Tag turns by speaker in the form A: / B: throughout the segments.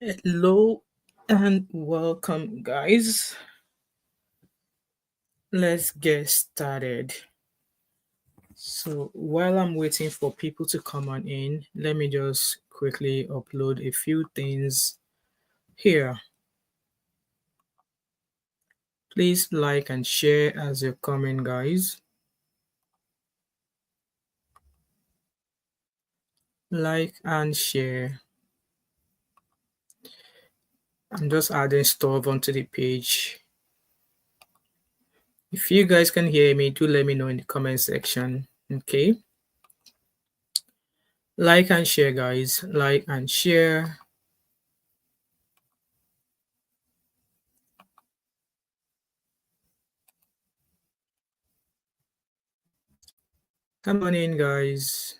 A: Hello and welcome, guys. Let's get started. So, while I'm waiting for people to come on in, let me just quickly upload a few things here. Please like and share as you're coming, guys. Like and share. I'm just adding stuff onto the page. If you guys can hear me, do let me know in the comment section. Okay. Like and share, guys. Like and share. Come on in, guys.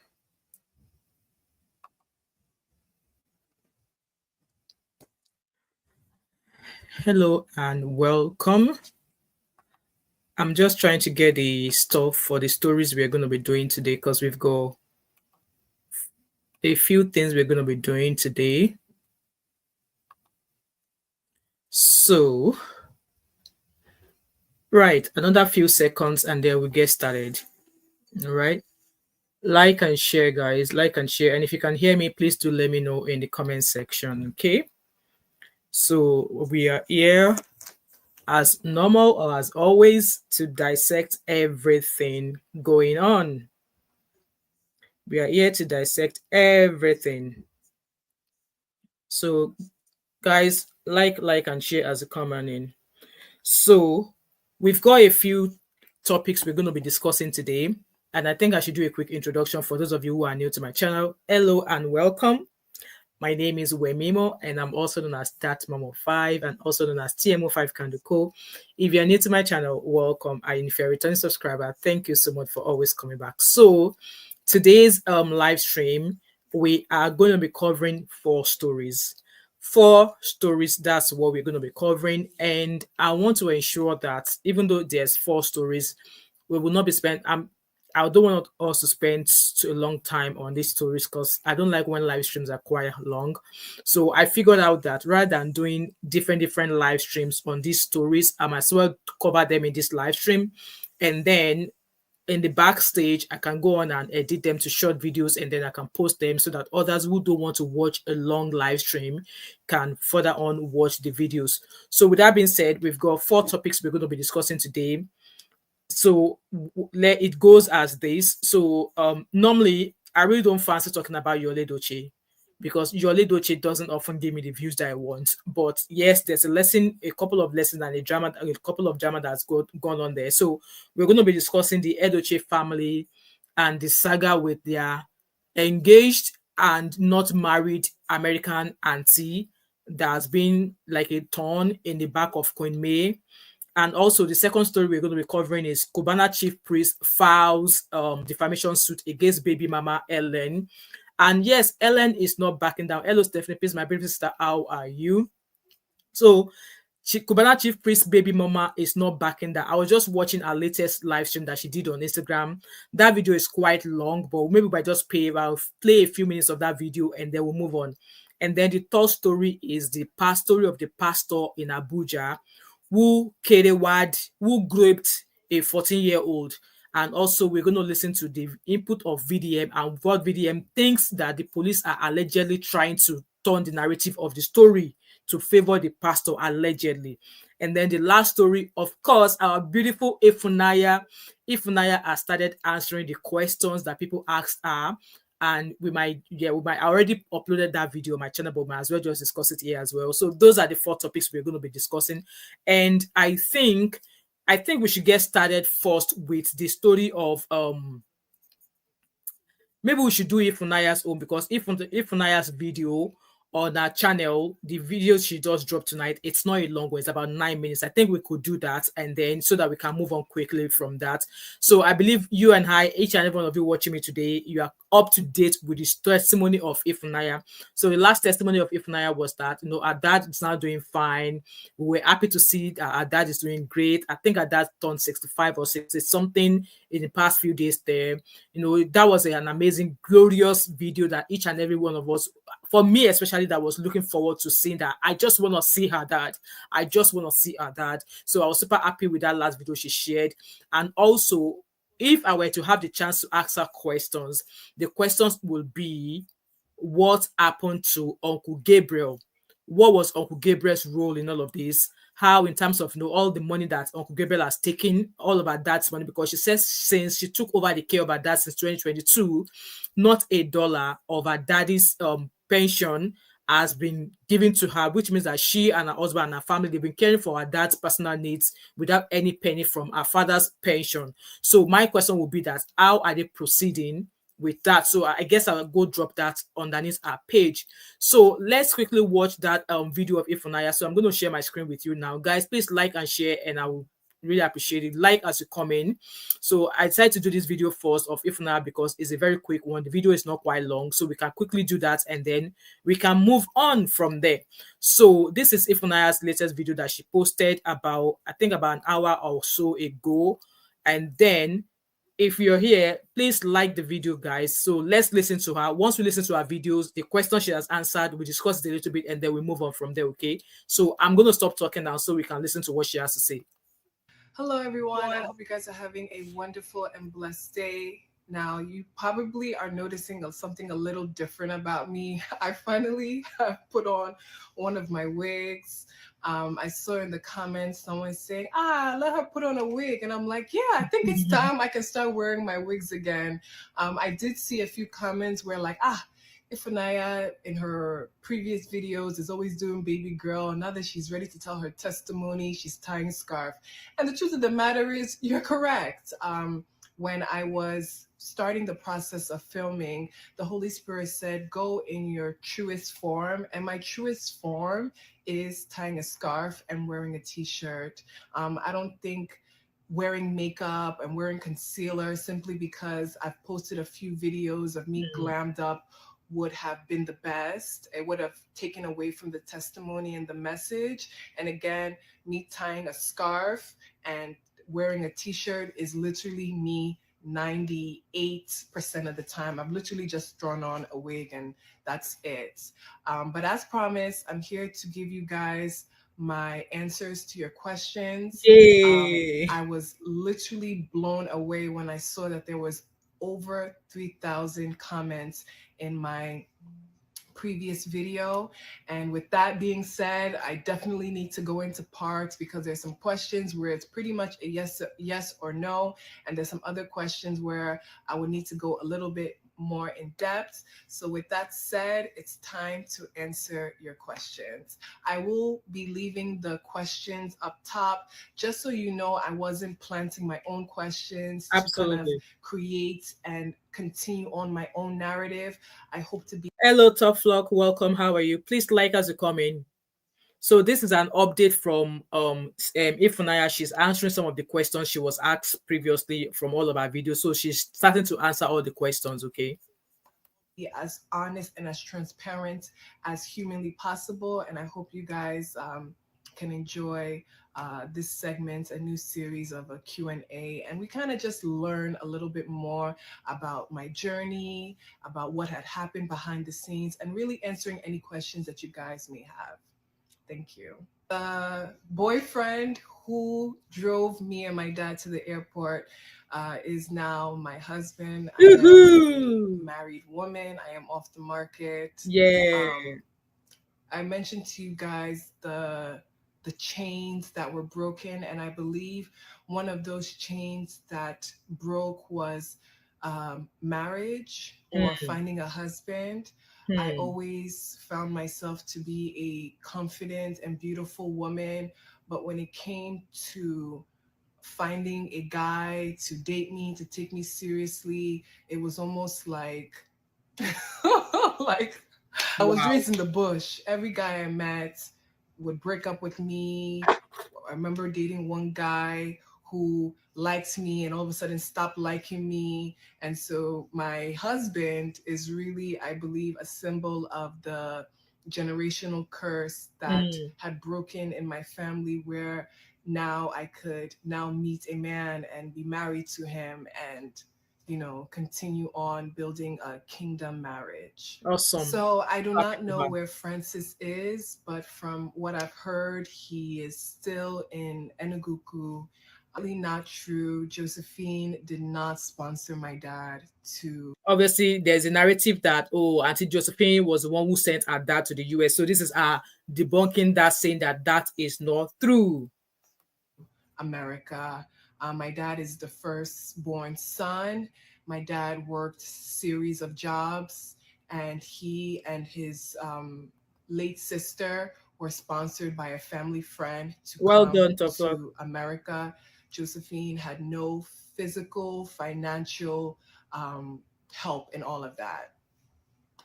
A: Hello and welcome. I'm just trying to get the stuff for the stories we're going to be doing today because we've got a few things we're going to be doing today. So, right, another few seconds and then we'll get started. All right. Like and share, guys. Like and share. And if you can hear me, please do let me know in the comment section. Okay. So, we are here as normal or as always to dissect everything going on. We are here to dissect everything. So, guys, like, and share as a comment in. So, we've got a few topics we're going to be discussing today. And I think I should do a quick introduction for those of you who are new to my channel. Hello and welcome. My name is Wemimo, and I'm also known as TatMomo5 and also known as TMO5 Kanduko. If you're new to my channel, welcome. And if you're a returning subscriber, thank you so much for always coming back. So, today's live stream, we are going to be covering 4 stories. 4 stories, that's what we're going to be covering. And I want to ensure that even though there's 4 stories, we will not be spent. I don't want us to spend too long time on these stories because I don't like when live streams are quite long. So I figured out that rather than doing different live streams on these stories, I might as well cover them in this live stream. And then in the backstage, I can go on and edit them to short videos and then I can post them so that others who don't want to watch a long live stream can further on watch the videos. So with that being said, we've got 4 topics we're going to be discussing today. So it goes as this. So normally I really don't fancy talking about Yul Edochie because Yul Edochie doesn't often give me the views that I want. But yes, there's a couple of lessons and a couple of drama that's gone on there. So we're going to be discussing the Edochie family and the saga with their engaged and not married American auntie that's been like a thorn in the back of Queen May. And also, the second story we're going to be covering is Cubana chief priest files defamation suit against baby mama Ellen. And yes, Ellen is not backing down. Hello, Stephanie, please, my baby sister, how are you? So, Cubana chief priest baby mama is not backing down. I was just watching our latest live stream that she did on Instagram. That video is quite long, but maybe I just play a few minutes of that video and then we'll move on. And then the third story is the past story of the pastor in Abuja who who groped a 14-year-old. And also, we're going to listen to the input of VDM and what VDM thinks that the police are allegedly trying to turn the narrative of the story to favor the pastor, allegedly. And then the last story, of course, our beautiful Ifunaya. Ifunaya has started answering the questions that people asked her, and we might already uploaded that video on my channel, but might as well just discuss it here as well. So those are the 4 topics we're going to be discussing, and I think we should get started first with the story of maybe we should do Ifunaya's own, because Ifunaya's video on our channel, the video she just dropped tonight, it's not a long one, it's about 9 minutes. I think we could do that, and then so that we can move on quickly from that. So I believe you and I, each and every one of you watching me today, you are up to date with the testimony of Ifunaya. So the last testimony of Ifunaya was that, our dad is now doing fine. We were happy to see that our dad is doing great. I think our dad turned 65 or 60 something in the past few days there. That was an amazing, glorious video that each and every one of us for me especially, that was looking forward to seeing that. I just want to see her dad. I just want to see her dad. So I was super happy with that last video she shared. And also, if I were to have the chance to ask her questions, the questions will be, what happened to Uncle Gabriel? What was Uncle Gabriel's role in all of this? How, in terms of, all the money that Uncle Gabriel has taken, all of her dad's money, because she says since she took over the care of her dad since 2022, not a dollar of her daddy's pension has been given to her, which means that she and her husband and her family, they've been caring for her dad's personal needs without any penny from her father's pension. So my question would be that, how are they proceeding with that? So I guess I'll go drop that underneath our page. So let's quickly watch that video of Ifunanya. So I'm going to share my screen with you now. Guys, please like and share, and I will really appreciate it. Like as you come in. So I decided to do this video first of Ifunanya because it's a very quick one. The video is not quite long, so we can quickly do that and then we can move on from there. So this is Ifunanya's latest video that she posted about, I think, about an hour or so ago. And then, if you're here, please like the video, guys. So let's listen to her. Once we listen to her videos, the question she has answered, we discuss it a little bit and then we move on from there, okay? So I'm going to stop talking now so we can listen to what she has to say.
B: Hello, everyone. I hope you guys are having a wonderful and blessed day. Now, you probably are noticing something a little different about me. I finally have put on one of my wigs. I saw in the comments someone saying, let her put on a wig. And I'm like, yeah, I think it's time I can start wearing my wigs again. I did see a few comments where, like, Ifunanya in her previous videos is always doing baby girl. Now that she's ready to tell her testimony, she's tying a scarf. And the truth of the matter is, you're correct. When I was starting the process of filming, the Holy Spirit said, go in your truest form. And my truest form is tying a scarf and wearing a t-shirt. I don't think wearing makeup and wearing concealer simply because I've posted a few videos of me glammed up would have been the best. It would have taken away from the testimony and the message. And again, me tying a scarf and wearing a t-shirt is literally me 98% of the time. I've literally just thrown on a wig and that's it. But as promised, I'm here to give you guys my answers to your questions.
A: Yay!
B: I was literally blown away when I saw that there was over 3,000 comments in my previous video. And with that being said, I definitely need to go into parts because there's some questions where it's pretty much a yes or no, and there's some other questions where I would need to go a little bit more in depth. So with that said, it's time to answer your questions. I will be leaving the questions up top just so you know I wasn't planting my own questions to kind of
A: Absolutely.
B: create and continue on my own narrative. I hope to be.
A: Hello, Top Flock. Welcome. How are you? Please like as you come in. So this is an update from Ifunanya. She's answering some of the questions she was asked previously from all of our videos. So she's starting to answer all the questions, okay?
B: As honest and as transparent as humanly possible. And I hope you guys can enjoy this segment, a new series of a Q&A. And we kind of just learn a little bit more about my journey, about what had happened behind the scenes, and really answering any questions that you guys may have. Thank you. The boyfriend who drove me and my dad to the airport is now my husband. I am a
A: Woohoo!
B: married woman. I am off the market.
A: Yeah.
B: I mentioned to you guys the chains that were broken, and I believe one of those chains that broke was marriage or
A: Hmm.
B: finding a husband. I
A: Hmm.
B: always found myself to be a confident and beautiful woman, but when it came to finding a guy to date me, to take me seriously, it was almost like like I was
A: Wow.
B: raised in the bush. Every guy I met would break up with me. I remember dating one guy who liked me and all of a sudden stopped liking me. And so my husband is really, I believe, a symbol of the generational curse that
A: Mm.
B: had broken in my family, where now I could now meet a man and be married to him and continue on building a kingdom marriage.
A: Awesome.
B: So I do
A: Happy
B: not
A: for
B: know
A: her.
B: where Francis is, but from what I've heard, he is still in Enugu. Not true. Josephine did not sponsor my dad to
A: Obviously, there's a narrative that, oh, Auntie Josephine was the one who sent her dad to the US. So this is debunking that, saying that that is not true.
B: America. My dad is the firstborn son. My dad worked series of jobs, and he and his late sister were sponsored by a family friend to
A: Well
B: come
A: done, Topher.
B: to America. Josephine had no physical, financial um, help in all of that.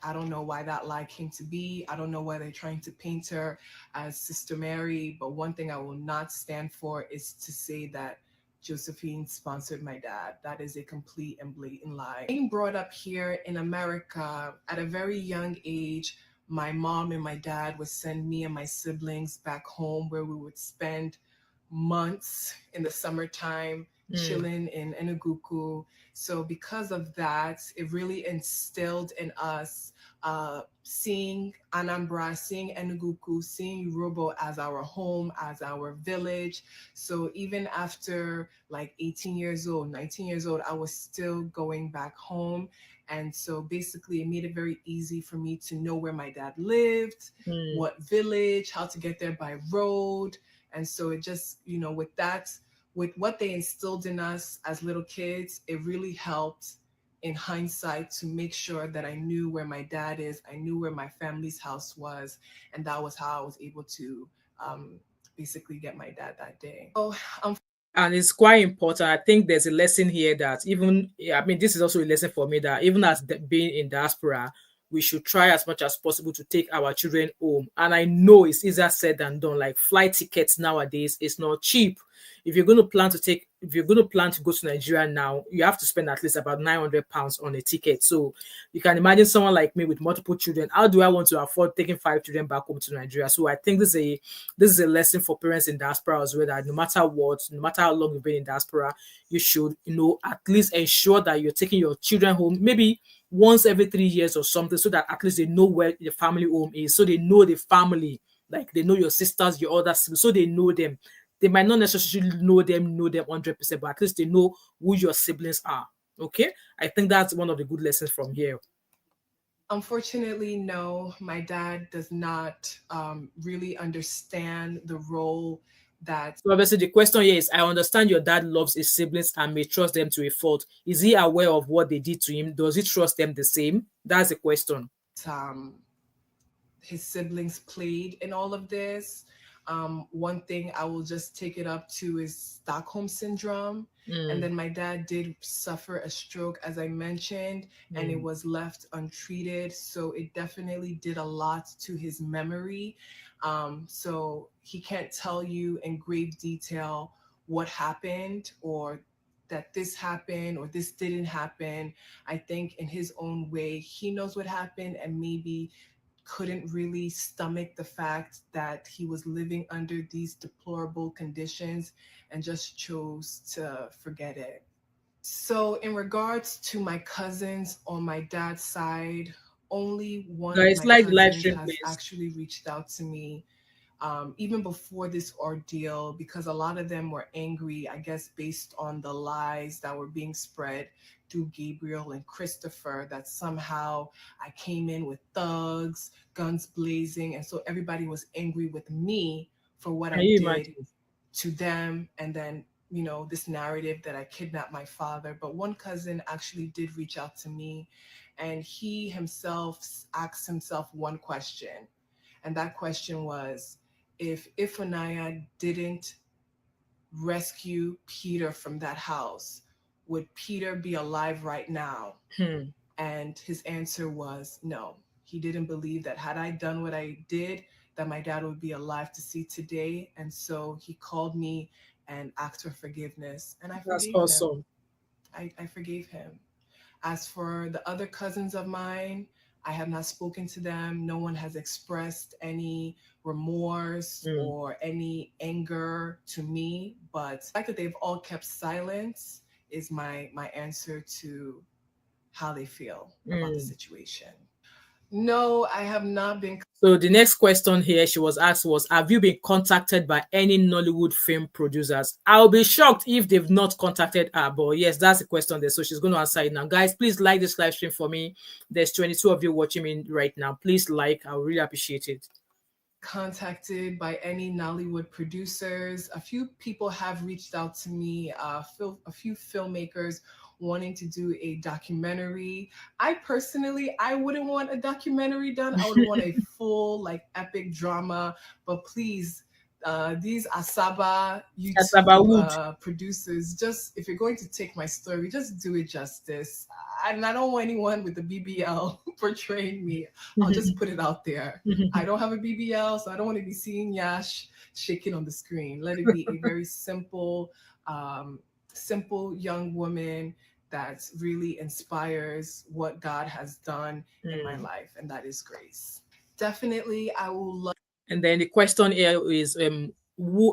B: I don't know why that lie came to be. I don't know why they're trying to paint her as Sister Mary. But one thing I will not stand for is to say that Josephine sponsored my dad. That is a complete and blatant lie. Being brought up here in America at a very young age, my mom and my dad would send me and my siblings back home where we would spend months in the summertime
A: Mm,
B: chilling in Enugu. So because of that, it really instilled in us seeing Anambra, seeing Enugu, seeing Yoruba as our home, as our village. So even after like 18 years old, 19 years old, I was still going back home. And so basically, it made it very easy for me to know where my dad lived,
A: mm,
B: what village, how to get there by road. And so it just, with that, with what they instilled in us as little kids, it really helped in hindsight to make sure that I knew where my dad is, I knew where my family's house was, and that was how I was able to basically get my dad that day. Oh,
A: and it's quite important. I think there's a lesson here that even, yeah, I mean, this is also a lesson for me that even as being in diaspora, we should try as much as possible to take our children home. And I know it's easier said than done. Like flight tickets nowadays, it's not cheap. If you're going to plan to go to Nigeria now, you have to spend at least about £900 on a ticket. So you can imagine someone like me with multiple children. How do I want to afford taking 5 children back home to Nigeria? So I think this is a lesson for parents in diaspora as well, that no matter what, no matter how long you've been in diaspora, you should, at least ensure that you're taking your children home, maybe once every 3 years or something, so that at least they know where the family home is. So they know the family, like they know your sisters, your other siblings, so they know them. They might not necessarily know them 100%, but at least they know who your siblings are. Okay, I think that's one of the good lessons from here.
B: unfortunately, no, my dad does not really understand the role that
A: So obviously the question here is, I understand your dad loves his siblings and may trust them to a fault. Is he aware of what they did to him? Does he trust them the same? That's the question.
B: um, his siblings played in all of this. One thing I will just take it up to is Stockholm syndrome. And
A: Mm,
B: then my dad did suffer a stroke, as I mentioned, and it
A: mm,
B: was left untreated. So it definitely did a lot to his memory. So he can't tell you in grave detail what happened or that this happened or this didn't happen. I think in his own way, he knows what happened and maybe couldn't really stomach the fact that he was living under these deplorable conditions and just chose to forget it. So, in regards to my cousins on my dad's side, only one of
A: guys,
B: my
A: like the live
B: cousins
A: stream,
B: has
A: please.
B: actually reached out to me even before this ordeal, because a lot of them were angry, I guess, based on the lies that were being spread through Gabriel and Christopher, that somehow I came in with thugs, guns blazing. And so everybody was angry with me for what
A: Can
B: I
A: you
B: did
A: imagine?
B: to them. And then, this narrative that I kidnapped my father. But one cousin actually did reach out to me, and he himself asked himself one question. And that question was, if Ifunanya didn't rescue Peter from that house, would Peter be alive right now?
A: Hmm,
B: And his answer was no. He didn't believe that had I done what I did, that my dad would be alive to see today. And so he called me and asked for forgiveness. And I
A: that's
B: forgave him.
A: awesome.
B: I forgave him. As for the other cousins of mine, I have not spoken to them. No one has expressed any remorse
A: Hmm.
B: or any anger to me. But the fact that they've all kept silence is my answer to how they feel about the situation. No, I have not been.
A: So the next question here she was asked was, have you been contacted by any Nollywood film producers? I'll be shocked if they've not contacted her, but yes, that's the question there. So she's going to answer it now. Guys, please like this live stream for me. There's 22 of you watching me right now. Please like, I would really appreciate it.
B: Contacted by any Nollywood producers. A few people have reached out to me, a few filmmakers wanting to do a documentary. I personally, I wouldn't want a documentary done. I would want a full, like, epic drama. But please, these Asaba
A: Asaba
B: YouTube
A: Wood.
B: producers, just if you're going to take my story, just do it justice. And I don't want anyone with the BBL portraying me. I'll just put it out there. I don't have a BBL, so I don't want to be seeing Yash shaking on the screen. Let it be a very simple, simple young woman that really inspires what God has done in my life, and that is grace. Definitely, I will love.
A: And then the question here is,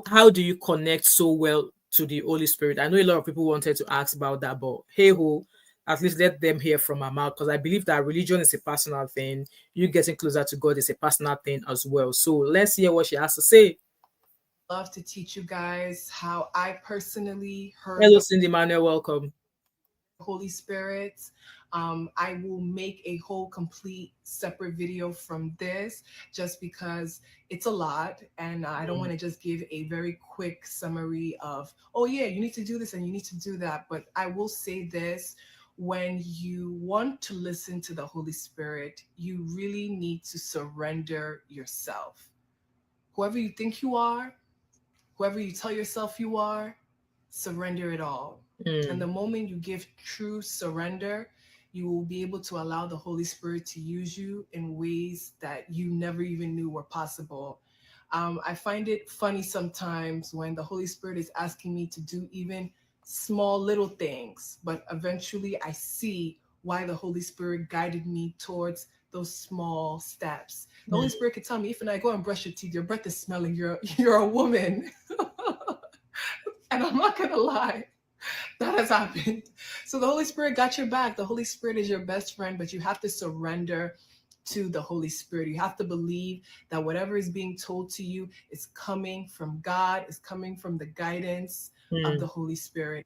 A: how do you connect so well to the Holy Spirit? I know a lot of people wanted to ask about that, but hey ho, at least let them hear from our mouth, because I believe that religion is a personal thing. You getting closer to God is a personal thing as well. So let's hear what she has to say.
B: Love to teach you guys how I personally heard
A: Hello,
B: the
A: Cindy Manuel, welcome.
B: Holy Spirit. I will make a whole complete separate video from this just because it's a lot, and I don't want to just give a very quick summary of, oh yeah, you need to do this and you need to do that. But I will say this: when you want to listen to the Holy Spirit, you really need to surrender yourself. Whoever you think you are, whoever you tell yourself you are, surrender it all. And the moment you give true surrender, you will be able to allow the Holy Spirit to use you in ways that you never even knew were possible. I find it funny sometimes when the Holy Spirit is asking me to do even small little things, but eventually I see why the Holy Spirit guided me towards those small steps. The Holy Spirit could tell me, if and I go and brush your teeth, your breath is smelling, you're a woman. And I'm not gonna lie, that has happened. So the Holy Spirit got your back. The Holy Spirit is your best friend, but you have to surrender to the Holy Spirit. You have to believe that whatever is being told to you is coming from God, is coming from the guidance of the Holy Spirit.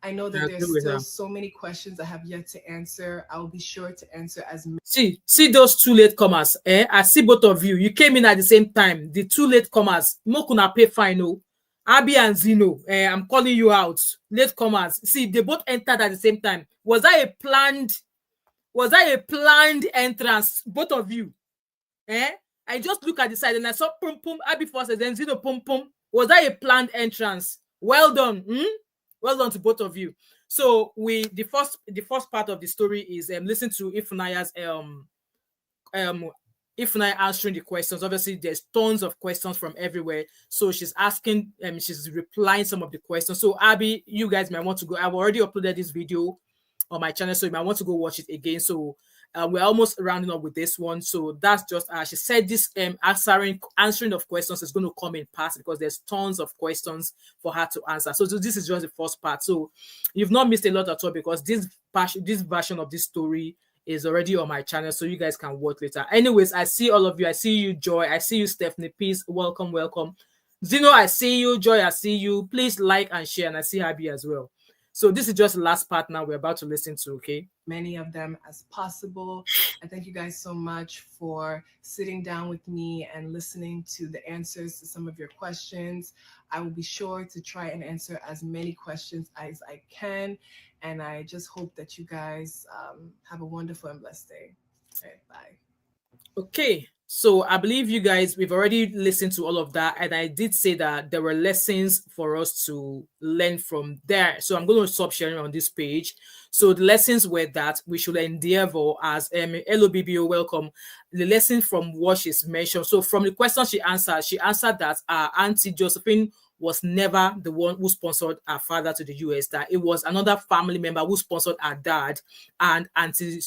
B: I know that there's still so many questions I have yet to answer. I will be sure to answer as many.
A: See those two latecomers. I see both of you. You came in at the same time. The two latecomers. Mokuna pay fine. Oh. Abby and Zeno. I'm calling you out. Latecomers. See, they both entered at the same time. Was that a planned entrance? Both of you. I just look at the side and I saw pum pum. Abby first and then Zeno pum pum. Was that a planned entrance? Well done. Well done to both of you. So the first part of the story is listen to Ifunaya's Ifunaya answering the questions. Obviously, there's tons of questions from everywhere. So she's asking, she's replying some of the questions. So Abby, you guys might want to go. I've already uploaded this video on my channel, so you might want to go watch it again. So we're almost rounding up with this one. So that's just she said this answering of questions is going to come in parts because there's tons of questions for her to answer. So this is just the first part. So you've not missed a lot at all because this version of this story is already on my channel, so you guys can watch later. Anyways, I see all of you. I see you, Joy. I see you, Stephanie. Please welcome. Zeno, I see you. Joy, I see you. Please like and share, and I see Abby as well. So this is just the last part now we're about to listen to, okay?
B: Many of them as possible. I thank you guys so much for sitting down with me and listening to the answers to some of your questions. I will be sure to try and answer as many questions as I can. And I just hope that you guys have a wonderful and blessed day. All right, bye.
A: Okay. So I believe you guys, we've already listened to all of that. And I did say that there were lessons for us to learn from there. So I'm going to stop sharing on this page. So the lessons were that we should endeavor as LOBBO, welcome. The lesson from what she's mentioned. So from the question she answered that Auntie Josephine was never the one who sponsored her father to the US, that it was another family member who sponsored her dad, and Auntie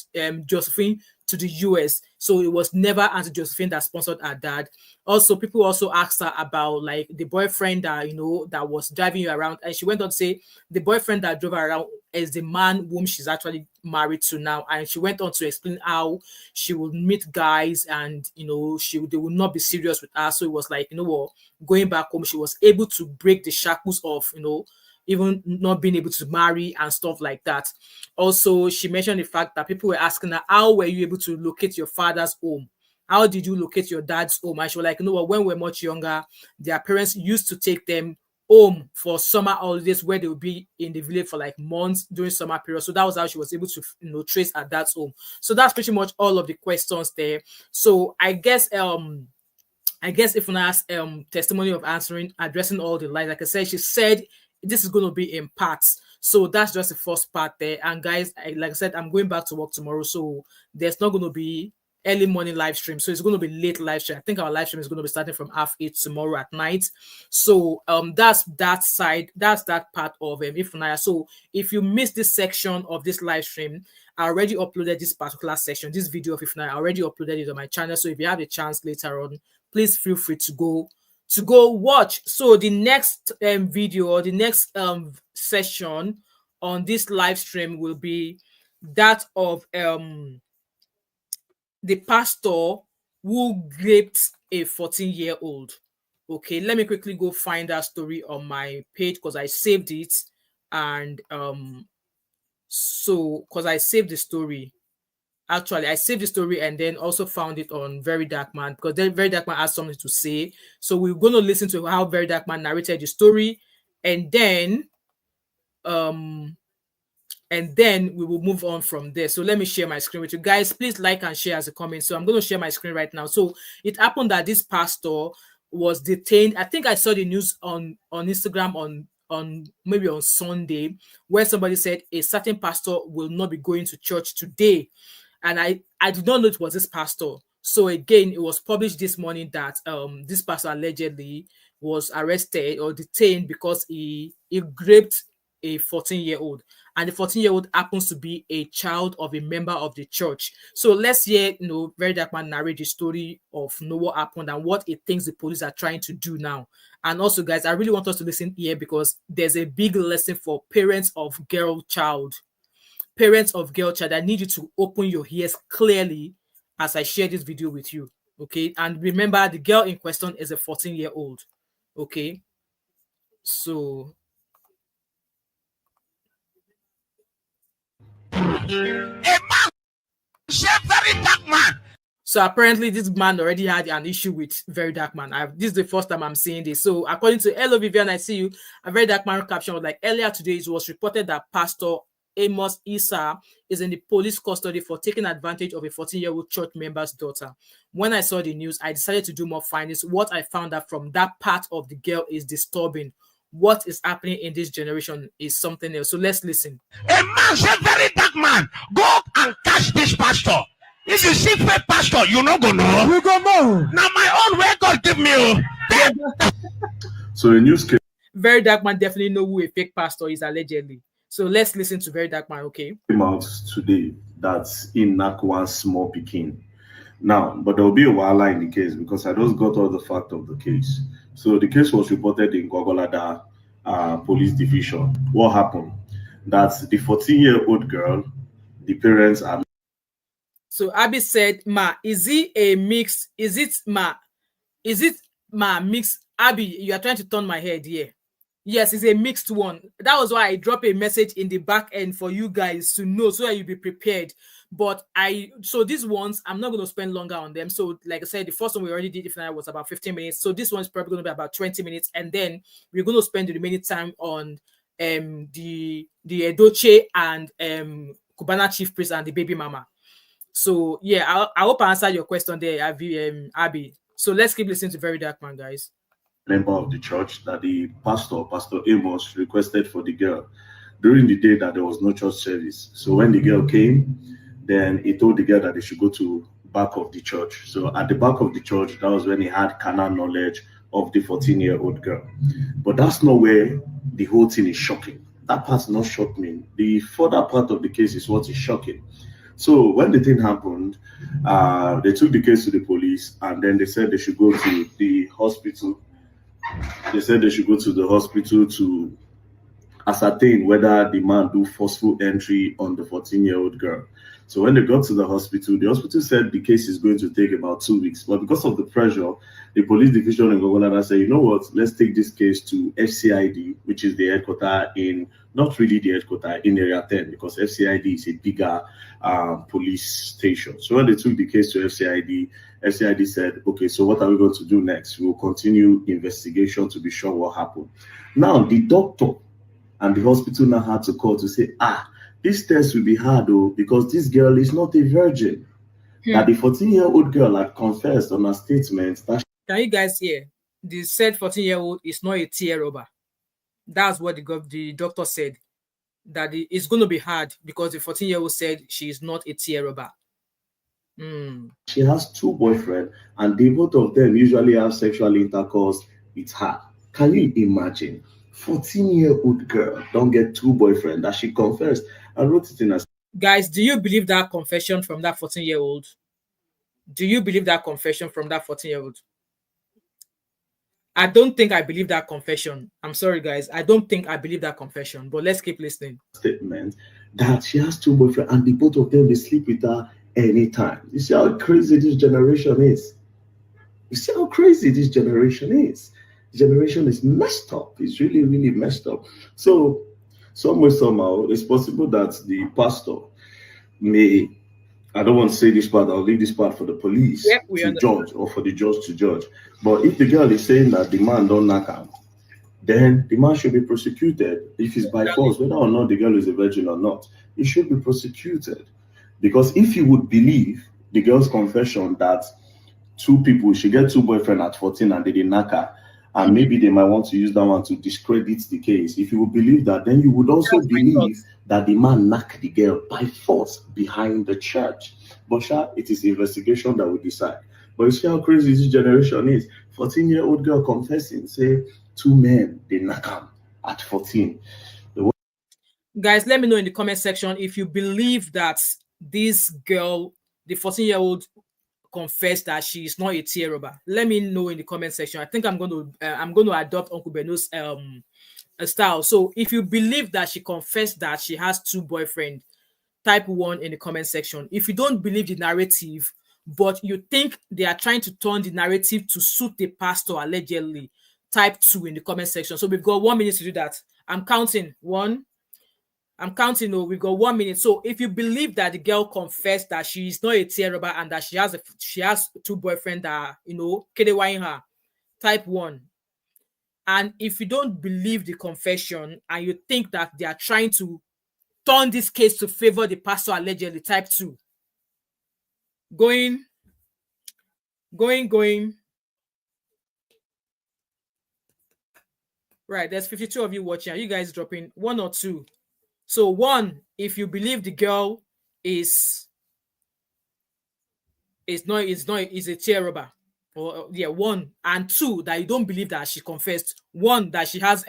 A: Josephine to the US. So it was never Auntie Josephine that sponsored her dad. Also, people also asked her about like the boyfriend that that was driving you around, and she went on to say the boyfriend that drove her around is the man whom she's actually married to now. And she went on to explain how she would meet guys, and they would not be serious with her. So it was like, what, going back home, she was able to break the shackles of even not being able to marry and stuff like that. Also, she mentioned the fact that people were asking her, how were you able to locate your father's home? How did you locate your dad's home? And she was like, what, when we were much younger, their parents used to take them home for summer holidays, where they would be in the village for like months during summer period. So that was how she was able to trace her dad's home. So that's pretty much all of the questions there. So I guess if Ifuna's testimony of addressing all the lies, like I said, she said this is going to be in parts. So that's just the first part there. And guys, like I said, I'm going back to work tomorrow, so there's not going to be early morning live stream. So it's going to be late live stream. I think our live stream is going to be starting from 8:30 tomorrow at night. So that's that side. That's that part of Ifunaya. So if you missed this section of this live stream, I already uploaded this particular section, this video of Ifunaya. I already uploaded it on my channel. So if you have a chance later on, please feel free to go watch. So the next video, or the next session on this live stream, will be that of the pastor who raped a 14-year-old. Okay, let me quickly go find that story on my page, because I saved it. And so because I saved the story. Actually, I saved the story and then also found it on Very Dark Man, because then Very Dark Man has something to say. So we're going to listen to how Very Dark Man narrated the story, and then we will move on from there. So let me share my screen with you guys. Please like and share as a comment. So I'm going to share my screen right now. So it happened that this pastor was detained. I think I saw the news on Instagram on maybe on Sunday, where somebody said a certain pastor will not be going to church today. And I did not know it was this pastor. So again, it was published this morning that this pastor allegedly was arrested or detained because he raped a 14-year-old, and the 14-year-old happens to be a child of a member of the church. So let's hear Very Dark Man narrate the story of what happened and what he thinks the police are trying to do now. And also, guys, I really want us to listen here, because there's a big lesson for parents of girl child that need you to open your ears clearly as I share this video with you. Okay, and remember, the girl in question is a 14-year-old. Okay, so
C: a man, very dark man.
A: So apparently this man already had an issue with Very Dark Man. This is the first time I'm seeing this. So according to Hello Vivian, I see you. A Very Dark Man caption was like, earlier today it was reported that Pastor Amos Issa is in the police custody for taking advantage of a 14-year-old church member's daughter. When I saw the news, I decided to do more findings. What I found out from that part of the girl is disturbing. What is happening in this generation is something else. So let's listen.
C: A man said, very dark man, go and catch this pastor. If you see fake pastor, you no go know.
D: You go know.
C: Now my own way God give me.
D: So a news came
A: Very Dark Man definitely know who a fake pastor is, allegedly. So let's listen to Very Dark Man, okay?
D: out today that's in Nakwan small Peking. Now, but there will be a while in the case, because I just got all the fact of the case. So the case was reported in Gogolada police division. What happened? That's the 14-year-old girl, the parents are.
A: So Abby said, Ma, is it a mix? Is it Ma mix? Abby, you are trying to turn my head here. Yes, it's a mixed one. That was why I dropped a message in the back end for you guys to know, so that you be prepared. But so these ones, I'm not going to spend longer on them. So like I said, the first one we already did, if I was about 15 minutes. So this one's probably going to be about 20 minutes. And then we're going to spend the remaining time on the Edochie and Cubana chief priest and the baby mama. So yeah, I hope I answered your question there, Abby. So let's keep listening to Very Dark Man, guys.
D: Member of the church that the Pastor Amos, requested for the girl during the day that there was no church service. So when the girl came, then he told the girl that they should go to back of the church. So at the back of the church, that was when he had carnal knowledge of the 14-year-old girl. But that's not where the whole thing is shocking. That part's not shocking. The further part of the case is what is shocking. So when the thing happened, they took the case to the police, and then they said they should go to the hospital. They said they should go to the hospital to ascertain whether the man do forceful entry on the 14-year-old girl. So when they got to the hospital said the case is going to take about 2 weeks. But because of the pressure, the police division in Gogonada said, you know what, let's take this case to FCID, which is the headquarters in, not really the headquarters, in Area 10, because FCID is a bigger police station. So when they took the case to FCID said, okay, so what are we going to do next? We'll continue investigation to be sure what happened. Now, the doctor and the hospital now had to call to say, this test will be hard though, because this girl is not a virgin. That the 14-year-old girl had confessed on her statement that
A: Can you guys hear? The said 14-year-old is not a tear robber. That's what the doctor said. That it's going to be hard because the 14-year-old said she is not a tear robber.
D: she has 2 boyfriends, and the both of them usually have sexual intercourse with her. Can you imagine? 14-year-old girl don't get 2 boyfriends that she confessed and wrote it in her.
A: Guys, do you believe that confession from that 14-year-old? Do you believe that confession from that 14-year-old? I don't think I believe that confession. I'm sorry, guys. I don't think I believe that confession, but let's keep listening.
D: Statement that she has 2 boyfriends and the both of them, they sleep with her anytime. You see how crazy this generation is? You see how crazy this generation is? The generation is messed up. It's really, really messed up. So, somehow, it's possible that the pastor may, I don't want to say this part, I'll leave this part for the police to judge, or for the judge to judge. But if the girl is saying that the man don't knock her, then the man should be prosecuted. If it's by force, whether or not the girl is a virgin or not, he should be prosecuted. Because if you would believe the girl's confession that 2 people, she get 2 boyfriends at 14 and they didn't knock her, and maybe they might want to use that one to discredit the case. If you would believe that, then you would also believe that the man knocked the girl by force behind the church. But it is investigation that will decide. But you see how crazy this generation is. 14-year-old girl confessing, say 2 men, they knock her at 14.
A: Guys, let me know in the comment section if you believe that this girl, the 14-year-old, confessed that she is not a tear robber. Let me know in the comment section. I think I'm going to adopt Uncle Beno's style. So if you believe that she confessed that she has 2 boyfriends, type 1 in the comment section. If you don't believe the narrative, but you think they are trying to turn the narrative to suit the pastor allegedly, type 2 in the comment section. So we've got 1 minute to do that. I'm counting. 1. I'm counting. No, we've got 1 minute. So if you believe that the girl confessed that she is not a tear robber and that she has 2 boyfriends that KDYing her, type 1. And if you don't believe the confession and you think that they are trying to turn this case to favor the pastor allegedly, type 2. Going. Right, there's 52 of you watching. Are you guys dropping 1 or 2? So 1, if you believe the girl is a tear robber, or 1, and 2 that you don't believe that she confessed. 1 that she has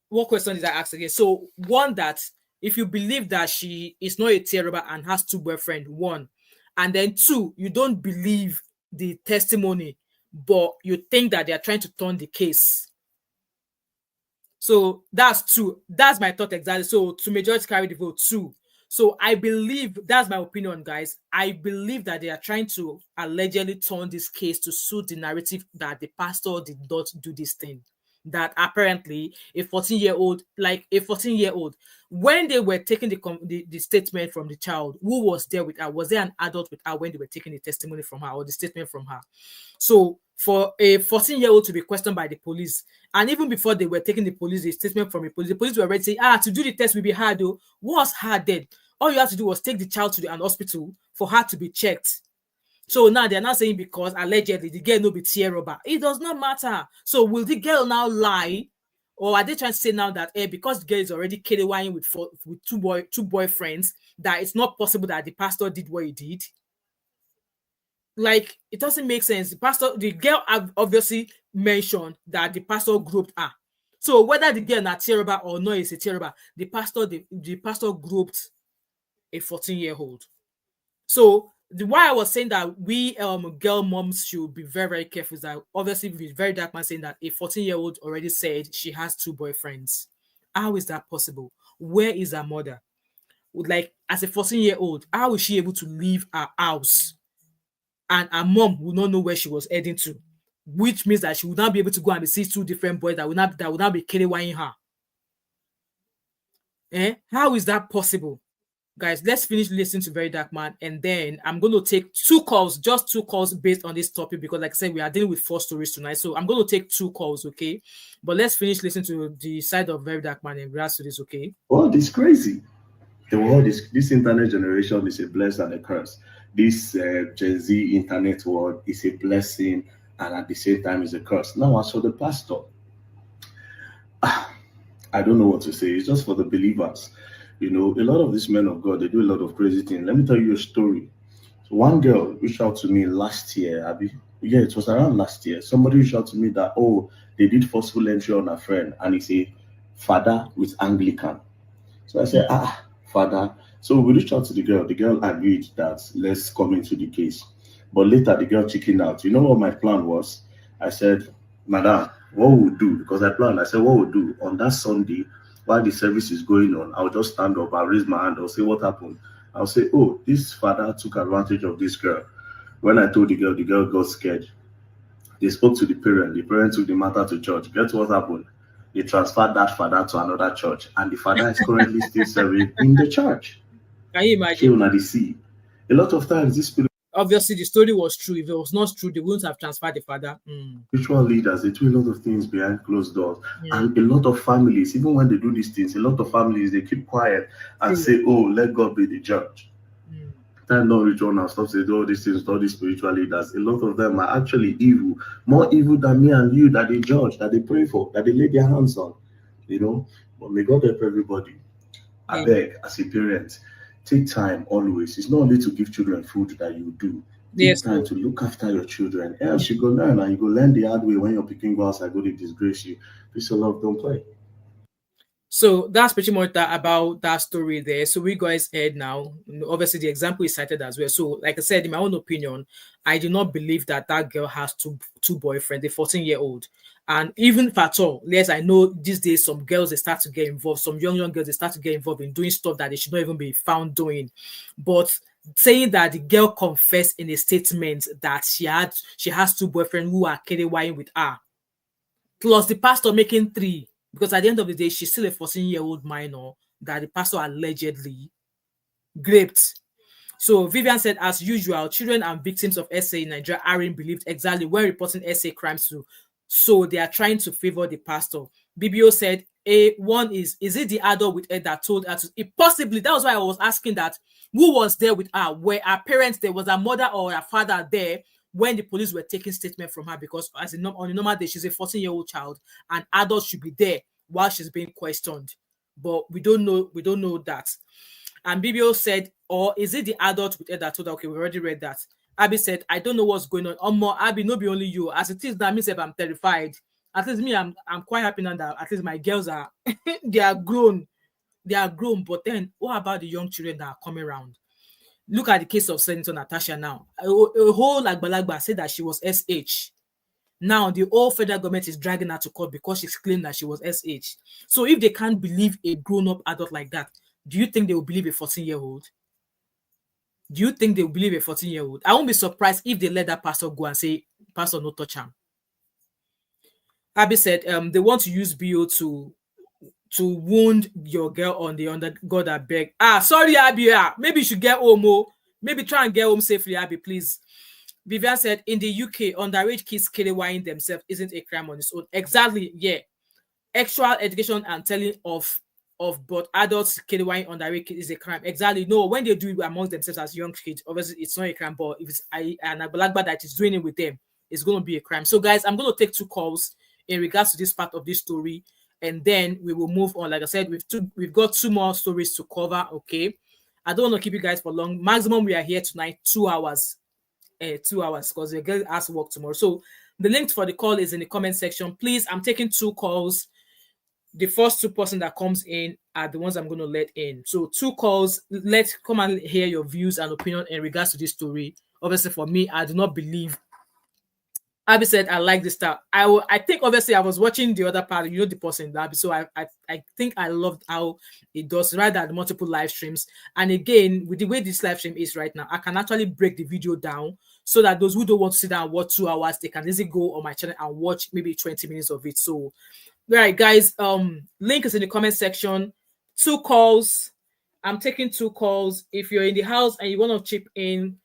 A: what question did I ask again? So 1 that if you believe that she is not a tear robber and has 2 boyfriends, 1, and then 2 you don't believe the testimony, but you think that they are trying to turn the case. So that's 2. That's my thought exactly. So to majority carry the vote, 2. So I believe, that's my opinion, guys. I believe that they are trying to allegedly turn this case to suit the narrative that the pastor did not do this thing. That apparently a 14-year-old, when they were taking the statement from the child, who was there with her? Was there an adult with her when they were taking the testimony from her or the statement from her? So for a 14-year-old to be questioned by the police, and even before they were taking the statement from the police were already saying, to do the test will be hard though. What's hard then? All you have to do was take the child to an hospital for her to be checked. So now they're not saying because allegedly the girl no be tear robber. It does not matter. So will the girl now lie? Or are they trying to say now that because the girl is already KDYing with 2 boyfriends, that it's not possible that the pastor did what he did? Like, it doesn't make sense. The girl obviously mentioned that the pastor groped her. So whether the girl not tear robber or not is a tear robber, the pastor groped a 14-year-old. So why I was saying that we girl moms should be very, very careful is that obviously with very dark man saying that a 14-year-old already said she has 2 boyfriends. How is that possible? Where is her mother? Like, as a 14-year-old, how is she able to leave her house and her mom will not know where she was heading to? Which means that she would not be able to go and see 2 different boys that would not be killing her. How is that possible? Guys, let's finish listening to Very Dark Man, and then I'm going to take 2 calls, just 2 calls based on this topic, because like I said, we are dealing with 4 stories tonight. So I'm going to take 2 calls, okay? But let's finish listening to the side of Very Dark Man in regards to this, okay?
D: Oh, this crazy. The world is, this internet generation is a blessing and a curse. This Gen Z internet world is a blessing and at the same time is a curse. Now, as for the pastor, I don't know what to say. It's just for the believers. You know, a lot of these men of God, they do a lot of crazy things. Let me tell you a story. So one girl reached out to me last year, Abby. Yeah, it was around last year. Somebody reached out to me that, oh, they did forceful entry on a friend, and he's a father with Anglican. So I said, father. So we reached out to the girl. The girl agreed that let's come into the case. But later the girl chickened out. You know what my plan was? I said, madam, what we'll do, because I said, what we'll do on that Sunday, while the service is going on, I'll just stand up, I'll raise my hand, I'll say, what happened? I'll say, oh, this father took advantage of this girl. When I told the girl got scared. They spoke to the parent took the matter to church. Guess what happened? They transferred that father to another church, and the father is currently still serving in the church.
A: Can you imagine?
D: A lot of times, this
A: obviously the story was true. If it was not true, they wouldn't have transferred the father.
D: Spiritual leaders, they do a lot of things behind closed doors. And a lot of families, even when they do these things, a lot of families, they keep quiet and say, oh, let God be the judge. Time not reach on and stop saying all these things, all these spiritual leaders. A lot of them are actually evil, more evil than me and you, that they judge, that they pray for, that they lay their hands on. You know, but may God help everybody. I beg, as a parent, take time always. It's not only to give children food that you do. Take time to look after your children. Else you go learn, and you go learn the hard way when your picking go outside, go to disgrace you. Peace and love, don't play.
A: So that's pretty much that about that story there. So we guys heard now. Obviously, the example is cited as well. So, like I said, in my own opinion, I do not believe that girl has two boyfriends, a 14-year-old. And even if at all, yes, I know these days some girls they start to get involved. Some young girls they start to get involved in doing stuff that they should not even be found doing. But saying that the girl confessed in a statement that she has 2 boyfriends who are KDYing with her, plus the pastor making 3. Because at the end of the day, she's still a 14-year-old minor that the pastor allegedly raped. So Vivian said, as usual, children and victims of SA in Nigeria aren't believed exactly when reporting SA crimes to. So they are trying to favor the pastor. BBO said, one is it the adult with her that told her to? Possibly, that was why I was asking that, who was there with her? Were her parents there? Was her mother or her father there when the police were taking statement from her? Because on a normal day, she's a 14-year-old child, and adults should be there while she's being questioned. But we don't know that. And BBO said, or is it the adult with her that told her? Okay, we already read that. Abby said, I don't know what's going on. More Abby, no be only you. As it is now, me say I'm terrified. At least me, I'm quite happy now that at least my girls are they are grown. They are grown. But then what about the young children that are coming around? Look at the case of Senator Natasha now. A whole Agbalagba said that she was SH. Now the whole federal government is dragging her to court because she's claimed that she was SH. So if they can't believe a grown-up adult like that, do you think they will believe a 14-year-old? Do you think they will believe a 14-year-old? I won't be surprised if they let that pastor go and say, Pastor, no touch him. Abby said they want to use BO to wound your girl on the under God I beg. Sorry, Abby. Maybe you should get home. Maybe try and get home safely, Abby, please. Vivian said, in the UK, underage kids KDYing themselves isn't a crime on its own. Exactly, yeah. Actual education and telling of but adults KDYing underage kids is a crime. Exactly. No, when they do it amongst themselves as young kids, obviously it's not a crime, but if it's an Agbalagba that is doing it with them, it's going to be a crime. So, guys, I'm going to take 2 calls in regards to this part of this story, and then we will move on. Like I said, we've got 2 more stories to cover, okay? I don't want to keep you guys for long. Maximum we are here tonight, 2 hours. 2 hours, because we're going to ask work tomorrow. So the link for the call is in the comment section. Please, I'm taking 2 calls. the first two person that comes in are the ones I'm going to let in. So 2 calls, let's come and hear your views and opinion in regards to this story. Obviously, for me, I do not believe. Abby said, "I like this style." I think obviously I was watching the other part. You know the person Abby, so I think I loved how it does rather than multiple live streams. And again, with the way this live stream is right now, I can actually break the video down so that those who don't want to sit down and watch 2 hours, they can easily go on my channel and watch maybe 20 minutes of it. So right, guys, link is in the comment section. 2 calls. I'm taking 2 calls. If you're in the house and you want to chip in,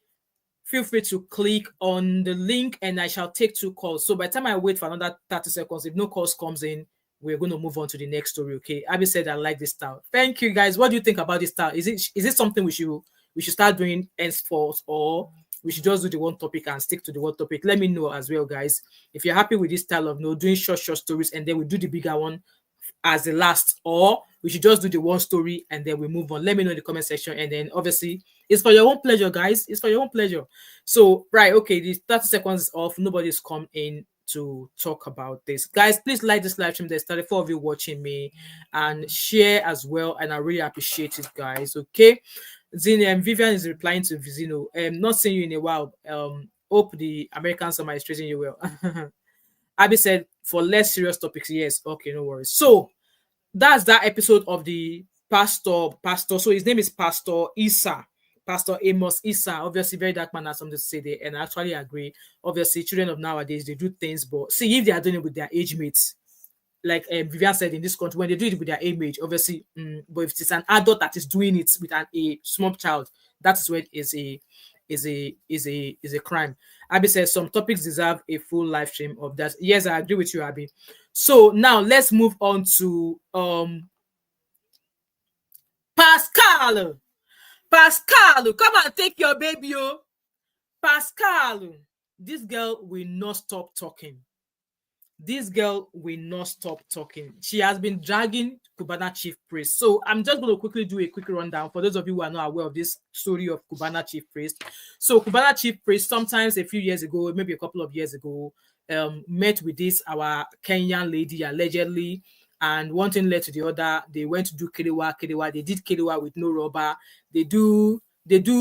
A: feel free to click on the link and I shall take 2 calls. So by the time I wait for another 30 seconds, if no calls comes in, we're going to move on to the next story. Okay. Abby said, "I like this style." Thank you, guys. What do you think about this style? Is it something we should start doing henceforth, or we should just do the one topic and stick to the one topic? Let me know as well, guys. If you're happy with this style of doing short stories and then we do the bigger one as the last, or we should just do the one story and then we move on. Let me know in the comment section. And then obviously it's for your own pleasure, guys. It's for your own pleasure. So right, okay, the 30 seconds is off. Nobody's come in to talk about this, guys. Please like this live stream. There's 34 of you watching me, and share as well, and I really appreciate it, guys. Okay, Vivian is replying to Vizino. Not seeing you in a while. Hope the American summer is treating you well. Abby said, "For less serious topics." Yes, okay, no worries. So that's that episode of the pastor. So his name is Pastor Issa, Pastor Amos Issa. Obviously, very dark man has something to say there, and I actually agree. Obviously, children of nowadays, they do things, but see, if they are doing it with their age mates, like Vivian said, in this country, when they do it with their age mate, obviously, but if it's an adult that is doing it with a small child, that is where it is a crime. Abby says some topics deserve a full live stream of that. Yes, I agree with you, Abby. So now let's move on to Pascal. Pascal, come and take your baby, oh. Pascal, this girl will not stop talking. This girl will not stop talking. She has been dragging Cubana chief priest. So I'm just going to quickly do a quick rundown for those of you who are not aware of this story of Cubana chief priest. So Cubana chief priest, sometimes a few years ago, maybe a couple of years ago, met with this our Kenyan lady allegedly, and one thing led to the other. They went to do kerewa. They did kerewa with no rubber. They do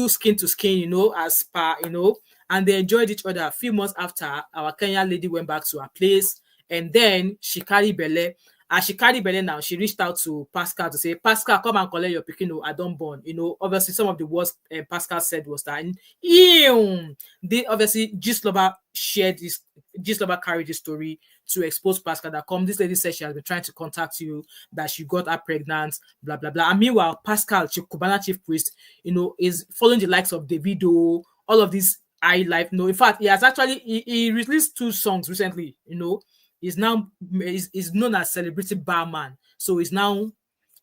A: skin to skin, as per, and they enjoyed each other. A few months after, our Kenyan lady went back to her place, and then she carried belle. As she carried belle now, she reached out to Pascal to say, "Pascal, come and collect your pikin. I don't born." Obviously, some of the words Pascal said was that, they obviously Gislover shared this. Gislover carried this story to expose Pascal that this lady said she has been trying to contact you, that she got her pregnant, blah blah blah. And meanwhile, Pascal, Cubana chief priest, is following the likes of Davido, all of these high life. In fact, he has actually he released 2 songs recently. He's now is known as celebrity barman. So he's now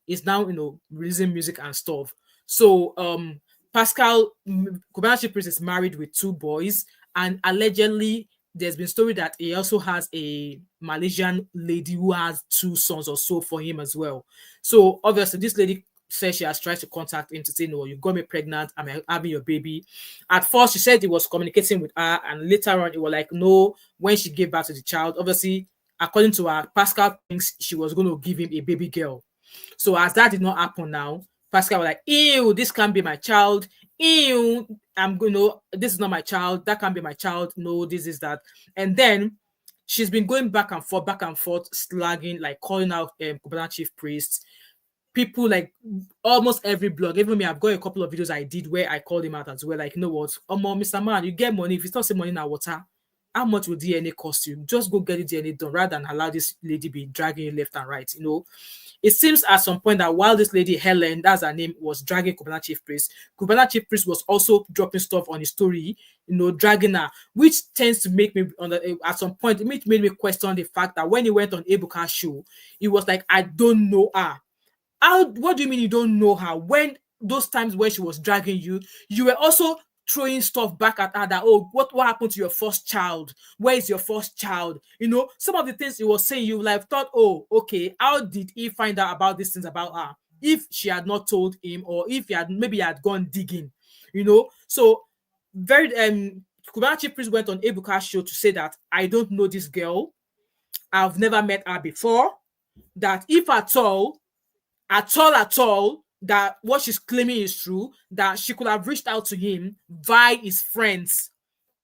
A: releasing music and stuff. So Pascal Cubana Priest is married with 2 boys, and allegedly there's been story that he also has a Malaysian lady who has 2 sons or so for him as well. So obviously this lady says she has tried to contact him to say, "No, you got me pregnant, I'm having your baby." At first she said he was communicating with her, and later on it was like, no, when she gave birth to the child, obviously according to her, Pascal thinks she was going to give him a baby girl. So as that did not happen now, Pascal was like, "Ew, this can't be my child. Ew, this is not my child. That can't be my child. No, this is that." And then she's been going back and forth, slagging, like calling out Cubana chief priests. People like almost every blog, even me, I've got a couple of videos I did where I called him out as well. Like, what, Mr. Man, you get money. If it's not say money now, water, how much will DNA cost you? Just go get the DNA done rather than allow this lady be dragging you left and right. It seems at some point that while this lady Helen, that's her name, was dragging Cubana chief priest was also dropping stuff on his story, dragging her, which tends to make me at some point it made me question the fact that when he went on Ebuka's show, he was like, "I don't know her." What do you mean you don't know her? When those times where she was dragging you, you were also throwing stuff back at her that, "Oh, what happened to your first child? Where is your first child?" Some of the things he was saying, you like thought, "Oh, okay, how did he find out about these things about her? If she had not told him, or if he had gone digging, So very Cubana chief priest went on Ebuka's show to say that, "I don't know this girl. I've never met her before. that if at all, that what she's claiming is true, that she could have reached out to him via his friends.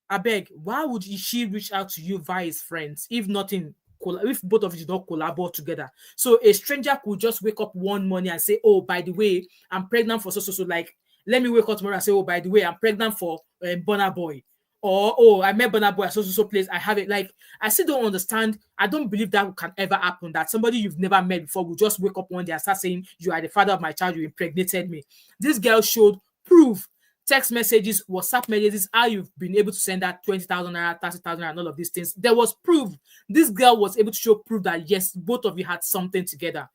A: I beg, why would she reach out to you via his friends if nothing, if both of you did not collaborate together? So a stranger could just wake up one morning and say, "Oh, by the way, I'm pregnant for so. Like, let me wake up tomorrow and say, "Oh, by the way, I'm pregnant for Burna Boy," or "Oh, I met Burna Boy at so place. I have it." Like, I still don't understand. I don't believe that can ever happen. That somebody you've never met before will just wake up one day and start saying, "You are the father of my child. You impregnated me." This girl showed proof. Text messages, WhatsApp messages, how you've been able to send that 20,000 naira, 30,000 and all of these things. There was proof. This girl was able to show proof that yes, both of you had something together.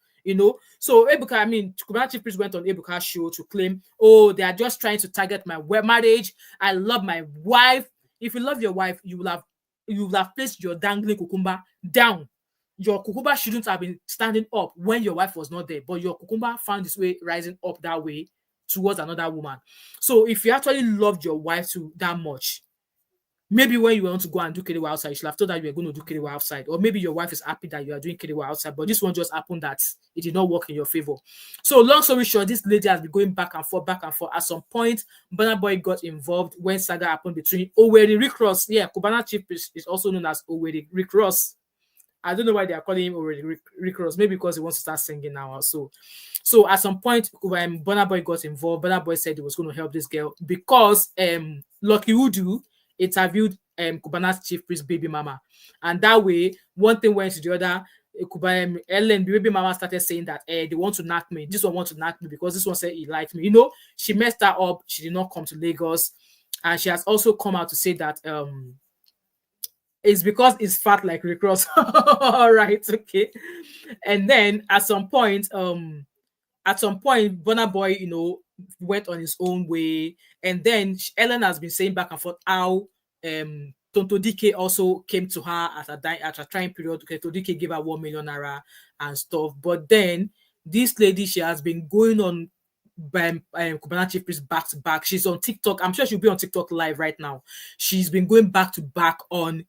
A: So Cubana Chief Priest went on Ebuka's show to claim, "Oh, they are just trying to target my marriage. I love my wife." If you love your wife, you will have placed your dangling cucumber down. Your cucumber shouldn't have been standing up when your wife was not there, but your cucumber found its way rising up that way towards another woman. So if you actually loved your wife to that much, maybe when you want to go and do kerewa outside, you should have told her you were going to do kerewa outside. Or maybe your wife is happy that you are doing kerewa outside, but this one just happened that it did not work in your favor. So long story short, this lady has been going back and forth. At some point, Burna Boy got involved when saga happened between Owerri Rick Ross. Yeah, Cubana Chief is also known as Owerri Rick Ross. I don't know why they are calling him Owerri Rick Ross. Maybe because he wants to start singing now also. So at some point, when Burna Boy got involved, Burna Boy said he was going to help this girl because Lucky Udu interviewed Cubana's Chief Priest baby mama. And that way, one thing went to the other. Ellen, the baby mama, started saying that they want to knock me. This one wants to knock me because this one said he liked me. She messed her up. She did not come to Lagos. And she has also come out to say that it's because it's fat like Rick Ross. All right, okay. And then at some point, Burna Boy, went on his own way. And then Ellen has been saying back and forth how Tonto Dike also came to her at a trying period. Tonto Dike gave her 1 million naira and stuff. But then this lady, she has been going on Cubana Chief Priest back to back. She's on TikTok. I'm sure she'll be on TikTok live right now. She's been going back to back on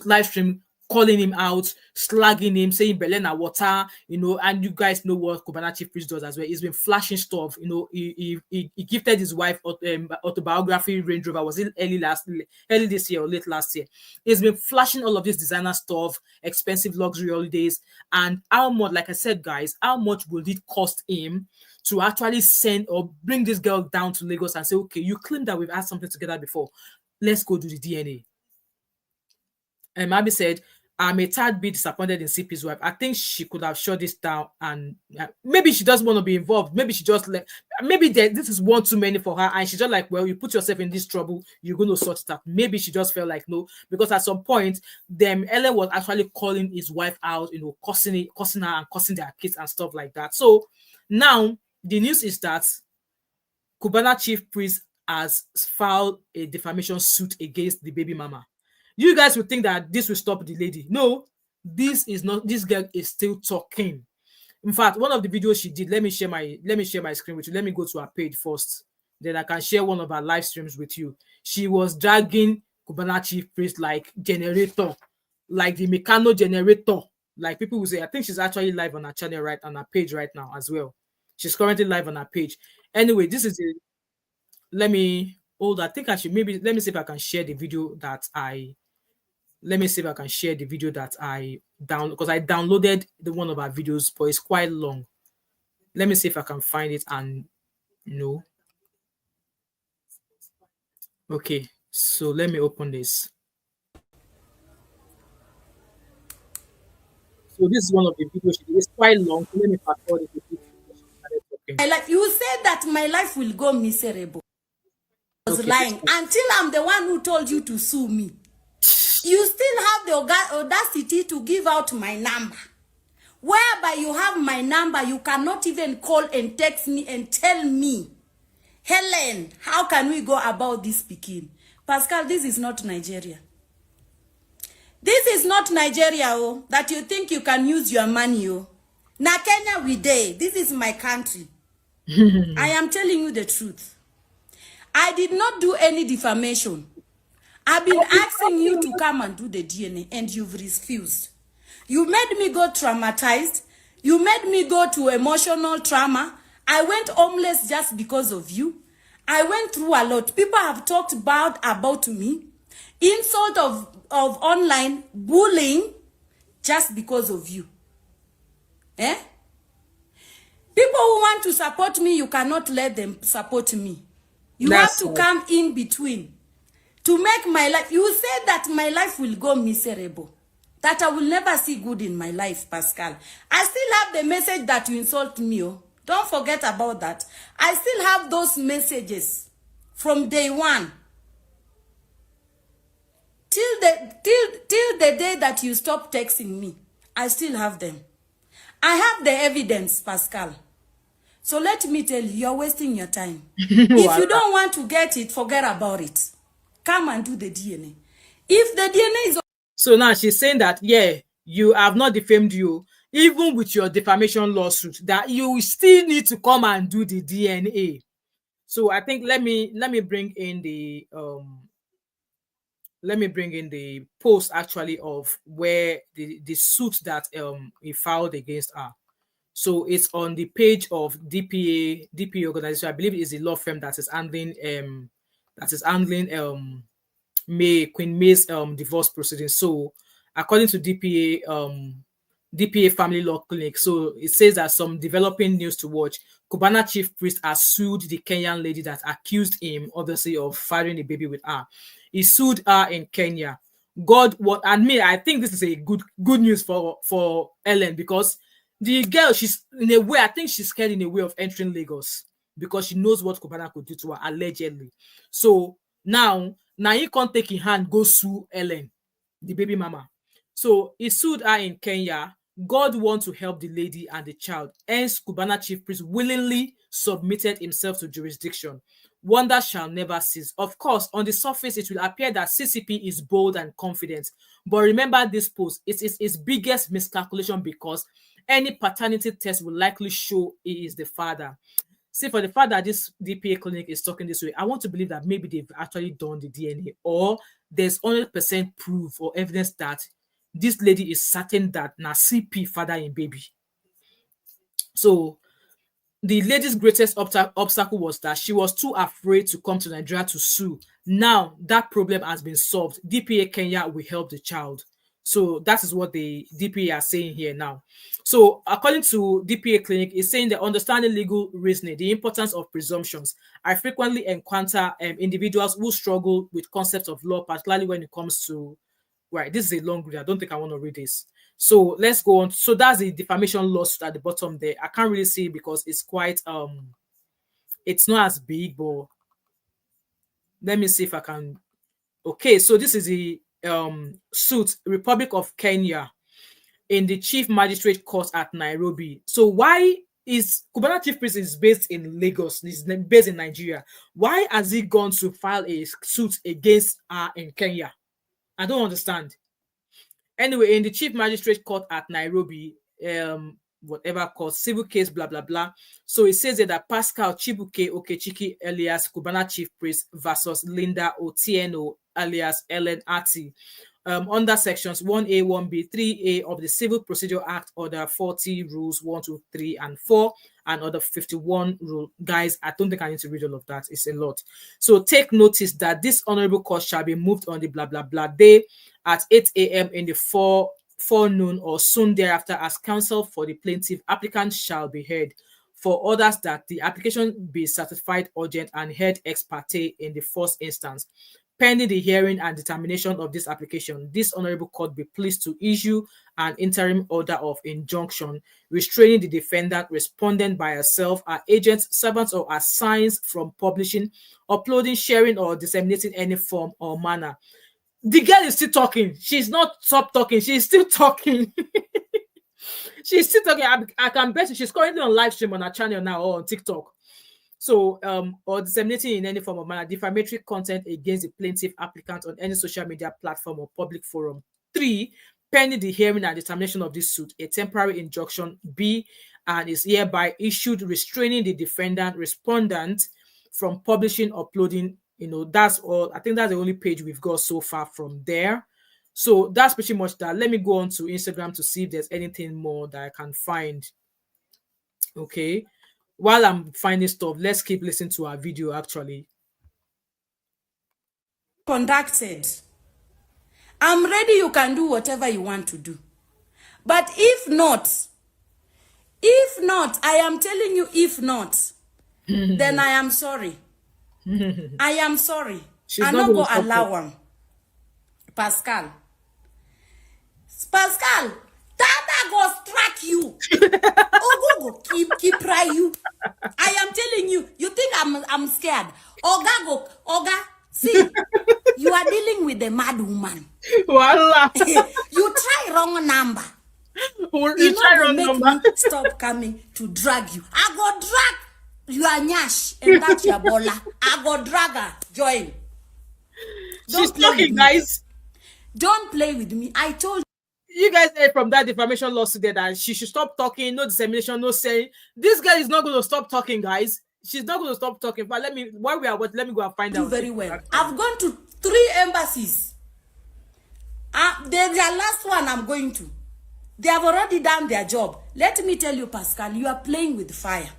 A: live stream, calling him out, slagging him, saying Belena water, and you guys know what Cubana Chief Priest does as well. He's been flashing stuff. He gifted his wife autobiography Range Rover. Was it early this year or late last year? He's been flashing all of this designer stuff, expensive luxury holidays, and how much, like I said, guys, how much will it cost him to actually send or bring this girl down to Lagos and say, okay, you claim that we've had something together before. Let's go do the DNA. And Mabi said, I'm a tad bit disappointed in CP's wife. I think she could have shut this down, and maybe she doesn't want to be involved. Maybe she just maybe this is one too many for her, and she's just like, well, you put yourself in this trouble, you're going to sort it out. Maybe she just felt like no, because at some point, Ellen was actually calling his wife out, cursing her and cursing their kids and stuff like that. So now the news is that Cubana Chief Priest has filed a defamation suit against the baby mama. You guys would think that this will stop the lady. No, this is not. This girl is still talking. In fact, one of the videos she did, let me share my screen with you. Let me go to her page first. Then I can share one of her live streams with you. She was dragging Cubana Chief Priest like generator, like the Meccano generator. Like people will say, I think she's actually live on her channel on her page right now as well. She's currently live on her page. Anyway, this is let me hold. I think I should let me see if I can share the video that I download, because I downloaded one of our videos, but it's quite long. Let me see if I can find it and Okay, so let me open this. So this is one of the videos she did. It's quite long. So let me fast forward it.
E: My life, you said that my life will go miserable. I was lying until I'm the one who told you to sue me. You still have the audacity to give out my number. Whereby you have my number, you cannot even call and text me and tell me, Helen, how can we go about this speaking? Pascal, this is not Nigeria. This is not Nigeria, that you think you can use your money, Na Kenya we day. This is my country. I am telling you the truth. I did not do any defamation. I've been asking you to come and do the DNA and you've refused. You made me go traumatized. You made me go to emotional trauma. I went homeless just because of you. I went through a lot. People have talked bad about me. Insult of online bullying just because of you. Eh? People who want to support me, you cannot let them support me. You have to come in between to make my life. You said that my life will go miserable, that I will never see good in my life, Pascal. I still have the message that you insult me. Oh. Don't forget about that. I still have those messages from day one till the day that you stop texting me. I still have them. I have the evidence, Pascal. So let me tell you, you're wasting your time. If you don't want to get it, forget about it. Come and do the DNA. If the DNA is...
A: So now she's saying that, yeah, you have not defamed you, even with your defamation lawsuit, that you still need to come and do the DNA. So I think let me bring in the post actually of where the suit that he filed against her. So it's on the page of DPA organization. I believe it is a law firm that is handling Queen May's divorce proceedings. So according to DPA Family Law Clinic, so it says that some developing news to watch. Cubana chief priest has sued the Kenyan lady that accused him, obviously, of fathering a baby with her. He sued her in Kenya. I think this is a good news for Ellen, because the girl, she's in a way, I think she's scared in a way of entering Lagos because she knows what Cubana could do to her, allegedly. So now he can't take in hand, go sue Ellen, the baby mama. So he sued her in Kenya. God wants to help the lady and the child. Hence, Cubana chief priest willingly submitted himself to jurisdiction. Wonder shall never cease. Of course, on the surface, it will appear that CCP is bold and confident. But remember this post, it is his biggest miscalculation, because any paternity test will likely show he is the father. See, for the fact that this DPA clinic is talking this way, I want to believe that maybe they've actually done the DNA, or there's 100% proof or evidence that this lady is certain that na CP father in baby. So the lady's greatest obstacle was that she was too afraid to come to Nigeria to sue. Now that problem has been solved. DPA Kenya will help the child. So that is what the DPA are saying here now. So according to DPA Clinic, it's saying that understanding legal reasoning, the importance of presumptions. I frequently encounter individuals who struggle with concepts of law, particularly when it comes to... Right, this is a long read. I don't think I want to read this. So let's go on. So that's the defamation lawsuit at the bottom there. I can't really see it because it's quite it's not as big, but let me see if I can. Okay, so this is the suit, Republic of Kenya, in the Chief Magistrate Court at Nairobi. So why is Cubana Chief Priest is based in Lagos, is based in Nigeria? Why has he gone to file a suit against her in Kenya? I don't understand. Anyway, in the Chief Magistrate Court at Nairobi, whatever court, civil case, blah, blah, blah. So it says that Pascal Chibuke Okechiki alias Cubana Chief Priest versus Linda Otieno alias Ellen Ati, under sections 1A, 1B, 3A of the Civil Procedure Act, Order 40, Rules 1, 2, 3, and 4, and Order 51 rule. Guys, I don't think I need to read all of that. It's a lot. So take notice that this honorable court shall be moved on the blah, blah, blah day at 8 a.m. in the forenoon or soon thereafter, as counsel for the plaintiff applicant shall be heard. For others, that the application be certified urgent and heard ex parte in the first instance. Pending the hearing and determination of this application, this honorable court be pleased to issue an interim order of injunction restraining the defendant, respondent by herself, her agents, servants, or assigns from publishing, uploading, sharing, or disseminating any form or manner. The girl is still talking. She's not stopped talking. She's still talking. She's still talking. I can bet you she's currently on live stream on her channel now or on TikTok. So, or disseminating in any form of manner defamatory content against the plaintiff applicant on any social media platform or public forum. 3, pending the hearing and determination of this suit, a temporary injunction be and is hereby issued restraining the defendant, respondent from publishing, uploading. That's all. I think that's the only page we've got so far from there. So that's pretty much that. Let me go on to Instagram to see if there's anything more that I can find. Okay. While I'm finding stuff, let's keep listening to our video actually.
E: Conducted. I'm ready, you can do whatever you want to do. But if not, I am telling you, if not, then I am sorry. I am sorry.
A: She's
E: I'm
A: not
E: not
A: going
E: going
A: to
E: to
A: stop
E: allow him. Pascal, Tata go strike you. Ogo go keep pry you. I am telling you, you think I'm scared. Oga, see, you are dealing with a mad woman.
A: Voila.
E: You try wrong number. You not go make me stop coming to drag you. I go drag your nyash and that's your bola. I go drag her. Join.
A: She's talking, guys.
E: Don't play with me. I told
A: you guys heard from that defamation lawsuit there that she should stop talking, no dissemination, no saying. This girl is not going to stop talking, guys. She's not going to stop talking. But let me, while we are watching, let me go and find out.
E: Very well. I've gone to 3 embassies. There's the last one I'm going to. They have already done their job. Let me tell you, Pascal, you are playing with fire.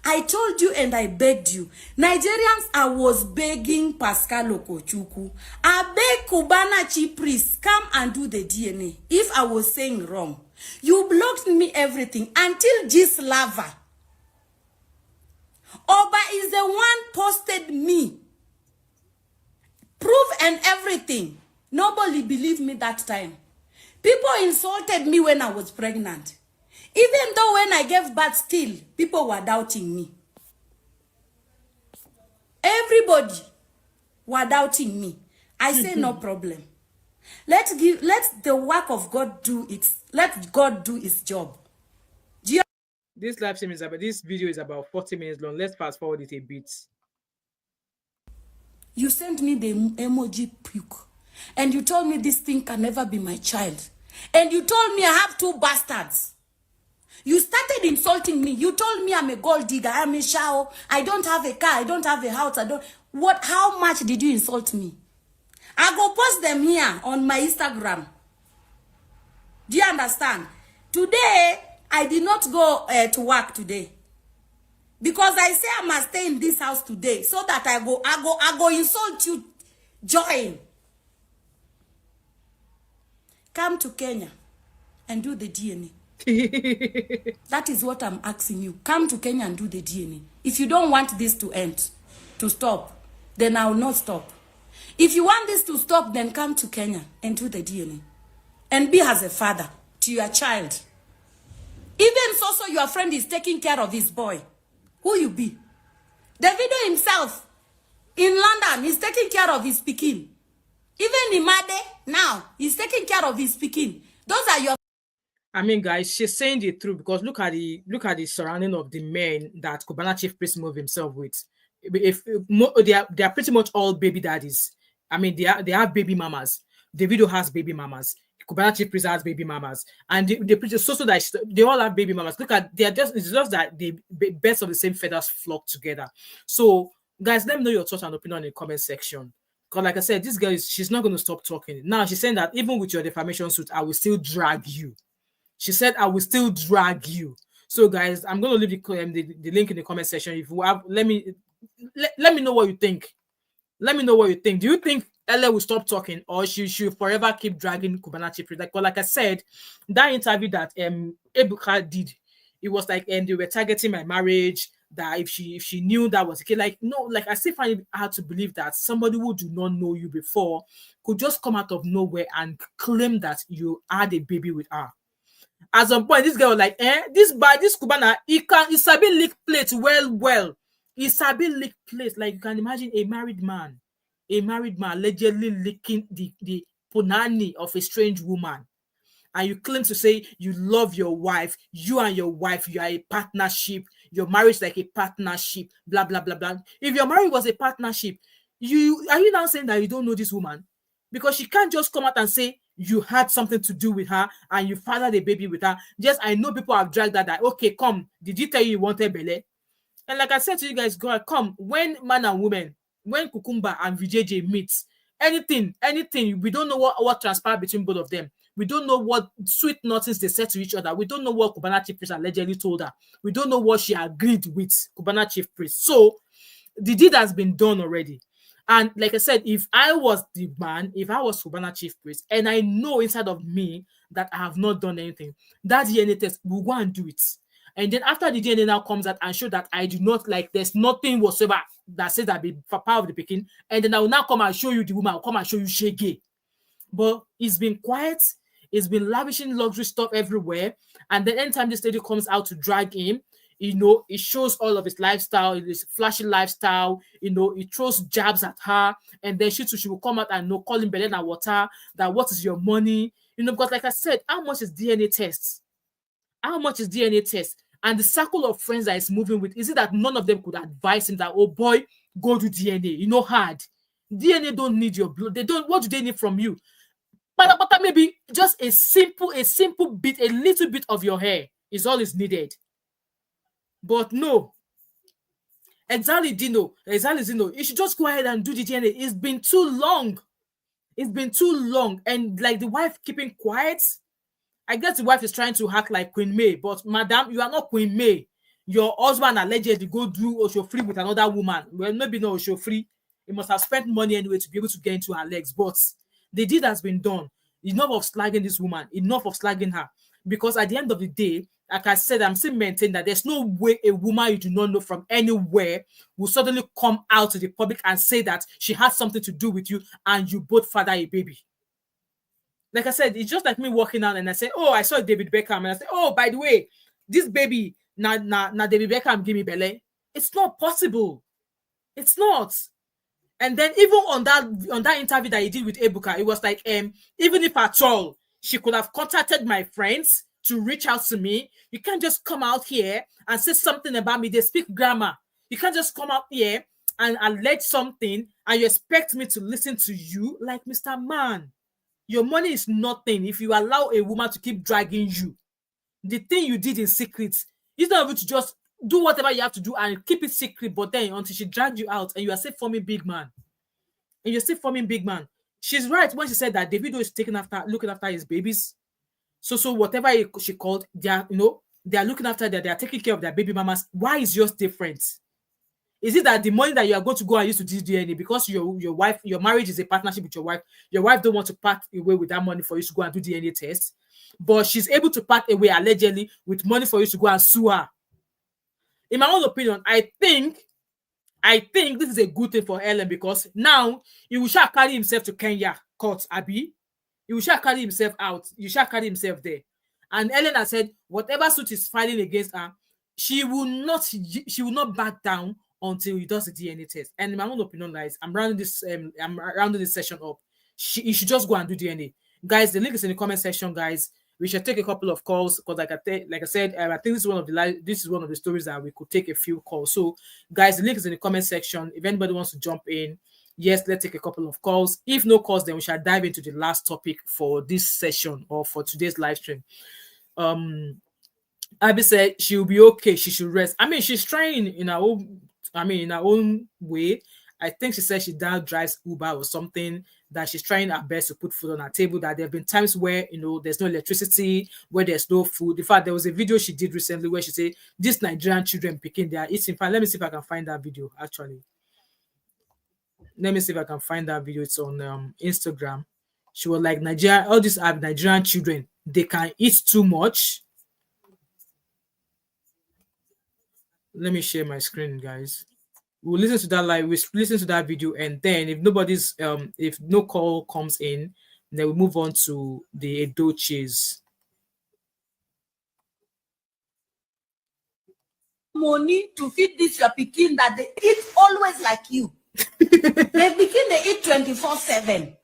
E: I told you and I begged you. Nigerians, I was begging Pascal Okochukwu. I beg Cubana chief priest, come and do the DNA. If I was saying wrong. You blocked me everything until this lava. Oba is the one posted me. Proof and everything. Nobody believed me that time. People insulted me when I was pregnant. Even though when I gave birth still, people were doubting me. Everybody were doubting me. I say no problem. Let the work of God do its, let God do its job.
A: This live stream is about, this video is about 40 minutes long. Let's fast forward it a bit.
E: You sent me the emoji puke. And you told me this thing can never be my child. And you told me I have 2 bastards. You started insulting me. You told me I'm a gold digger. I'm a shao. I don't have a car. I don't have a house. How much did you insult me? I go post them here on my Instagram. Do you understand? Today, I did not go to work today. Because I say I must stay in this house today. So that I go insult you. Join. Come to Kenya and do the DNA. That is what I'm asking you. Come to Kenya and do the DNA. If you don't want this to end, to stop, then I will not stop. If you want this to stop, then come to Kenya and do the DNA. And be as a father to your child. Even so your friend is taking care of his boy. Who you be? Davido himself in London is taking care of his pikin. Even Imade now he's taking care of his pikin. Those are your.
A: I mean, guys, she's saying the truth because look at the surrounding of the men that Cubana chief priest moved himself with. If they are pretty much all baby daddies. I mean, they have baby mamas. Davido has baby mamas. Cubana chief priest has baby mamas, and they pretty so that they all have baby mamas. Look at it's just that the birds of the same feathers flock together. So, guys, let me know your thoughts and opinion in the comment section. Because, like I said, this girl she's not going to stop talking. Now she's saying that even with your defamation suit, I will still drag you. She said, I will still drag you. So, guys, I'm going to leave the link in the comment section. If you have, let me know what you think. Let me know what you think. Do you think Ella will stop talking, or she should forever keep dragging Cubana chief priest? Like I said, that interview that Ebuka did, it was like they were targeting my marriage. That if she knew that was okay, like no, like I still find it hard to believe that somebody who do not know you before could just come out of nowhere and claim that you had a baby with her. At some point, this girl was like, this Cubana, he sabi lick plate well. He sabi lick plate. Like you can imagine a married man allegedly licking the punani of a strange woman. And you claim to say you love your wife, you and your wife, you are a partnership, your marriage is like a partnership, blah, blah, blah, blah. If your marriage was a partnership, are you now saying that you don't know this woman? Because she can't just come out and say you had something to do with her and you fathered a baby with her. Just, I know people have dragged that, okay, come, did you tell you wanted Bele? And like I said to you guys, come, when man and woman, when Kukumba and VJJ meet, anything. We don't know what transpired between both of them. We don't know what sweet nothings they said to each other. We don't know what Cubana chief priest allegedly told her. We don't know what she agreed with Cubana chief priest. So the deed has been done already. And like I said, if I was the man, if I was Cubana chief priest, and I know inside of me that I have not done anything, that DNA test will go and do it. And then after the DNA now comes out and show that I do not, like, there's nothing whatsoever that says that be for power of the Peking, and then I will now come and show you the woman, I'll come and show you Shege. But it's been quiet, it's been lavishing luxury stuff everywhere. And then anytime this lady comes out to drag him, you know, it shows all of his lifestyle, his flashy lifestyle, you know, it throws jabs at her, and then she will come out and call him Belena Water, that what is your money? You know, because like I said, how much is DNA tests? How much is DNA test? And the circle of friends that is moving with, is it that none of them could advise him that, oh boy, go do DNA? You know, hard. DNA don't need your blood. They don't, what do they need from you? But maybe just a simple bit, a little bit of your hair is all is needed. But no. Exactly, Dino. You should just go ahead and do the DNA. It's been too long. It's been too long. And like the wife keeping quiet, I guess the wife is trying to act like Queen May, but madam, you are not Queen May. Your husband allegedly go do Oshofri with another woman. Well, maybe not Oshofri. He must have spent money anyway to be able to get into her legs. But the deed has been done. Enough of slagging this woman. Enough of slagging her. Because at the end of the day, like I said, I'm still maintaining that there's no way a woman you do not know from anywhere will suddenly come out to the public and say that she has something to do with you and you both father a baby. Like I said, it's just like me walking out and I say, oh, I saw David Beckham. And I say, oh, by the way, this baby, na David Beckham give me belly. It's not possible. It's not. And then even on that interview that he did with Ebuka, it was like, even if at all, she could have contacted my friends to reach out to me. You can't just come out here and say something about me. They speak grammar. You can't just come out here and allege something and you expect me to listen to you like Mr. Man. Your money is nothing if you allow a woman to keep dragging you. The thing you did in secret, you're not able to just do whatever you have to do and keep it secret, but then until she dragged you out and you are still forming big man. And you're still forming big man. She's right when she said that Davido is looking after his babies. So whatever she called, they are looking after they are taking care of their baby mamas. Why is yours different? Is it that the money that you are going to go and use to do DNA because your wife, your marriage is a partnership with your wife don't want to part away with that money for you to go and do DNA tests, but she's able to part away allegedly with money for you to go and sue her? In my own opinion, I think this is a good thing for Ellen because now he will shall carry himself to Kenya court, Abby. He will shall carry himself out. You shall carry himself there. And Ellen has said whatever suit is filing against her, she will not back down until he does the DNA test. And in my own opinion, guys, I'm rounding this session up. You should just go and do DNA. Guys, the link is in the comment section, guys. We should take a couple of calls because like I said, I think this is one of the stories that we could take a few calls. So guys, the link is in the comment section. If anybody wants to jump in, yes, let's take a couple of calls. If no calls, then we shall dive into the last topic for this session or for today's live stream. Abby said she'll be okay. She should rest. I mean, she's trying in her own way. I think she said she now drives Uber or something, that she's trying her best to put food on her table, that there have been times where, there's no electricity, where there's no food. In fact, there was a video she did recently where she said, these Nigerian children picking their eating. In fact, let me see if I can find that video, actually. Let me see if I can find that video. It's on Instagram. She was like, all these Nigerian children, they can eat too much. Let me share my screen, guys. We'll listen to that live. We'll listen to that video, and then if no call comes in, then we'll move on to the Edochies.
E: Money to feed this your pikin that they eat always like you. They begin they eat 24/7.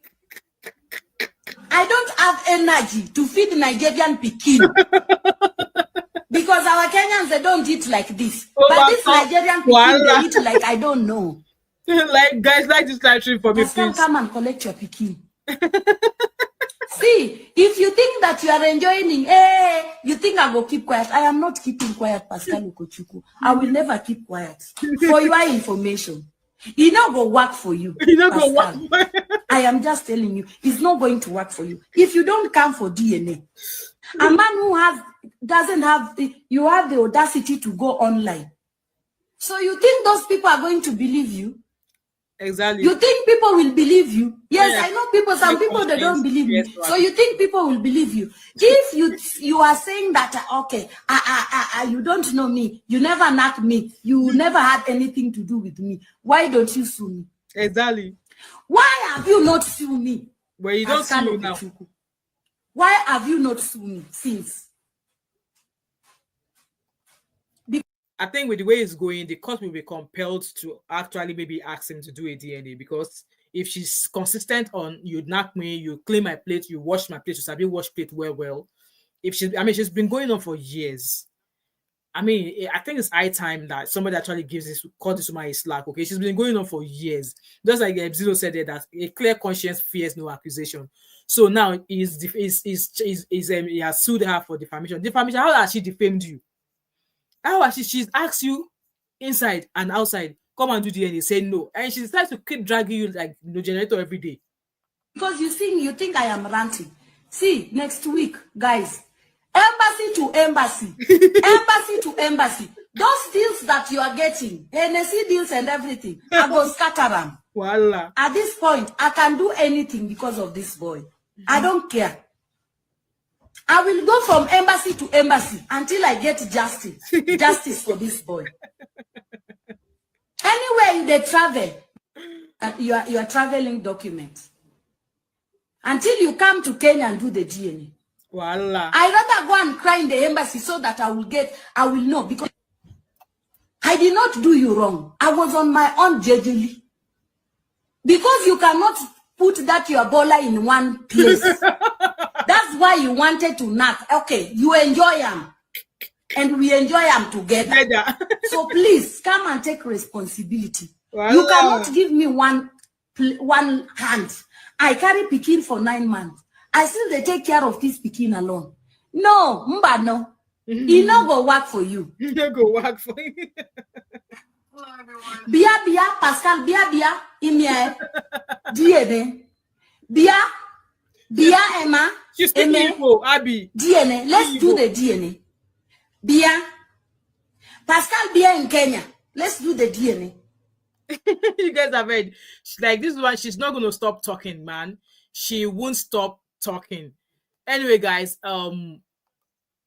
E: I don't have energy to feed Nigerian pikin. Because our Kenyans, they don't eat like this. But this Nigerian pikin, they eat like I don't know.
A: Like, guys, like this live stream for me, please.
E: Come and collect your pikin. See, if you think that you are enjoying, you think I will keep quiet. I am not keeping quiet, Pascal Ukochukwu. I will never keep quiet. For your information. He not go work for you.
A: He not go work.
E: I am just telling you, it's not going to work for you. If you don't come for DNA, a man who doesn't have, you have the audacity to go online. So you think those people are going to believe you?
A: Exactly.
E: You think people will believe you? Yes, I know people, some people, they don't believe me. So you think people will believe you? If you are saying that, okay, you don't know me, you never knocked me, you never had anything to do with me, why don't you sue me?
A: Exactly.
E: Why have you not sued me?
A: Well, you don't sue me now.
E: Why have you not sued me since?
A: I think with the way it's going, the court will be compelled to actually maybe ask him to do a DNA, because if she's consistent on you knock me, you clean my plate, you wash my plate, you sabi wash plate well. If she's been going on for years. I mean, I think it's high time that somebody actually caught this woman a slack. Okay, she's been going on for years. Just like Zito said there, that a clear conscience fears no accusation. So now he has sued her for defamation. Defamation, how has she defamed you? How has she's asked you inside and outside, come and do DNA, say no. And she decides to keep dragging you like the generator every day.
E: Because you think I am ranting. See, next week, guys, embassy to embassy, embassy to embassy. Those deals that you are getting, NSC deals and everything, I go scatter them.
A: Voila.
E: At this point, I can do anything because of this boy. I don't care. I will go from embassy to embassy until I get justice for this boy. Anywhere they travel, you are traveling documents. Until you come to Kenya and do the DNA.
A: Voila.
E: I rather go and cry in the embassy so that I will know, because I did not do you wrong. I was on my own jejely. Because you cannot put that your baller in one place. That's why you wanted to knock. Okay, you enjoy them. And we enjoy them together. So please, come and take responsibility. Voila. You cannot give me one hand. I carry Pekin for 9 months. I still they take care of this Pekin alone. No, mba no. It no go work for you.
A: It no go work for you.
B: Hello, everyone.
E: Bia, Pascal, Bia, Imie, DNA. Bia, Emma.
A: She's speaking Igbo, Abby.
E: DNA. Let's do the DNA. Bia. Pascal, Bia in Kenya. Let's do the DNA.
A: You guys have heard. Like this one, she's not gonna stop talking, man. She won't stop talking. Anyway, guys,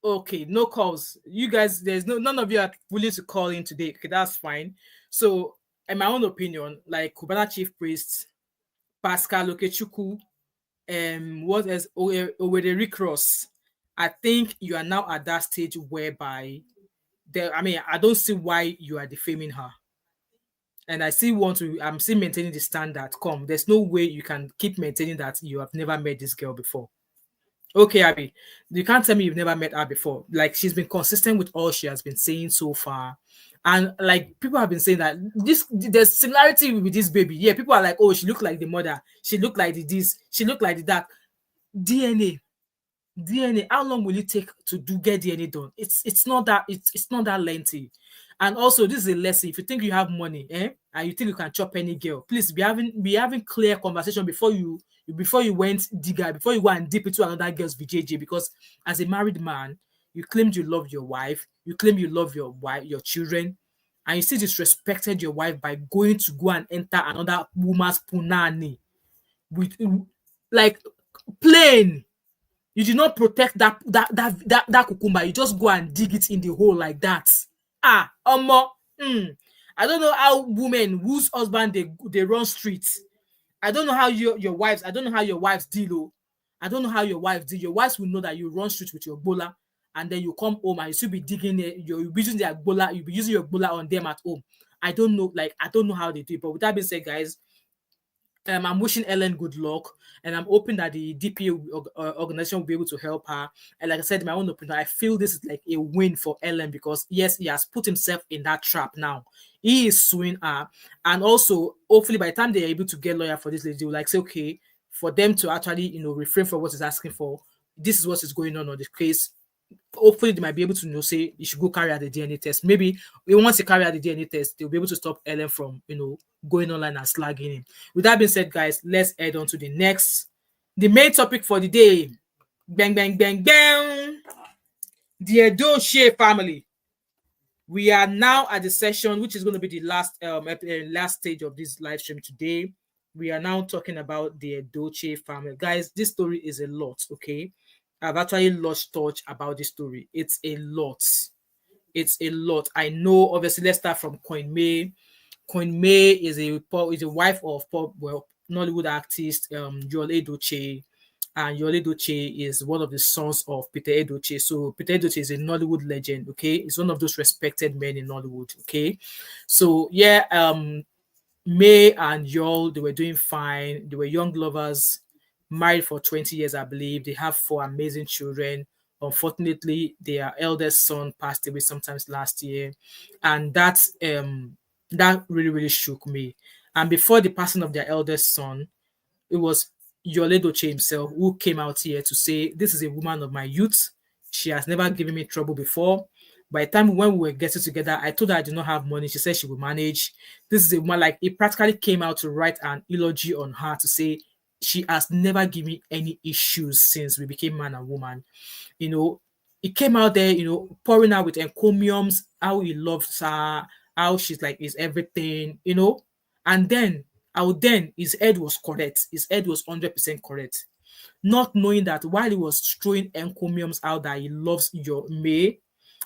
A: okay, no calls. You guys, none of you are willing to call in today. Okay, that's fine. So, in my own opinion, like Cubana Chief Priest, Pascal Okechukwu, what is Owederi Cross, I think you are now at that stage whereby I don't see why you are defaming her. And I'm still maintaining the standard. There's no way you can keep maintaining that you have never met this girl before. Okay, Abby, you can't tell me you've never met her before. Like, she's been consistent with all she has been saying so far. And like, people have been saying that there's similarity with this baby. Yeah, people are like, oh, she looked like the mother. She looked like this. She looked like the that. DNA. How long will it take to get DNA done? It's not that lengthy. And also, this is a lesson. If you think you have money, and you think you can chop any girl, please be having clear conversation before you went digger, before you go and dip into another girl's VJJ. Because as a married man, you claimed you love your wife, you claim you love your children, and you still disrespected your wife by going to go and enter another woman's punani with like plain. You did not protect that cucumber. You just go and dig it in the hole like that. I don't know how women whose husband they run streets. I don't know how your wives. I don't know how your wives deal. I don't know how your wives deal. Your wives will know that you run streets with your bola, and then you come home and you still be digging it. You'll be using their bola. You'll be using your bola on them at home. I don't know. Like, I don't know how they do it. But with that being said, guys, I'm wishing Ellen good luck, and I'm hoping that the DPA organization will be able to help her. And like I said, in my own opinion, I feel this is like a win for Ellen, because yes, he has put himself in that trap now. He is suing her, and also hopefully by the time they are able to get a lawyer for this lady, they will like say, okay, for them to actually refrain from what he's asking for. This is what is going on the case. hopefully they might be able to say you should go carry out the DNA test. Maybe once you carry out the DNA test, they'll be able to stop Ellen from going online and slagging him. With that being said, guys, let's head on to the main topic for the day. Bang bang bang bang. The Edochie family. We are now at the session, which is going to be the last stage of this live stream today. We are now talking about the Edochie family. Guys, this story is a lot, okay? I've actually lost touch about this story. It's a lot. It's a lot. I know, obviously, let's start from Queen May. Queen May is a wife of Nollywood artist Yul Edochie, and Yul Edochie is one of the sons of Peter Edochie. So Peter Edochie is a Nollywood legend. Okay, he's one of those respected men in Nollywood. Okay, so yeah, May and Yul, they were doing fine. They were young lovers, married for 20 years, I believe. They have 4 amazing children. Unfortunately, their eldest son passed away sometimes last year, and that really, really shook me. And before the passing of their eldest son, it was Yul Edochie himself who came out here to say, "This is a woman of my youth. She has never given me trouble before. By the time when we were getting together, I told her I did not have money. She said she would manage. This is a woman," like, he practically came out to write an eulogy on her to say she has never given me any issues since we became man and woman. He came out there, pouring out with encomiums, how he loves her, how she's like his everything. And then his head was correct. His head was 100% correct. Not knowing that while he was throwing encomiums out that he loves your May,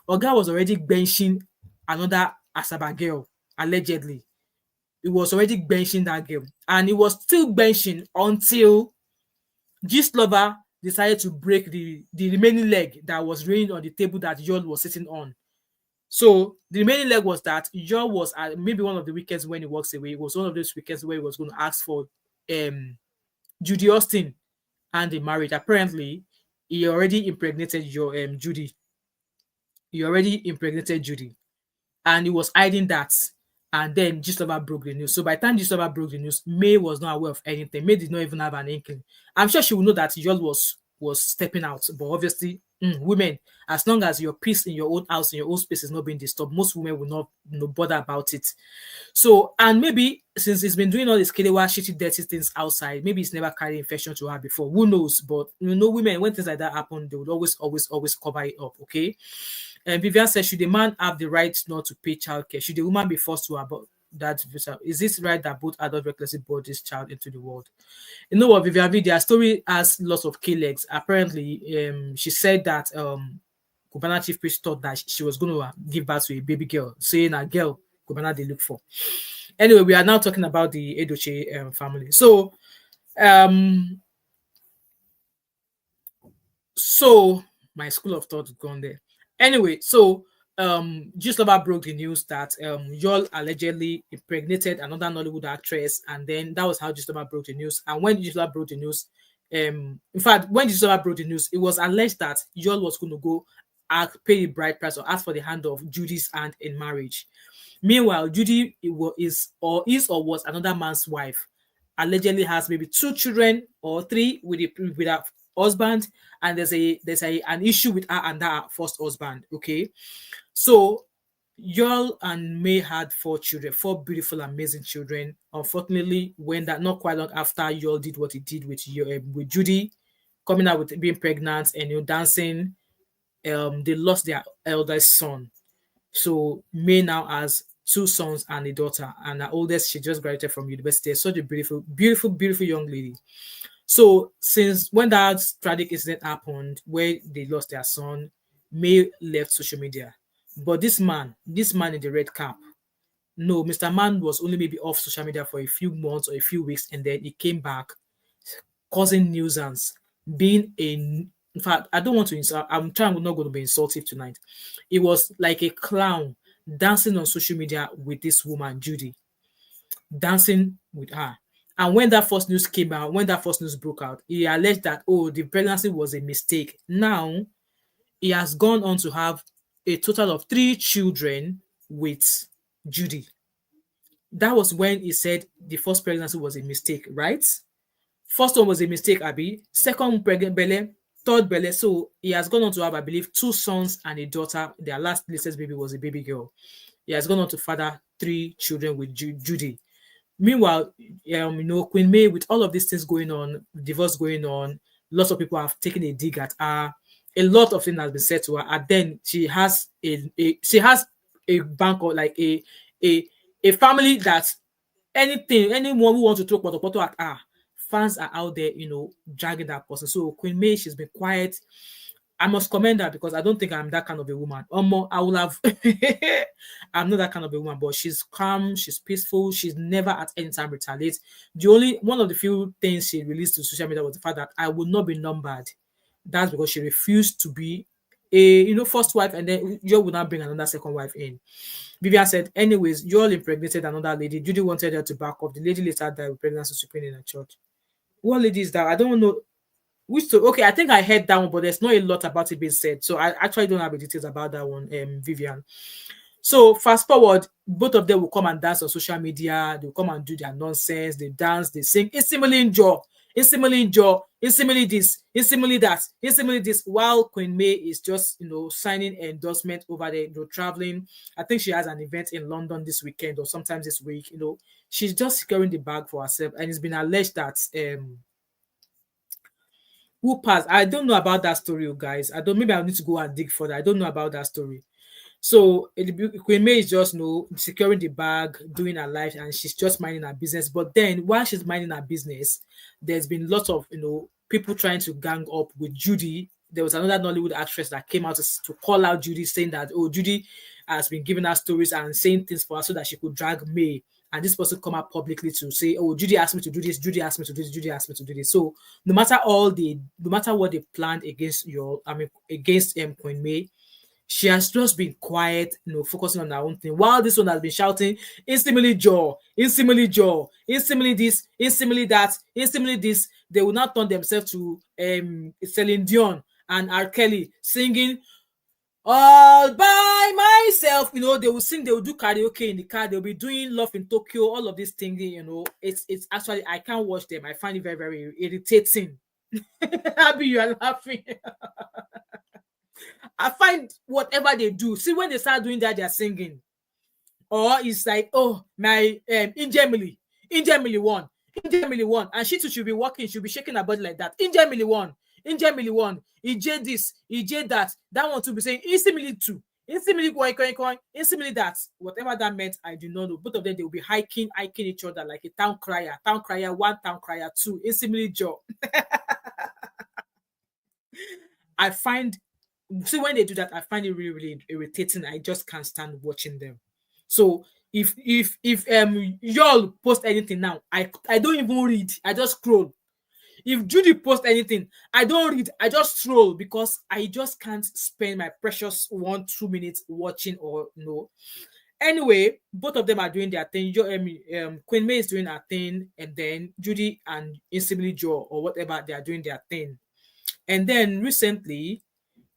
A: Oga was already benching another Asaba girl, allegedly. He was already benching that girl. And he was still benching until Gist Lover decided to break the remaining leg that was laying on the table that Yul was sitting on. So the remaining leg was that Yul was maybe one of the weekends when he walks away. It was one of those weekends where he was going to ask for Judy Austin and the marriage. Apparently, he already impregnated your Judy. He already impregnated Judy, and he was hiding that. And then Gislova broke the news. So by the time Gislova broke the news, May was not aware of anything. May did not even have an inkling. I'm sure she would know that Yul was stepping out, but obviously, women, as long as your peace in your own house, in your own space is not being disturbed, most women will not bother about it. So, and maybe since he's been doing all these kelewa, shitty, dirty things outside, maybe he's never carried infection to her before. Who knows? But women, when things like that happen, they would always cover it up. Okay. And Vivian says, should the man have the right not to pay childcare? Should the woman be forced to abort that visa? Is this right that both adults recklessly brought this child into the world? You know what, Vivian, their story has lots of key legs. Apparently, she said that Cubana chief priest thought that she was going to give birth to a baby girl, saying a girl Cubana they look for. Anyway, we are now talking about the Edochie family. So my school of thought is gone there. Anyway, so Gislova broke the news that Yul allegedly impregnated another Nollywood actress, and then that was how Gislova broke the news. And when Gislova broke the news, in fact, when Gislova broke the news, it was alleged that Yul was going to go pay the bride price or ask for the hand of Judy's hand in marriage. Meanwhile, Judy was another man's wife. Allegedly has maybe 2 children or 3 with her husband, and there's an issue with her and her first husband. Okay, so Yul and May had 4 children, 4 beautiful, amazing children. Unfortunately, when that not quite long after Yul did what he did with Judy, coming out with being pregnant and dancing, they lost their eldest son. So May now has 2 sons and a daughter, and her oldest, she just graduated from university. Such a beautiful, beautiful, beautiful young lady. So since when that tragic incident happened, where they lost their son, May left social media. But this man in the red cap, no, Mr. Man was only maybe off social media for a few months or a few weeks, and then he came back, causing nuisance, being in fact, I don't want to insult. I'm not going to be insultive tonight. It was like a clown dancing on social media with this woman, Judy, dancing with her. And when that first news came out, when that first news broke out, he alleged that, the pregnancy was a mistake. Now, he has gone on to have a total of 3 children with Judy. That was when he said the first pregnancy was a mistake, right? First one was a mistake, Abby. Second pregnant belly, third belle. So he has gone on to have, I believe, 2 sons and a daughter. Their last latest baby was a baby girl. He has gone on to father 3 children with Judy. Meanwhile, Queen May, with all of these things going on, divorce going on, lots of people have taken a dig at her. A lot of things has been said to her, and then she has a bank, or like a family that anyone who wants to throw poto at her, fans are out there, dragging that person. So Queen May, she's been quiet. I must commend her because I don't think I'm that kind of a woman. I will have. I'm not that kind of a woman, but she's calm, she's peaceful, she's never at any time retaliate. The only one of the few things she released to social media was the fact that I will not be numbered. That's because she refused to be a first wife, and then you will not bring another second wife in. Vivian said, anyways, you all impregnated another lady. Judy wanted her to back up. The lady later died with pregnancy supreme in a church. What lady is that? I don't know. Okay, I think I heard that one, but there's not a lot about it being said. So I actually don't have the details about that one, Vivian. So fast forward, both of them will come and dance on social media. They'll come and do their nonsense. They dance, they sing. Insimile injure, insimile this, insimile that, insimile this. While Queen May is just, signing endorsement over there, traveling. I think she has an event in London this weekend or sometimes this week. She's just securing the bag for herself, and it's been alleged that who passed. I don't know about that story, you guys. Maybe I'll need to go and dig further. I don't know about that story. So Queen May is just securing the bag, doing her life, and she's just minding her business. But then while she's minding her business, there's been lots of people trying to gang up with Judy. There was another Nollywood actress that came out to call out Judy, saying that Judy has been giving her stories and saying things for her so that she could drag May. And this person come out publicly to say, Judy asked me to do this, Judy asked me to do this, Judy asked me to do this. So no matter what they planned against Queen May, she has just been quiet, focusing on her own thing. While this one has been shouting, instantly jaw, instantly jaw, instantly this, instantly that, instantly this, they will not turn themselves to Celine Dion and R. Kelly singing all by myself. They will sing, they will do karaoke in the car, they'll be doing Love in Tokyo, all of these things. It's actually, I can't watch them. I find it very, very irritating. Abby, you are laughing. I find whatever they do, see, when they start doing that, they're singing, or it's like, my Injemily won, and she too should be walking, she'll be shaking her body like that. Injemily won, EJ this, EJ that one to be saying instantly too, instantly coin, instantly that, whatever that meant, I do not know. Both of them, they will be hiking each other like a town crier 1, town crier 2, instantly jaw. I find, see, when they do that, I find it really, really irritating. I just can't stand watching them. So if y'all post anything now, I don't even read. I just scroll. If Judy posts anything, I don't read. I just scroll because I just can't spend my precious 1-2 minutes watching or no. Anyway, both of them are doing their thing. Queen May is doing her thing, and then Judy and Instantly Joe or whatever, they are doing their thing. And then recently,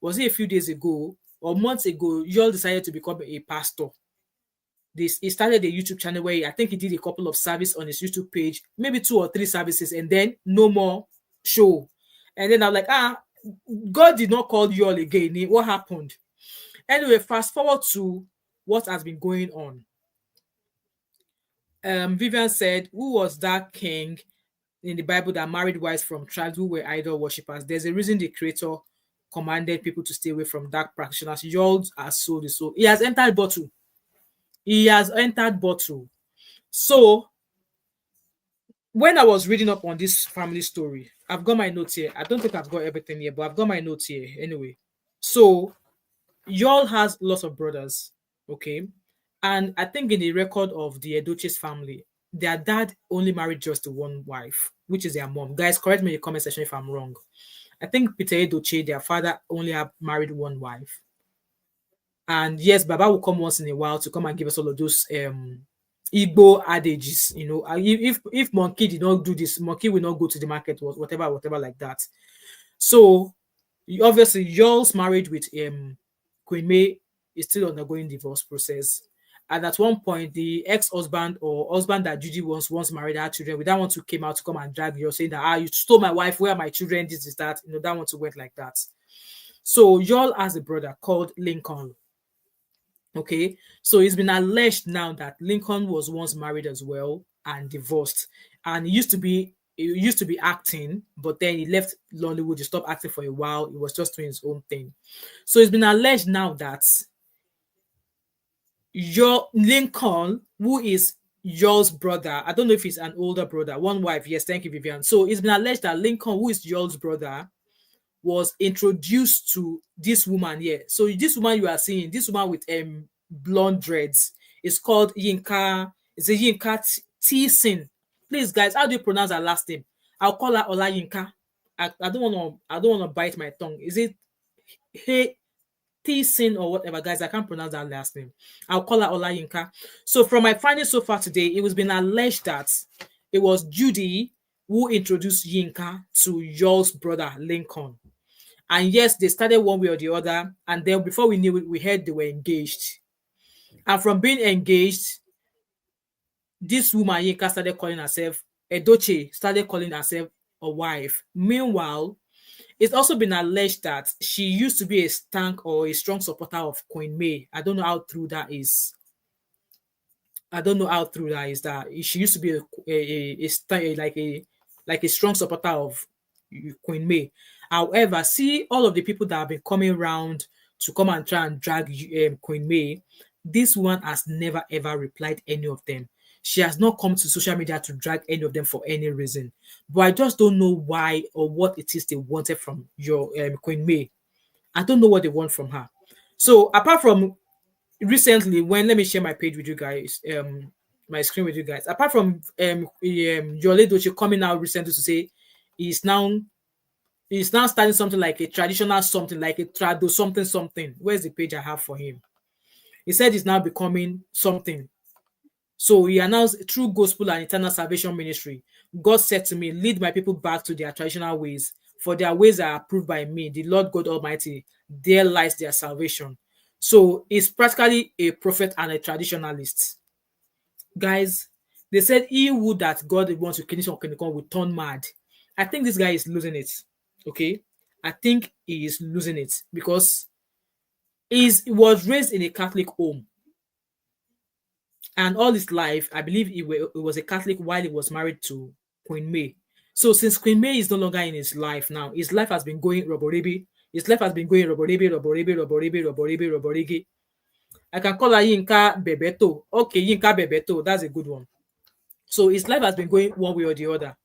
A: was it a few days ago or months ago, Yul decided to become a pastor. He started a YouTube channel where I think he did a couple of services on his YouTube page, maybe 2 or 3 services, and then no more show. And then I'm like, God did not call Yul again. What happened? Anyway, fast forward to what has been going on. Vivian said, who was that king in the Bible that married wives from tribes who were idol worshippers? There's a reason the creator commanded people to stay away from dark practitioners. Yul has sold his soul. He has entered bottle. So when I was reading up on this family story, I've got my notes here. I don't think I've got everything here, but I've got my notes here anyway. So Yul has lots of brothers, okay? And I think in the record of the Edochie's family, their dad only married just to one wife, which is their mom. Guys, correct me in the comment section if I'm wrong. I think Peter Edochie, their father, only have married one wife. And yes, Baba will come once in a while to come and give us all of those Igbo adages. If monkey did not do this, monkey will not go to the market, whatever like that. So obviously, Yul's married with Queen May is still undergoing divorce process. And at one point, the ex-husband or husband that Judy once married had children with, that one too came out to come and drag you, saying that you stole my wife, where are my children, this is that. That one too went like that. So Yul has a brother called Lincoln. Okay, so it's been alleged now that Lincoln was once married as well and divorced, and he used to be acting, but then he left Nollywood. He stopped acting for a while. He was just doing his own thing. So it's been alleged now that your Lincoln, who is Yul's brother, I don't know if he's an older brother, one wife. Yes, thank you, Vivian. So it's been alleged that Lincoln, who is Yul's brother, was introduced to this woman here. So this woman you are seeing, this woman with blonde dreads, is called Yinka. It's a Yinka Theisen. Please, guys, how do you pronounce her last name? I'll call her Ola Yinka. I don't want to bite my tongue. Is it Hey Theisen or whatever, guys? I can't pronounce that last name. I'll call her Ola Yinka. So from my findings so far today, it was been alleged that it was Judy who introduced Yinka to Yul's brother Lincoln. And yes, they started one way or the other. And then before we knew it, we heard they were engaged. And from being engaged, this woman, Yinka, started calling herself Edochie, started calling herself a wife. Meanwhile, it's also been alleged that she used to be a stank or a strong supporter of Queen May. I don't know how true that is. That she used to be like a strong supporter of Queen May. However, see all of the people that have been coming around to come and try and drag Queen May. This one has never ever replied any of them. She has not come to social media to drag any of them for any reason. But I just don't know why or what it is they wanted from your Queen May. I don't know what they want from her. So apart from recently, let me share my page with you guys, my screen with you guys. Apart from Yul Edochie coming out recently to say he's now starting something like a traditional something, like a trado something. Where's the page I have for him? He said he's now becoming something. So he announced through gospel and eternal salvation ministry. God said to me, lead my people back to their traditional ways, for their ways are approved by me, the Lord God Almighty. There lies their salvation. So he's practically a prophet and a traditionalist. Guys, they said he who that God wants to finish on will turn mad. I think this guy is losing it. Okay? I think he is losing it because he was raised in a Catholic home. And all his life, I believe he was a Catholic while he was married to Queen May. So since Queen May is no longer in his life now, his life has been going roboribi. His life has been going roboribi. I can call her Yinka Bebeto. Okay, Yinka Bebeto. That's a good one. So his life has been going one way or the other.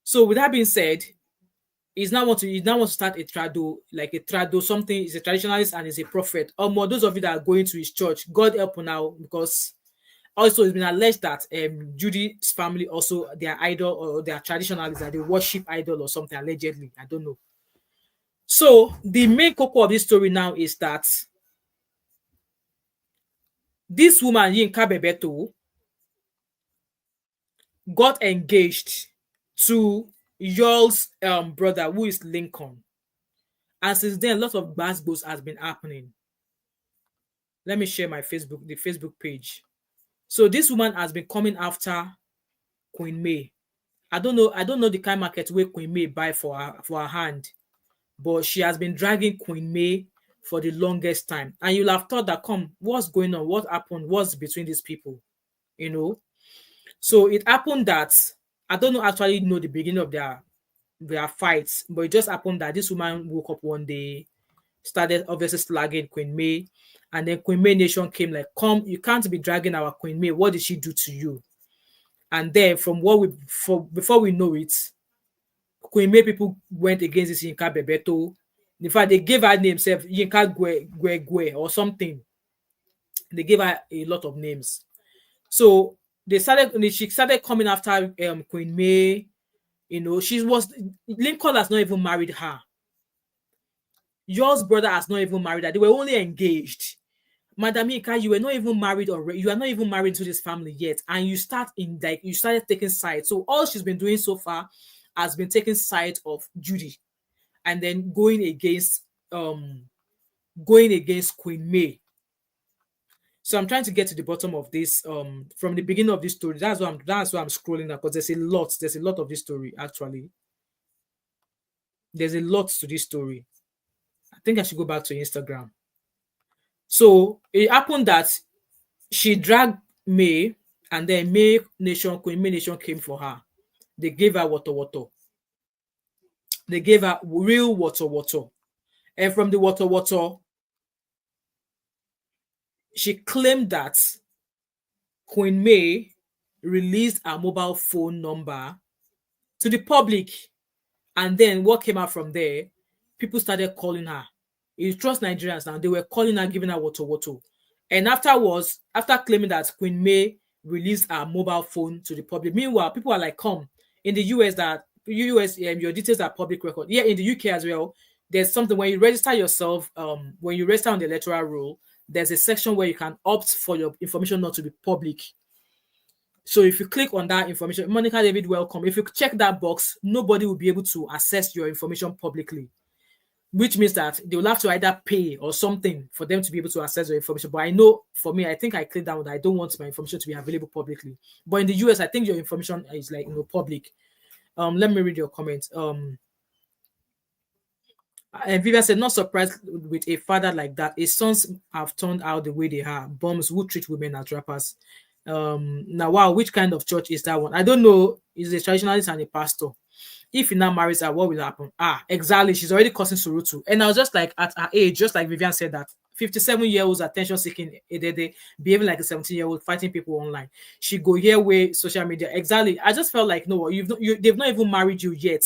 A: So with that being said, he now want to start a trado something. He's a traditionalist and he's a prophet. More those of you that are going to his church, God help now, because also it's been alleged that Judy's family also their idol or their traditionalists that they worship idol or something allegedly. I don't know. So the main cocoa of this story now is that this woman Yinka Bebeto got engaged to Yul's brother, who is Lincoln, and since then a lot of gbasgbos has been happening. Let me share the Facebook page. So this woman has been coming after Queen May. I don't know the kind of market where Queen May buy for her hand, but she has been dragging Queen May for the longest time. And you'll have thought that, what's going on? What happened? What's between these people? So it happened that I don't actually know the beginning of their fights, but it just happened that this woman woke up one day, started obviously slagging Queen May, and then Queen May Nation came like, come, you can't be dragging our Queen May. What did she do to you? And then before we know it, Queen May people went against this Yinka Bebeto. In fact, they gave her name, Yinka Gwe or something. They gave her a lot of names. So she started coming after Queen May. Lincoln has not even married her. Yours brother has not even married her. They were only engaged. Madam Yinka, you were not even married already. You are not even married to this family yet, and you started taking sides. So all she's been doing so far has been taking side of Judy, and then going against Queen May. So I'm trying to get to the bottom of this from the beginning of this story. That's why I'm scrolling now, because there's a lot of this story actually. There's a lot to this story. I think I should go back to Instagram. So it happened that she dragged May, and then Queen May Nation came for her. They gave her water. They gave her real water. And from the water, she claimed that Queen May released her mobile phone number to the public. And then what came out from there, people started calling her. You trust Nigerians now. They were calling her, giving her water. And afterwards, after claiming that Queen May released her mobile phone to the public, meanwhile, people are like, come, in the US, your details are public record. Yeah, in the UK as well, there's something when you register yourself, when you register on the electoral roll, there's a section where you can opt for your information not to be public. So if you click on that information, Monica David, welcome. If you check that box, nobody will be able to access your information publicly, which means that they will have to either pay or something for them to be able to access your information. But I know for me, I think I clicked down that I don't want my information to be available publicly. But in the US, I think your information is like, public. Let me read your comments. And Vivian said, not surprised with a father like that. His sons have turned out the way they are. Bombs who treat women as rappers. Now, wow, which kind of church is that one? I don't know. Is a traditionalist and a pastor. If he now marries her, what will happen? Exactly. She's already causing Surutu. And I was just like, at her age, just like Vivian said, that 57-year-olds attention seeking, they behaving like a 17-year-old, fighting people online. She go here with social media. Exactly. I just felt like, no, they've not even married you yet,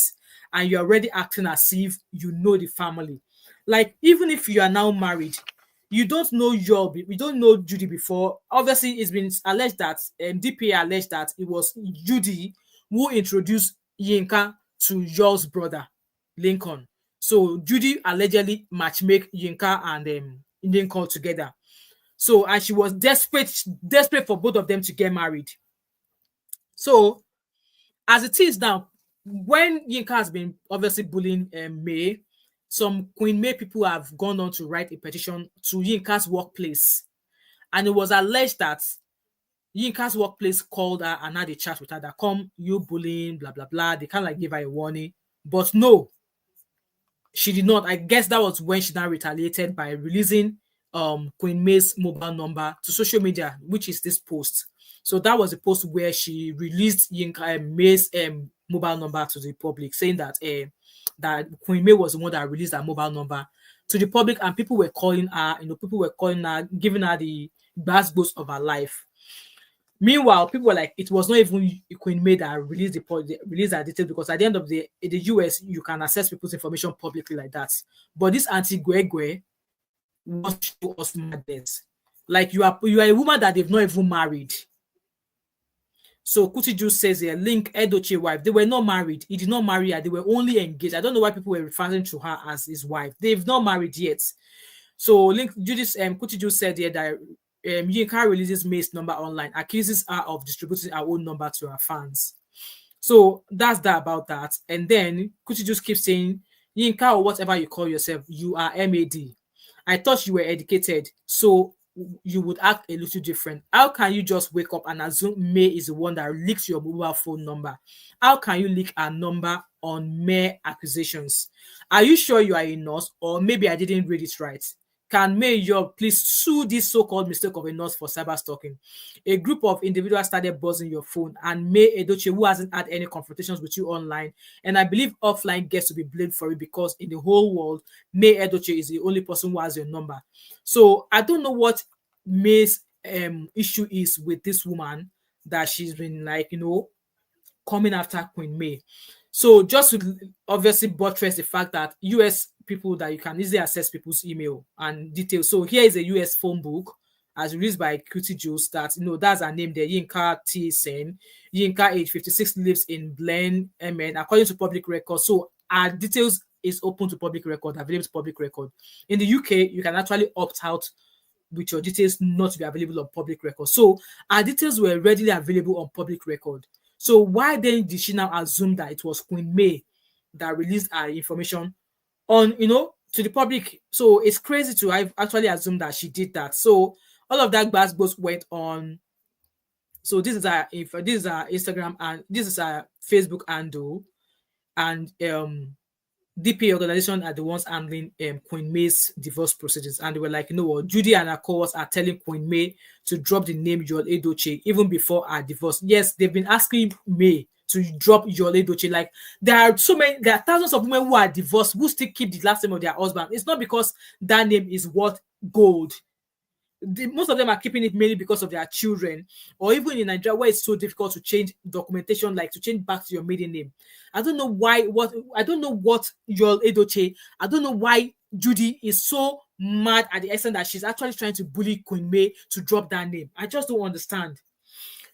A: and you're already acting as if you know the family. Like, even if you are now married, you don't know Judy before. Obviously, it's been alleged that DPA alleged that it was Judy who introduced Yinka to Yul's brother, Lincoln. So Judy allegedly matchmake Yinka and Lincoln together. So, and she was desperate for both of them to get married. So, as it is now, when Yinka has been obviously bullying May, some Queen May people have gone on to write a petition to Yinka's workplace. And it was alleged that Yinka's workplace called her and had a chat with her that, come, you bullying, blah, blah, blah. They kind of like give her a warning. But no, she did not. I guess that was when she now retaliated by releasing Queen May's mobile number to social media, which is this post. So that was a post where she released Yinka May's mobile number to the public, saying that that Queen May was the one that released her mobile number to the public, and people were calling her, giving her the best boost of her life. Meanwhile, people were like, it was not even Queen May that released her details, because at the end of the day, in the US, you can access people's information publicly like that. But this Auntie Gwegwe wants to show us madness. Like, you are a woman that they've not even married. So Kuti just says here, Link Edochie wife. They were not married. He did not marry her. They were only engaged. I don't know why people were referring to her as his wife. They've not married yet. So Link Judith Kuti just said here that Yinka releases May's number online, accuses her of distributing her own number to her fans. So that's that about that. And then Kuti just keeps saying, Yinka, or whatever you call yourself, you are MAD. I thought you were educated, so you would act a little different. How can you just wake up and assume May is the one that leaks your mobile phone number? How can you leak a number on mere accusations? Are you sure you are a nurse, or maybe I didn't read it right? Can May please sue this so-called mistake of a nurse for cyber stalking? A group of individuals started buzzing your phone, and May Edochie, who hasn't had any confrontations with you online, and I believe offline, gets to be blamed for it, because in the whole world, May Edochie is the only person who has your number. So I don't know what May's issue is with this woman, that she's been like, coming after Queen May. So just to obviously buttress the fact that US people, that you can easily access people's email and details. So here is a US phone book as released by Cutie Juice that, that's her name there, Yinka Theisen. Yinka, age 56, lives in Blaine, MN, according to public record. So our details is open to public record, available to public record. In the UK, you can actually opt out with your details not to be available on public record. So our details were readily available on public record. So why then did she now assume that it was Queen May that released her information on, to the public? So it's crazy to actually assume that she did that. So All of that both went on. So this is our Instagram, and this is our Facebook handle, and DPA organization are the ones handling Queen May's divorce procedures, and they were like, you know what, Judy and her co-hosts are telling Queen May to drop the name Yul Edochie even before her divorce. Yes, they've been asking May to drop Yul Edochie. Like, there are thousands of women who are divorced who still keep the last name of their husband. It's not because that name is worth gold. Most of them are keeping it mainly because of their children, or even in Nigeria where it's so difficult to change documentation, like to change back to your maiden name. I don't know why. I don't know what Yul Edochie. I don't know why Judy is so mad at the extent that she's actually trying to bully Queen May to drop that name. I just don't understand.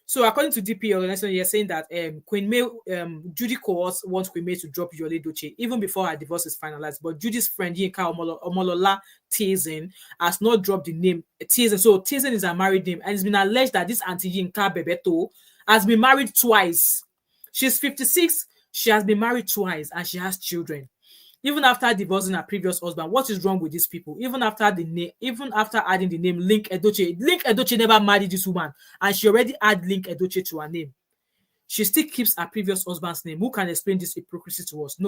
A: So according to DP organization, you're saying that Queen May, Judy courts wants Queen May to drop Yul Edochie even before her divorce is finalized. But Judy's friend Yinka Omolola Theisen has not dropped the name Theisen. So Theisen is her married name, and it's been alleged that this Auntie Yinka Bebeto has been married twice. She's 56. She has been married twice, and she has children. Even after divorcing her previous husband, what is wrong with these people? Even after adding the name Link Edochie never married this woman, and she already had Link Edochie to her name. She still keeps her previous husband's name. Who can explain this hypocrisy to us?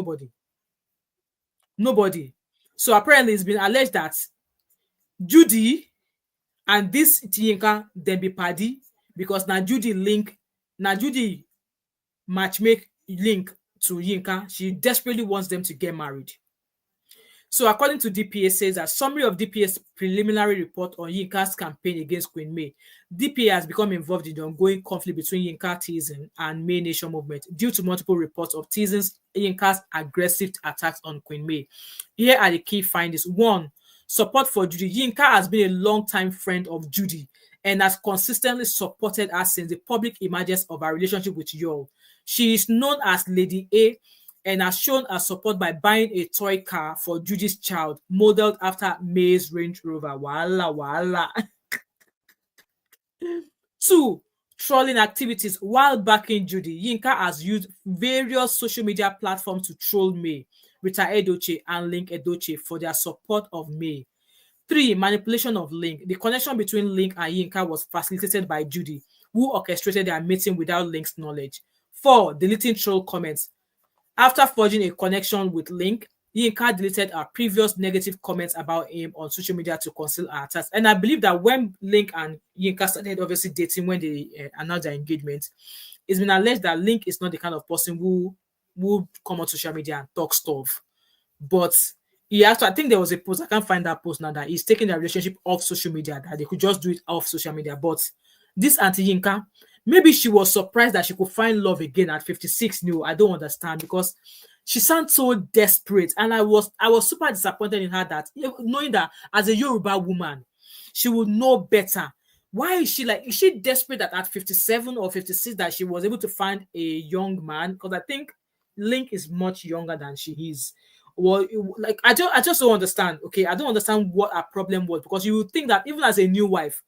A: Nobody. So apparently, it's been alleged that Judy and this Yinka then be party because now Judy matchmake Link to Yinka. She desperately wants them to get married. So according to DPA says a summary of DPA's preliminary report on Yinka's campaign against Queen May, DPA has become involved in the ongoing conflict between Yinka Theisen and May Nation movement due to multiple reports of Yinka's aggressive attacks on Queen May. Here are the key findings. 1. Support for Judy. Yinka has been a long-time friend of Judy and has consistently supported her since the public emergence of her relationship with Yul. She is known as Lady A and has shown her support by buying a toy car for Judy's child, modeled after May's Range Rover. Wala. 2. Trolling activities. While backing Judy, Yinka has used various social media platforms to troll May, Rita Edochie, and Link Edochie for their support of May. 3. Manipulation of Link. The connection between Link and Yinka was facilitated by Judy, who orchestrated their meeting without Link's knowledge. 4. Deleting troll comments. After forging a connection with Link, Yinka deleted her previous negative comments about him on social media to conceal her attacks. And I believe that when Link and Yinka started obviously dating when they announced their engagement, it's been alleged that Link is not the kind of person who would come on social media and talk stuff. But I think there was a post, I can't find that post now, that he's taking their relationship off social media, that they could just do it off social media. But this Auntie Yinka, maybe she was surprised that she could find love again at 56. No, I don't understand, because she sounds so desperate, and I was super disappointed in her, that knowing that as a Yoruba woman, she would know better. Why is she desperate that at 57 or 56 that she was able to find a young man? Because I think Link is much younger than she is. Well, like I just don't understand. Okay, I don't understand what her problem was, because you would think that even as a new wife,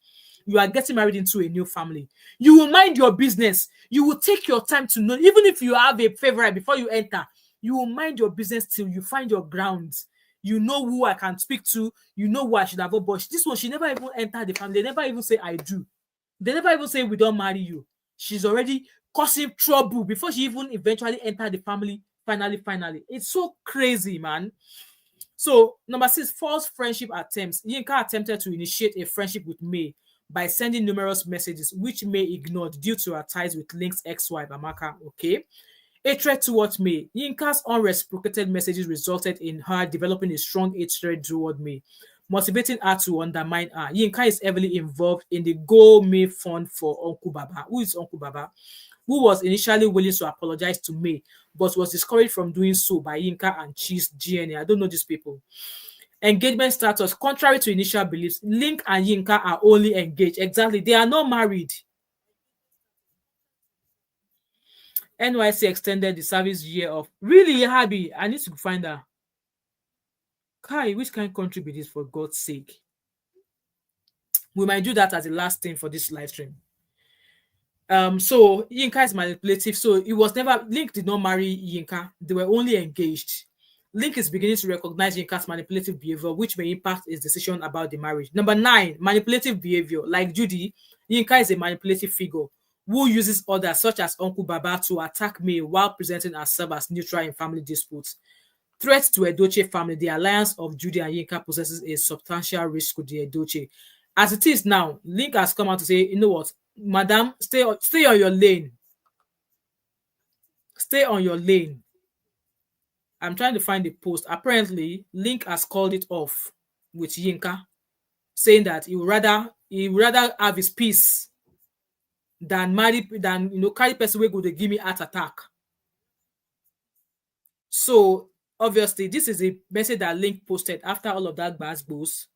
A: you are getting married into a new family, you will mind your business. You will take your time to know, even if you have a favorite before you enter, you will mind your business till you find your grounds. You know who I can speak to. You know who I should have. But this one, she never even entered the family. They never even say I do. They never even say we don't marry you. She's already causing trouble before she even eventually entered the family. Finally. It's so crazy, man. So, number 6, false friendship attempts. Yinka attempted to initiate a friendship with May by sending numerous messages, which May ignored due to her ties with Link's ex-wife, Amaka. Okay. Hatred towards May. Yinka's unreciprocated messages resulted in her developing a strong hatred toward May, motivating her to undermine her. Yinka is heavily involved in the Go May Fund for Uncle Baba. Who is Uncle Baba? Who was initially willing to apologize to May, but was discouraged from doing so by Yinka and Cheese GNA. I don't know these people. Engagement status. Contrary to initial beliefs, Link and Yinka are only engaged. Exactly. They are not married. NYC extended the service year of... Really, Habi? I need to find her. Kai, which kind of country be this, for God's sake? We might do that as the last thing for this live stream. So Yinka is manipulative. So it was never... Link did not marry Yinka. They were only engaged. Link is beginning to recognize Yinka's manipulative behavior, which may impact his decision about the marriage. Number 9, manipulative behavior. Like Judy, Yinka is a manipulative figure who uses others, such as Uncle Baba, to attack May while presenting herself as neutral in family disputes. Threat to Edochie family, the alliance of Judy and Yinka poses a substantial risk to the Edochie. As it is now, Link has come out to say, you know what, madam, stay on your lane. Stay on your lane. I'm trying to find the post. Apparently, Link has called it off with Yinka, saying that he would rather have his peace than carry person wey go dey give me heart attack. So obviously, this is a message that Link posted after all of that gbasgbos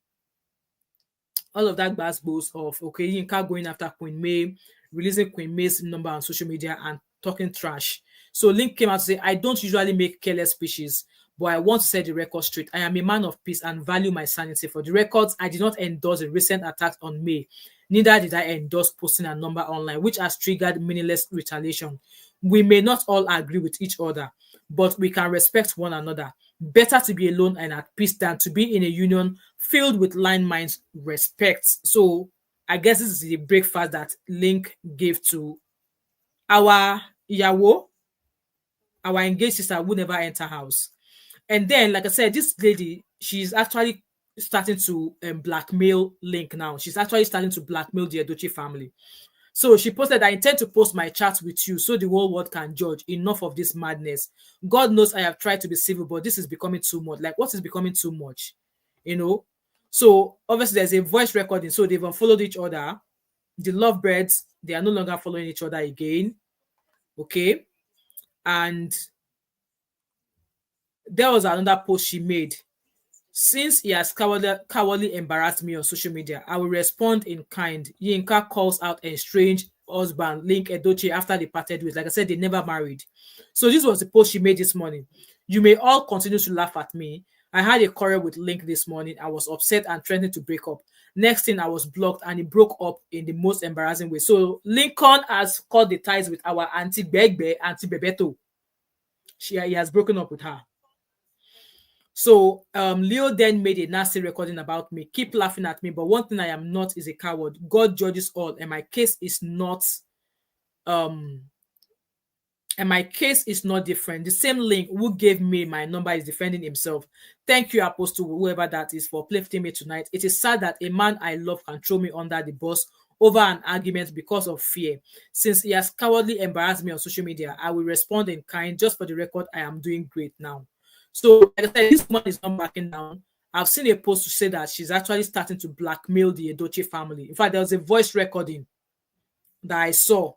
A: of Yinka going after Queen May, releasing Queen May's number on social media and talking trash. So Link came out to say, I don't usually make careless speeches, but I want to set the record straight. I am a man of peace and value my sanity. For the records, I did not endorse the recent attacks on May. Neither did I endorse posting a number online, which has triggered meaningless retaliation. We may not all agree with each other, but we can respect one another. Better to be alone and at peace than to be in a union filled with line minds. Respect. So I guess this is the breakfast that Link gave to our Yawo, our engaged sister who never enter house. And then, like I said, this lady, she's actually starting to blackmail Link now. She's actually starting to blackmail the Edochie family. So she posted, I intend to post my chat with you so the whole world can judge. Enough of this madness. God knows I have tried to be civil, but this is becoming too much. Like, what is becoming too much? You know? So obviously there's a voice recording. So they've unfollowed each other. The lovebirds, they are no longer following each other again. Okay. And there was another post she made. Since he has cowardly embarrassed me on social media, I will respond in kind. Yinka calls out estranged husband Link Edochie after they parted ways. Like I said, they never married. So this was the post she made this morning. You may all continue to laugh at me. I had a quarrel with Link this morning. I was upset and threatened to break up. Next thing, I was blocked and it broke up in the most embarrassing way. So Lincoln has cut the ties with our Auntie Begbe, Auntie Bebeto. He has broken up with her. So Leo then made a nasty recording about me. Keep laughing at me, but one thing I am not is a coward. God judges all, and my case is not different. The same Link who gave me my number is defending himself. Thank you, Apostle, whoever that is, for uplifting me tonight. It is sad that a man I love can throw me under the bus over an argument because of fear. Since he has cowardly embarrassed me on social media, I will respond in kind. Just for the record, I am doing great now. So, like I said, this woman is not backing down. I've seen a post to say that she's actually starting to blackmail the Edochie family. In fact, there was a voice recording that I saw.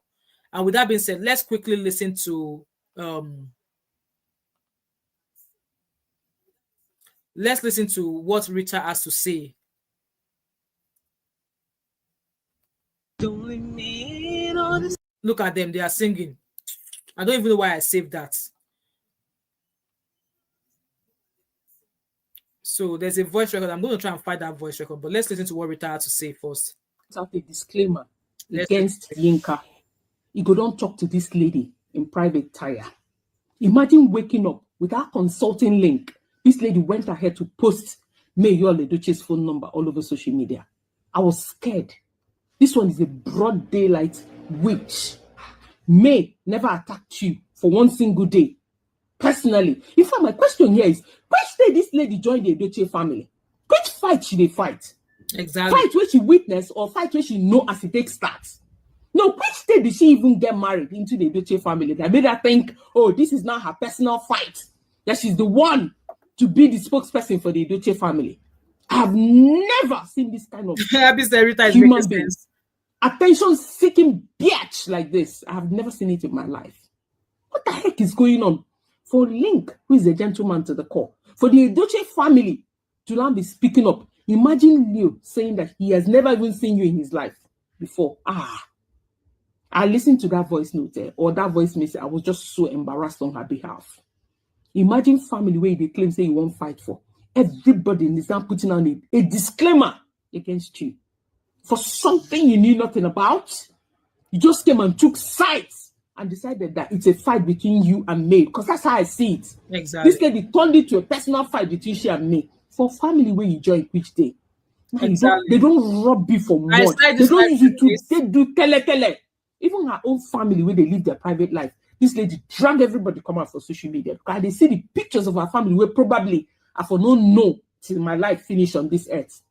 A: And with that being said, let's quickly listen to what Rita has to say. Look at them, they are singing. I don't even know why I saved that. So there's a voice record. I'm going to try and find that voice record, but let's listen to what Rita had to say first.
F: Out a disclaimer against Yinka. You go don't talk to this lady in private tire. Imagine waking up without consulting Link. This lady went ahead to post May Yul Edochie's phone number all over social media. I was scared. This one is a broad daylight witch. May never attacked you for one single day. Personally, in fact, my question here is, which day this lady joined the Edochie family? Which fight should they fight?
A: Exactly.
F: Fight where she witnessed or fight where she know as it takes starts? No, which day did she even get married into the Edochie family that made her think, oh, this is now her personal fight, that she's the one to be the spokesperson for the Edochie family? I have never seen this kind of human being, attention-seeking bitch like this. I have never seen it in my life. What the heck is going on? For Link, who is a gentleman to the core, for the Edochie family to now be speaking up. Imagine Leo saying that he has never even seen you in his life before. I listened to that voice note or that voice message. I was just so embarrassed on her behalf. Imagine family where they claim say you won't fight for. Everybody is now putting on a disclaimer against you for something you knew nothing about. You just came and took sides and decided that it's a fight between you and May, because that's how I see it.
A: Exactly.
F: This lady turned it to a personal fight between she and May. For family where you join which day. Now
A: Exactly.
F: they don't rub you for
A: I
F: mud.
A: started
F: They
A: this
F: don't
A: life
F: use you to,
A: this.
F: they do tele. Even her own family where they live their private life. This lady drag everybody come out for social media because they see the pictures of her family where probably I for no know till my life finish on this earth.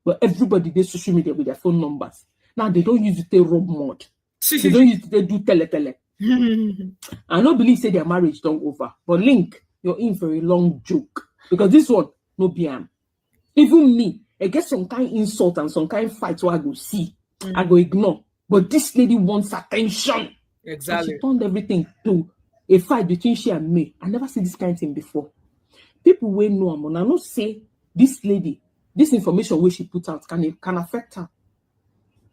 F: But everybody they social media with their phone numbers. Now they don't use it to rub mud. They don't use it to do tele. I don't believe say their marriage don't over. But Link, you're in for a long joke. Because this one, no BM. Even me, I get some kind of insult and some kind of fight so I go see. I go ignore. But this lady wants attention.
A: Exactly.
F: And she turned everything to a fight between she and me. I never see this kind of thing before. People will know am, and I know say this lady, this information where she put out can affect her.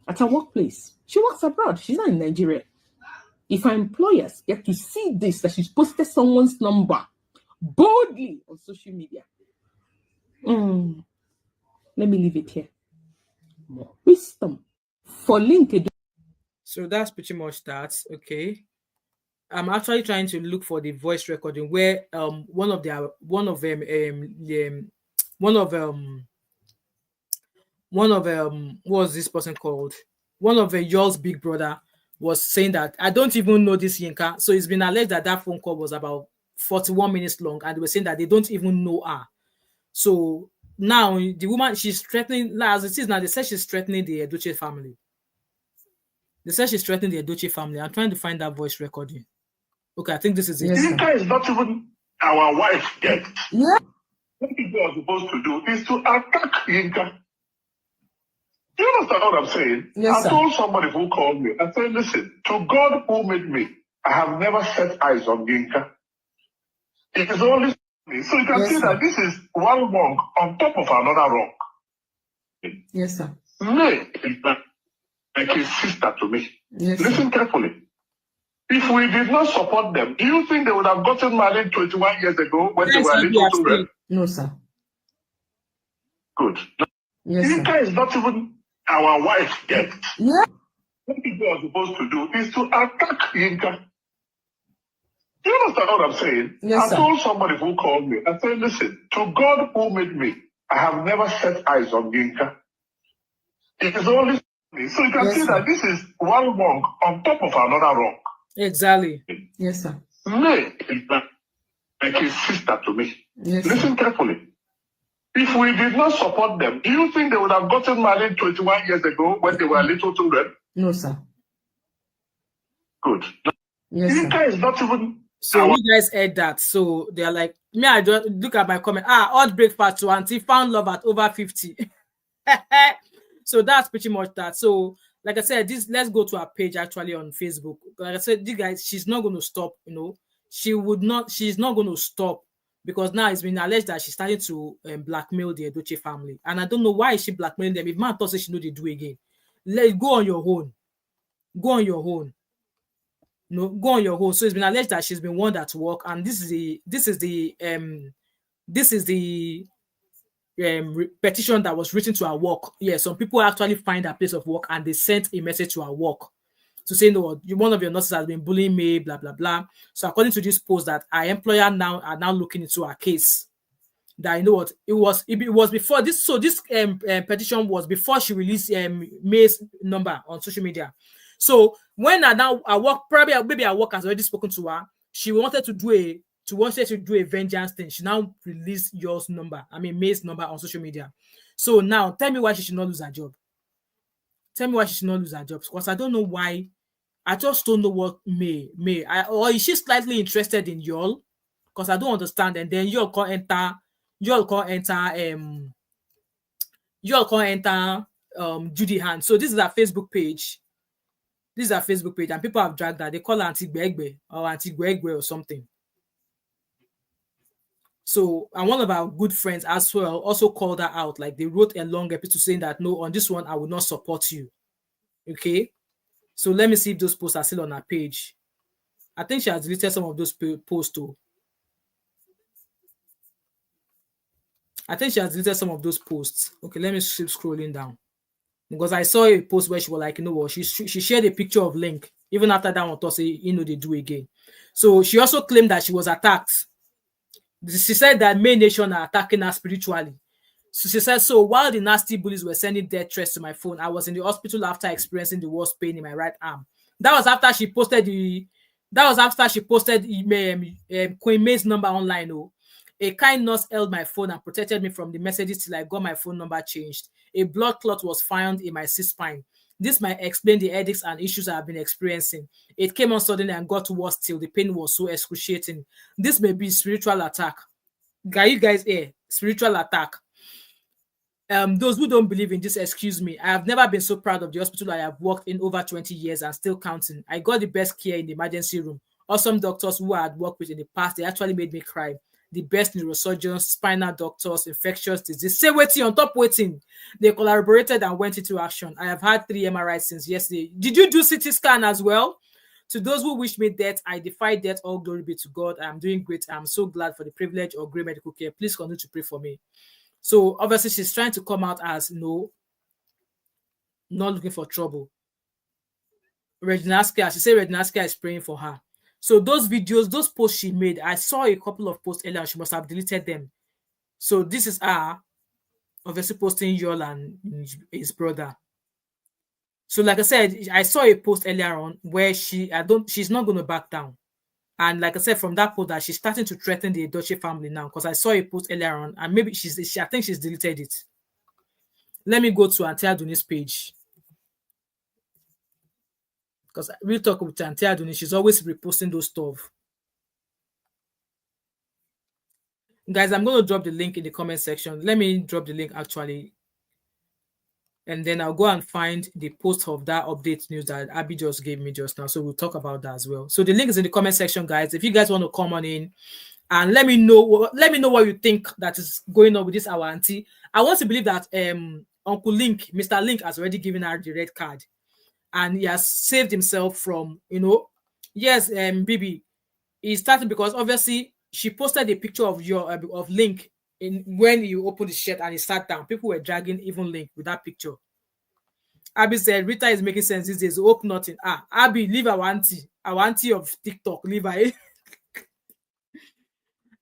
F: At her workplace. She works abroad. She's not in Nigeria. If her employers get to see this, that she's posted someone's number boldly on social media, let me leave it here. More wisdom for LinkedIn.
A: So that's pretty much that. Okay. I'm actually trying to look for the voice recording where one of what was this person called? One of Yul's big brother was saying that I don't even know this Yinka. So it's been alleged that that phone call was about 41 minutes long, and they were saying that they don't even know her. So now the woman, she's threatening, as it is now, they say she's threatening the Edochie family. They say she's threatening the Edochie family. I'm trying to find that voice recording. Okay, I think this is it.
C: Yinka is not even our wife yet.
E: Yeah.
C: What people are supposed to do is to attack Yinka. Do you understand what I'm saying?
B: Yes,
C: I
B: sir.
C: told somebody who called me, I said, listen, to God who made me, I have never set eyes on Yinka. It is only me. So you can
B: Yes,
C: see
B: sir.
C: that this is one wrong on top of another wrong.
B: Yes, sir.
C: May is like a sister to me.
B: Yes, sir.
C: Listen carefully. If we did not support them, do you think they would have gotten married 21 years ago when they
A: That's
C: were
A: what we
C: little
A: have
C: children?
A: seen.
B: No, sir.
C: Good.
B: Yes, sir.
C: Yinka is not even our wife yet.
E: Yeah.
C: What people are supposed to do is to attack Yinka. Do you understand what I'm saying?
B: Yes,
C: I
B: sir.
C: told somebody who called me, I said, listen, to God who made me, I have never set eyes on Yinka. It is only me. So you can
B: Yes,
C: see
B: sir.
C: that this is one wrong on top of another wrong.
A: Exactly.
B: Yes, sir.
C: May is like a sister to me.
B: Yes, sir.
C: Listen carefully. If we did not support them, do you think they would have gotten married 21 years ago when they were little children?
B: No, sir.
C: Good.
B: Yes, sir.
C: Yinka is not even
A: So you guys heard that. So they're like, me, I just look at my comment. Outbreak part 2, auntie found love at over 50. So that's pretty much that. So, like I said, let's go to our page actually on Facebook. Like I said, you guys, she's not going to stop, she's not going to stop, because now it's been alleged that she's starting to blackmail the Edochie family. And I don't know why is she blackmailing them. If man thought she know they do again, go on your own. Go on your own. No, go on your own. So it's been alleged that she's been warned at work, and this is the petition that was written to her work. Yeah, some people actually find her place of work and they sent a message to her work to say, no, one of your nurses has been bullying me, blah blah blah. So according to this post, that our employer are now looking into her case. That it was before this. So this petition was before she released May's number on social media. So when I work, probably maybe our work has already spoken to her. She wanted to do a vengeance thing. She now released May's number on social media. So now tell me why she should not lose her job. Tell me why she should not lose her job. Because I don't know why. I just don't know what or is she slightly interested in Yul? Because I don't understand. And then Yul can't enter Judy hand. So this is her Facebook page. And people have dragged her. They call her Auntie Gbegbe or Auntie Gwegwe or something. So, and one of our good friends as well also called her out. Like, they wrote a long episode saying that, no, on this one, I will not support you. Okay? So, let me see if those posts are still on her page. I think she has deleted some of those posts too. Okay, let me keep scrolling down. Because I saw a post where she was like, you know what, she shared a picture of Link. Even after that one, thought say, they do again. So she also claimed that she was attacked. She said that May Nation are attacking her spiritually. So she said, so while the nasty bullies were sending death threats to my phone, I was in the hospital after experiencing the worst pain in my right arm. That was after she posted Queen May's number online. Oh. A kind nurse held my phone and protected me from the messages till I got my phone number changed. A blood clot was found in my C-spine. This might explain the headaches and issues I have been experiencing. It came on suddenly and got worse till the pain was so excruciating. This may be spiritual attack. You guys here, spiritual attack. Those who don't believe in this, excuse me. I have never been so proud of the hospital I have worked in over 20 years and still counting. I got the best care in the emergency room. Awesome doctors who I had worked with in the past, they actually made me cry. The best neurosurgeons, spinal doctors, infectious disease. Say waiting on top waiting. They collaborated and went into action. I have had 3 MRIs since yesterday. Did you do CT scan as well? To those who wish me death, I defy death. All glory be to God. I'm doing great. I'm so glad for the privilege of great medical care. Please continue to pray for me. So obviously she's trying to come out as not looking for trouble. She said Redinaska is praying for her. So those videos, those posts she made, I saw a couple of posts earlier. She must have deleted them. So this is her obviously posting Yul and his brother. So like I said, I saw a post earlier on where she's not going to back down. And like I said, from that post that she's starting to threaten the Edochie family now, because I saw a post earlier on, and maybe I think she's deleted it. Let me go to Auntie Aduni's page. Because real talk with Auntie Aduni, she's always reposting those stuff. Guys, I'm going to drop the link in the comment section. Let me drop the link actually. And then I'll go and find the post of that update news that Abby just gave me just now. So we'll talk about that as well. So the link is in the comment section, guys. If you guys want to come on in and let me know what you think that is going on with this our auntie. I want to believe that Uncle Link, Mr. Link, has already given her the red card. And he has saved himself from, yes, Bibi. He's starting because obviously she posted a picture of Link when you opened the shirt and he sat down. People were dragging even Link with that picture. Abby said, Rita is making sense these days. Hope nothing. Abby, leave our auntie of TikTok. Leave her.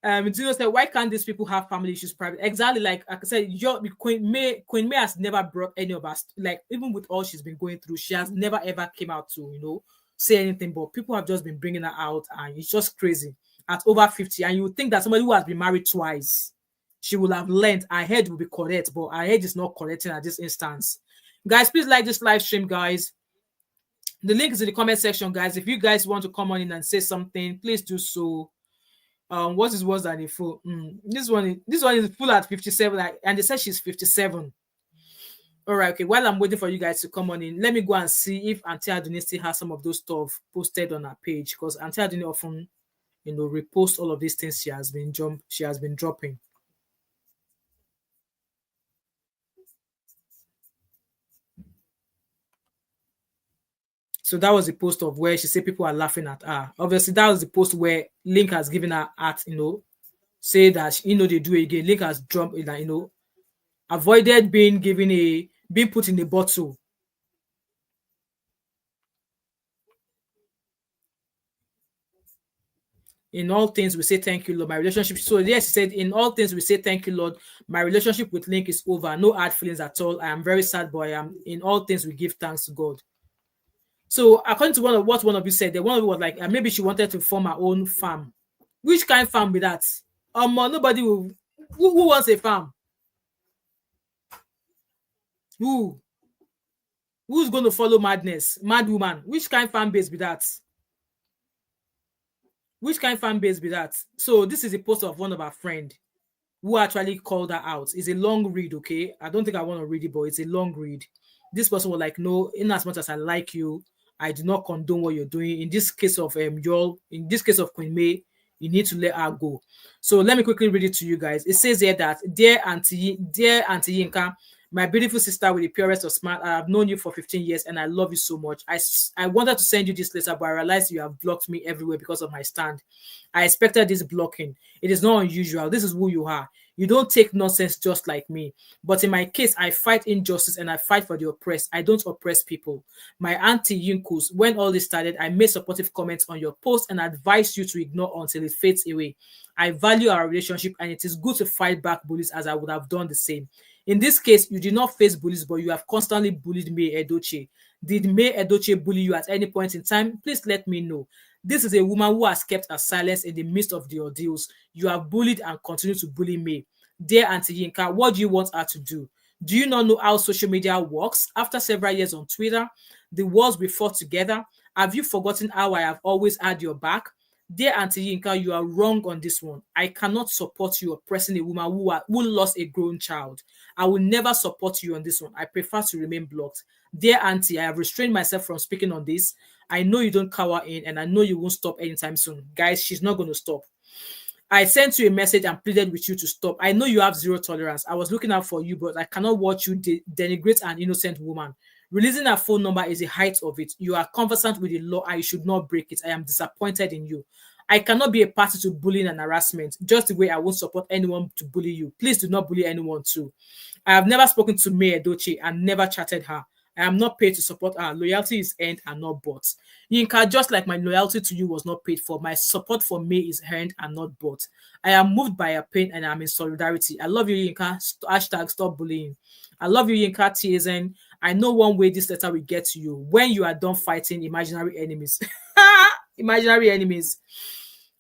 A: Tino said, why can't these people have family issues private? Exactly, like I said, Queen May has never brought any of us, like even with all she's been going through, she has never ever came out to, say anything, but people have just been bringing her out, and it's just crazy. At over 50, and you would think that somebody who has been married twice, she will have learned, her head will be correct, but her head is not correcting at this instance. Guys, please like this live stream, guys. The link is in the comment section, guys. If you guys want to come on in and say something, please do so. What is worse than a fool? This one is full at 57, and they said she's 57. All right, okay. While I'm waiting for you guys to come on in, let me go and see if Auntie Aduni still has some of those stuff posted on her page, because Auntie Aduni often, repost all of these things she has been dropping. So that was the post of where she said people are laughing at her. Obviously, that was the post where Link has given her at, say that, they do again. Link has jumped, avoided being put in a bottle. In all things, we say thank you, Lord. My relationship. So yes, he said, in all things, we say thank you, Lord. My relationship with Link is over. No hard feelings at all. I am very sad, but in all things, we give thanks to God. So according to what one of you said, the one of you was like, maybe she wanted to form her own farm. Which kind of farm be that? Nobody will. Who wants a farm? Who's going to follow madness? Mad woman. Which kind of fan base be that? Which kind of fan base be that? So this is a post of one of our friend who actually called her out. It's a long read, okay? I don't think I want to read it, but it's a long read. This person was like, no, in as much as I like you, I do not condone what you're doing. In this case of Yul, in this case of Queen May, you need to let her go. So let me quickly read it to you guys. It says here that, Dear Auntie Yinka, my beautiful sister with the purest of smart, I have known you for 15 years and I love you so much. I wanted to send you this letter, but I realized you have blocked me everywhere because of my stand. I expected this blocking. It is not unusual. This is who you are. You don't take nonsense just like me. But in my case, I fight injustice and I fight for the oppressed. I don't oppress people. My auntie Yinkus, when all this started, I made supportive comments on your post and advised you to ignore until it fades away. I value our relationship and it is good to fight back bullies as I would have done the same. In this case, you did not face bullies, but you have constantly bullied May Edochie. Did May Edochie bully you at any point in time? Please let me know. This is a woman who has kept her silence in the midst of the ordeals. You have bullied and continue to bully me. Dear Auntie Yinka, what do you want her to do? Do you not know how social media works? After several years on Twitter, the wars we fought together, have you forgotten how I have always had your back? Dear Auntie Yinka, you are wrong on this one. I cannot support you oppressing a woman who lost a grown child. I will never support you on this one. I prefer to remain blocked. Dear Auntie, I have restrained myself from speaking on this. I know you don't cower in, and I know you won't stop anytime soon. Guys, she's not going to stop. I sent you a message and pleaded with you to stop. I know you have zero tolerance. I was looking out for you, but I cannot watch you denigrate an innocent woman. Releasing her phone number is the height of it. You are conversant with the law and you should not break it. I am disappointed in you. I cannot be a party to bullying and harassment, just the way I won't support anyone to bully you. Please do not bully anyone too. I have never spoken to May Edochie and never chatted her. I am not paid to support her. Loyalty is earned and not bought. Yinka, just like my loyalty to you was not paid for, my support for May is earned and not bought. I am moved by your pain and I am in solidarity. I love you, Yinka. Hashtag stop bullying. I love you, Yinka Theisen. I know one way this letter will get to you when you are done fighting imaginary enemies. Imaginary enemies.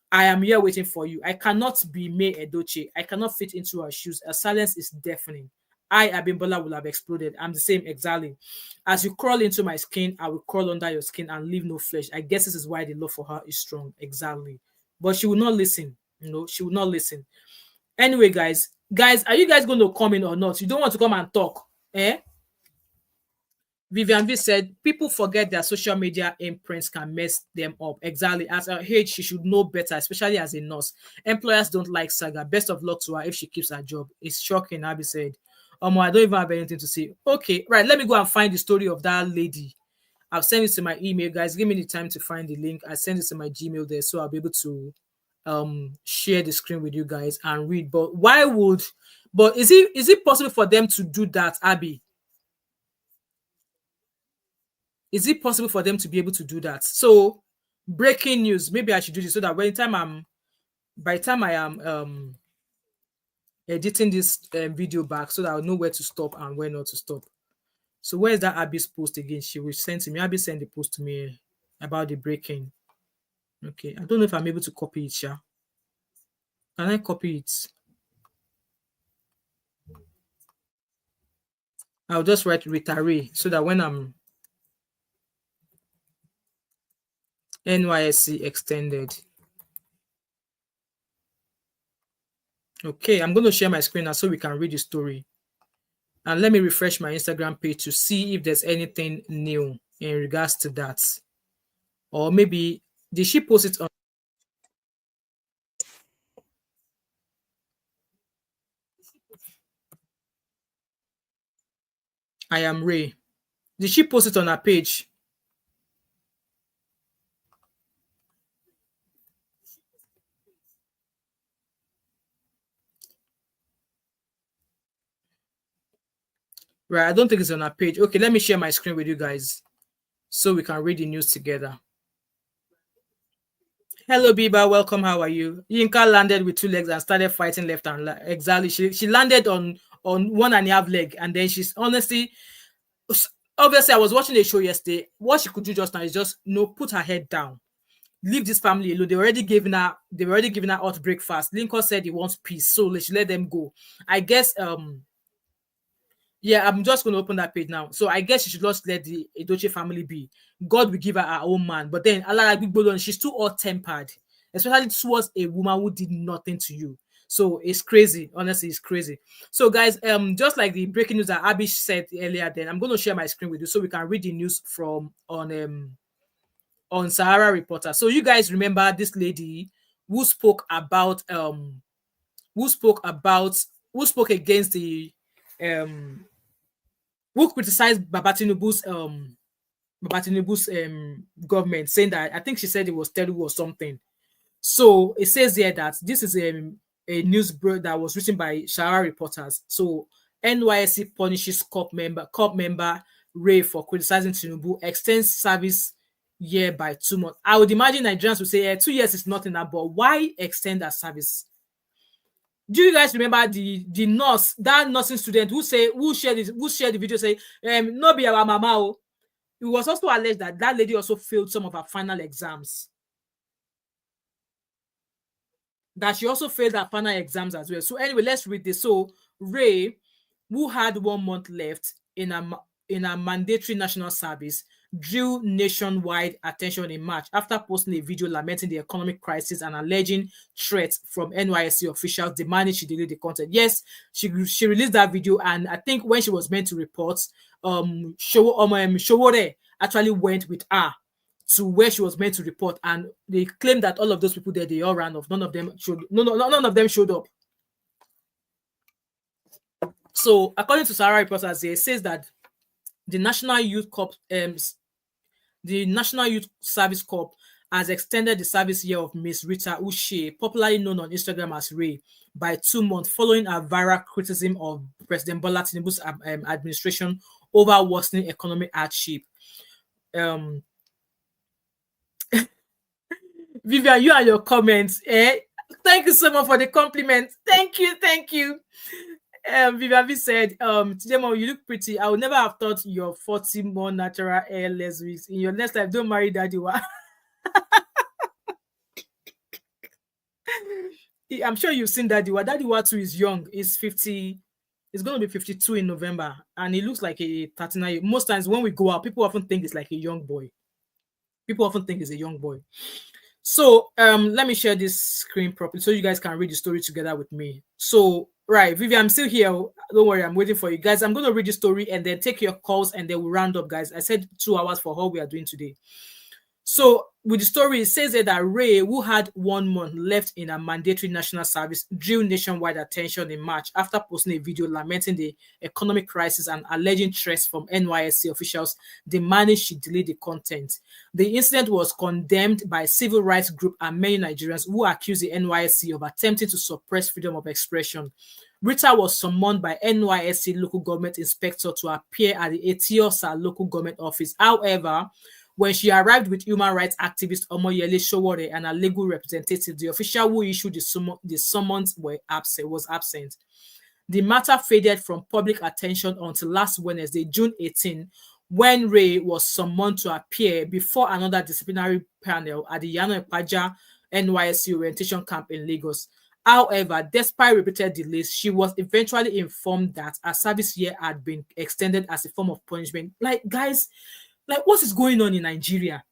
A: I am here waiting for you. I cannot be May Edochie. I cannot fit into her shoes. Her silence is deafening. I, Abimbola, will have exploded. I'm the same, exactly. As you crawl into my skin, I will crawl under your skin and leave no flesh. I guess this is why the love for her is strong, exactly. But she will not listen. She will not listen. Anyway, guys, are you guys going to come in or not? You don't want to come and talk, eh? Vivian V said, people forget that social media imprints can mess them up. Exactly. At her age, she should know better, especially as a nurse. Employers don't like saga. Best of luck to her if she keeps her job. It's shocking, Abby said. I don't even have anything to say. Okay, right. Let me go and find the story of that lady. I've sent it to my email, guys. Give me the time to find the link. I sent it to my Gmail there, so I'll be able to share the screen with you guys and read. But is it possible for them to do that, Abby? Is it possible for them to be able to do that? So, breaking news. Maybe I should do this so that by the time I am editing this video back, so that I'll know where to stop and where not to stop. So where is that Abby's post again? She will send to me. Abby sent the post to me about the breaking. Okay, I don't know if I'm able to copy it, Sha. Can I copy it? I'll just write retiree so that when I'm NYSC extended. Okay, I'm going to share my screen now so we can read the story. And let me refresh my Instagram page to see if there's anything new in regards to that. Or maybe, did she post it on? I am Ray. Did she post it on her page? Right, I don't think it's on her page. Okay, let me share my screen with you guys so we can read the news together. Hello, Biba. Welcome. How are you? Yinka landed with 2 legs and started fighting left and right. Exactly. She landed on 1.5 leg, and then she's obviously, I was watching a show yesterday. What she could do just now is just put her head down, leave this family alone. They were already giving her hot breakfast. Lincoln said he wants peace, so she let them go. I guess yeah, I'm just going to open that page now. So I guess she should just let the Edochie family be. God will give her her own man. But then, she's too hot-tempered, especially towards a woman who did nothing to you. So it's crazy. Honestly, it's crazy. So guys, just like the breaking news that Abby said earlier, then I'm going to share my screen with you so we can read the news from on Sahara Reporter. So you guys remember this lady who spoke against the who criticized Baba Tinubu's government, saying that, I think she said it was terrible or something. So it says here that this is a news that was written by Shara reporters. So NYSC punishes corp member Ray for criticizing Tinubu, extends service year by 2 months. I would imagine Nigerians would say 2 years is nothing, but why extend that service? Do you guys remember the nurse, that nursing student who shared the video, say no be our mama? It was also alleged that that lady also failed some of her final exams. That she also failed her final exams as well. So anyway, let's read this. So Ray, who had 1 month left in a mandatory national service, drew nationwide attention in March after posting a video lamenting the economic crisis and alleging threats from NYSC officials demanding she delete the content. Yes, she released that video, and I think when she was meant to report, Showore actually went with her to where she was meant to report, and they claimed that all of those people there, they all ran off. None of them showed up. So according to Sarah reporters, it says that the National Youth Corps, the National Youth Service Corps, has extended the service year of Miss Rita Uche, popularly known on Instagram as Ray, by 2 months following a viral criticism of President Bola Tinubu's administration over worsening economic hardship. Vivian, you and your comments. Thank you so much for the compliment. Thank you. Vivian said, today, Mom, you look pretty. I would never have thought you're 40 more natural hair, less weeks. In your next life, don't marry Daddy Wa. I'm sure you've seen Daddy Wa. Daddy Wa too is young. He's 50. He's going to be 52 in November. And he looks like a 39. Most times when we go out, people often think it's like a young boy. So let me share this screen properly so you guys can read the story together with me. So right, Vivian, I'm still here. Don't worry, I'm waiting for you guys. I'm going to read the story and then take your calls, and then we'll round up, guys. I said 2 hours for all we are doing today. So with the story, it says that Ray, who had 1 month left in a mandatory national service, drew nationwide attention in March after posting a video lamenting the economic crisis and alleging threats from NYSC officials demanding she delete the content. The incident was condemned by civil rights group and many Nigerians who accused the NYSC of attempting to suppress freedom of expression. Rita was summoned by NYSC local government inspector to appear at the Etiosa local government office. However, when she arrived with human rights activist Omoyele Showore and a legal representative, the official who issued the summons was absent. The matter faded from public attention until last Wednesday, June 18, when Ray was summoned to appear before another disciplinary panel at the Yano Epaja NYSC orientation camp in Lagos. However, despite repeated delays, she was eventually informed that her service year had been extended as a form of punishment. Like, guys, like, what is going on in Nigeria?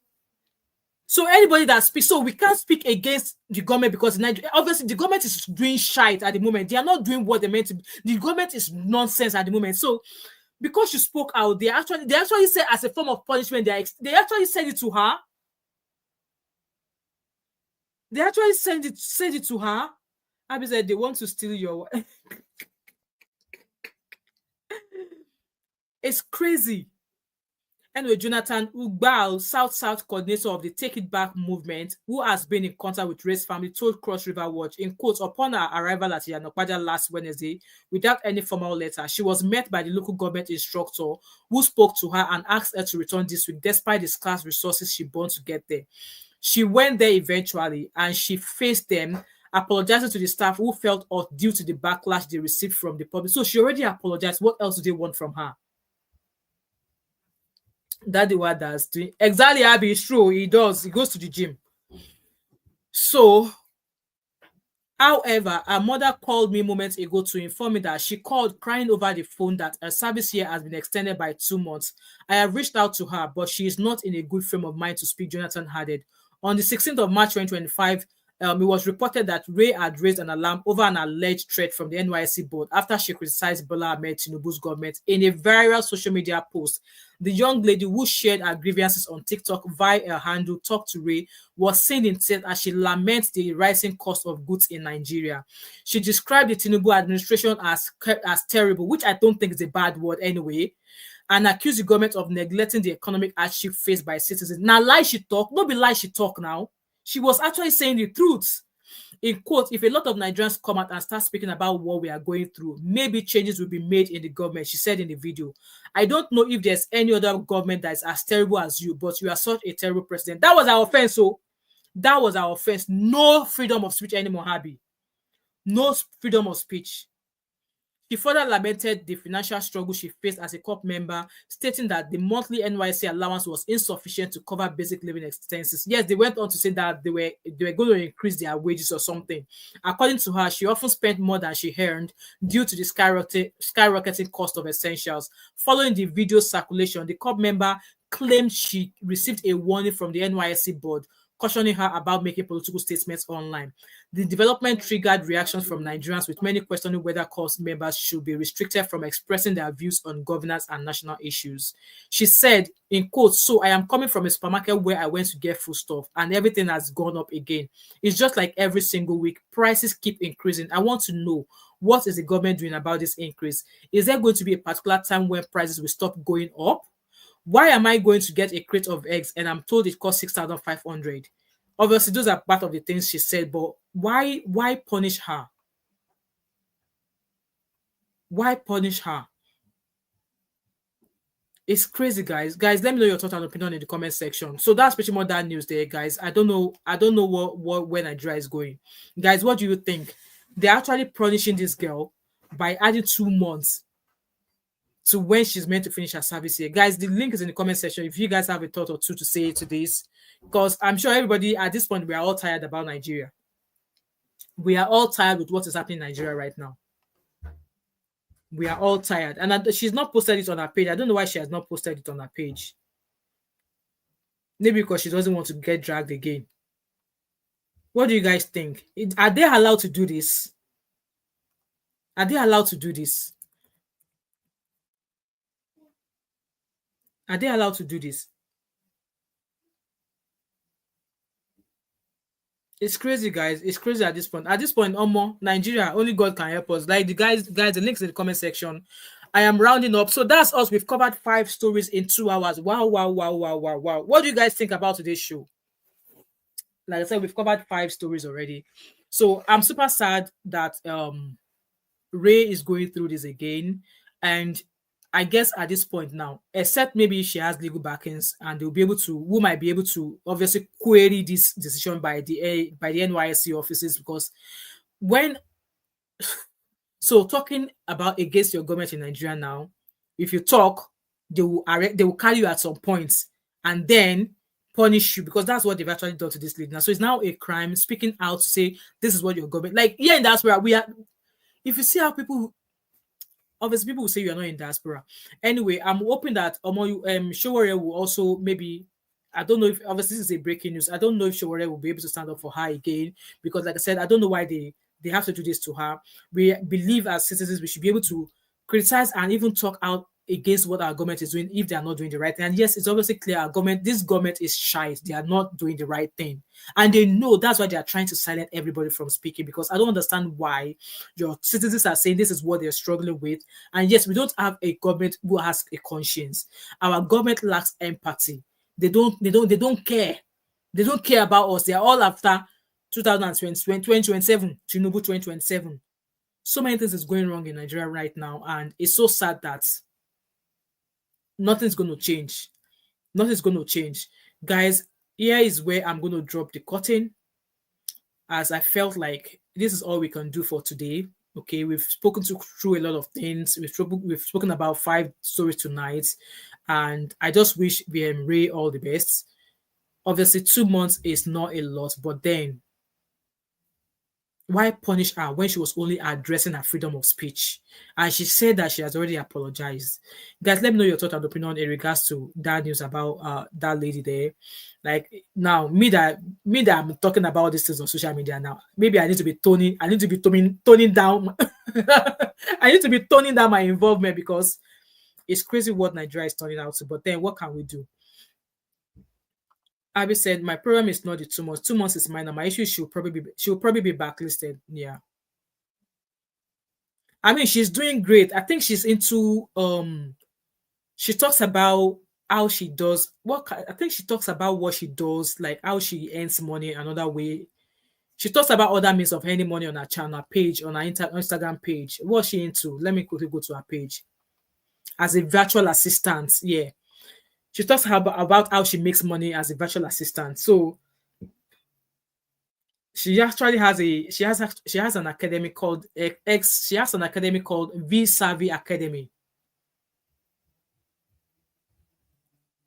A: So anybody that speaks, so we can't speak against the government because obviously the government is doing shite at the moment. They are not doing what they meant to be. The government is nonsense at the moment. So because she spoke out, they actually said as a form of punishment, they actually said it to her. They actually said it to her. Abby said they want to steal your. It's crazy. Anyway, Jonathan Ugbal, South coordinator of the Take It Back movement, who has been in contact with Ray's family, told Cross River Watch, in quotes, upon her arrival at Yanokwaja last Wednesday, without any formal letter, she was met by the local government instructor who spoke to her and asked her to return this week, despite the scarce resources she burned to get there. She went there eventually, and she faced them, apologizing to the staff who felt off due to the backlash they received from the public. So she already apologized. What else do they want from her? That's what does doing. Exactly, Abby. It's true. He does. He goes to the gym. So, however, her mother called me moments ago to inform me that she called crying over the phone that her service year has been extended by 2 months. I have reached out to her, but she is not in a good frame of mind to speak, Jonathan added. On the 16th of March 2025, it was reported that Ray had raised an alarm over an alleged threat from the NYSC board after she criticized Bola Ahmed Tinubu's government. In a viral social media post, the young lady who shared her grievances on TikTok via her handle Talk to Ray was seen in tears as she laments the rising cost of goods in Nigeria. She described the Tinubu administration as terrible, which I don't think is a bad word anyway, and accused the government of neglecting the economic hardship faced by citizens. Now, lie she talk, no be lie she talk now. She was actually saying the truth. In quote, if a lot of Nigerians come out and start speaking about what we are going through, maybe changes will be made in the government, she said in the video. I don't know if there's any other government that is as terrible as you, but you are such a terrible president. That was our offense. So that was our offense. No freedom of speech anymore, Habi. No freedom of speech. She further lamented the financial struggle she faced as a corps member, stating that the monthly NYC allowance was insufficient to cover basic living expenses. Yes, they went on to say that they were going to increase their wages or something. According to her, she often spent more than she earned due to the skyrocketing cost of essentials. Following the video circulation, the corps member claimed she received a warning from the NYC board cautioning her about making political statements online. The development triggered reactions from Nigerians, with many questioning whether corps members should be restricted from expressing their views on governance and national issues. She said, in quotes, "So I am coming from a supermarket where I went to get food stuff and everything has gone up again. It's just like every single week. Prices keep increasing. I want to know, what is the government doing about this increase? Is there going to be a particular time when prices will stop going up? Why am I going to get a crate of eggs and I'm told it costs 6,500? Obviously, those are part of the things she said, but why punish her? Why punish her? It's crazy, guys. Guys, let me know your thoughts and opinion in the comment section. So that's pretty much that news there, guys. I don't know where Nigeria is going. Guys, what do you think? They're actually punishing this girl by adding 2 months to when she's meant to finish her service here. Guys, the link is in the comment section if you guys have a thought or two to say to this, because I'm sure everybody at this point, we are all tired about Nigeria. We are all tired with what is happening in Nigeria right now. We are all tired. And she's not posted it on her page. I don't know why she has not posted it on her page. Maybe because she doesn't want to get dragged again. What do you guys think? Are they allowed to do this? Are they allowed to do this? Are they allowed to do this? It's crazy, guys. It's crazy at this point. At this point, Nigeria, only God can help us. Like the guys, the links in the comment section. I am rounding up. So that's us. We've covered 5 stories in 2 hours. Wow. What do you guys think about today's show? Like I said, we've covered 5 stories already. So I'm super sad that Ray is going through this again. And I guess at this point now, except maybe she has legal backings and they'll be able to, who might be able to obviously query this decision by the NYSC offices, because talking about against your government in Nigeria now, if you talk, they will carry you at some point and then punish you, because that's what they've actually done to this lady now. So it's now a crime speaking out to say this is what your government, like here in diaspora, we are. If you see how people. Obviously, people will say you are not in diaspora. Anyway, I'm hoping that Showore will also maybe, I don't know if, obviously this is a breaking news. I don't know if Showore will be able to stand up for her again, because like I said, I don't know why they have to do this to her. We believe as citizens, we should be able to criticize and even talk out against what our government is doing if they are not doing the right thing. And yes, it's obviously clear this government is shy. They are not doing the right thing. And they know that's why they are trying to silence everybody from speaking, because I don't understand why your citizens are saying this is what they're struggling with. And yes, we don't have a government who has a conscience. Our government lacks empathy. They don't care. They don't care about us. They are all after 2027, Tinubu 2027. So many things is going wrong in Nigeria right now. And it's so sad that nothing's going to change. Nothing's going to change. Guys, here is where I'm going to drop the curtain, as I felt like this is all we can do for today. Okay, we've spoken through a lot of things. We've spoken about 5 stories tonight, and I just wish VM Ray all the best. Obviously, 2 months is not a lot, but then why punish her when she was only addressing her freedom of speech? And she said that she has already apologized. Guys, let me know your thoughts and opinion in regards to that news about that lady there. Like now, me that I'm talking about this things on social media now. Maybe I need to be toning down. I need to be toning down my involvement, because it's crazy what Nigeria is turning out to. But then what can we do? Abby said, my problem is not the 2 months. 2 months is minor. My issue, she'll probably be blacklisted. Yeah. I mean, she's doing great. I think she's into she talks about how she does I think she talks about what she does, like how she earns money another way. She talks about other means of earning money on her channel page, on her Instagram page. What's she into? Let me quickly go to her page. As a virtual assistant, yeah. She talks about how she makes money as a virtual assistant. So she actually has an academy called V Savvy Academy.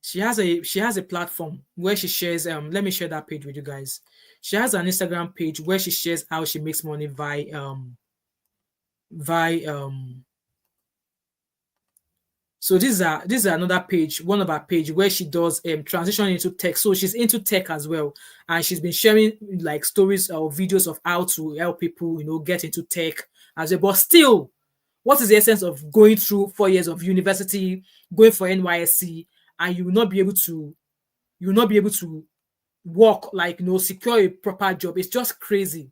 A: She has a platform where she shares let me share that page with you guys. She has an Instagram page where she shares how she makes money so this is another page, one of her page where she does transition into tech. So she's into tech as well, and she's been sharing like stories or videos of how to help people, get into tech as well. But still, what is the essence of going through 4 years of university, going for NYSC, and you will not be able to work, like, secure a proper job? It's just crazy.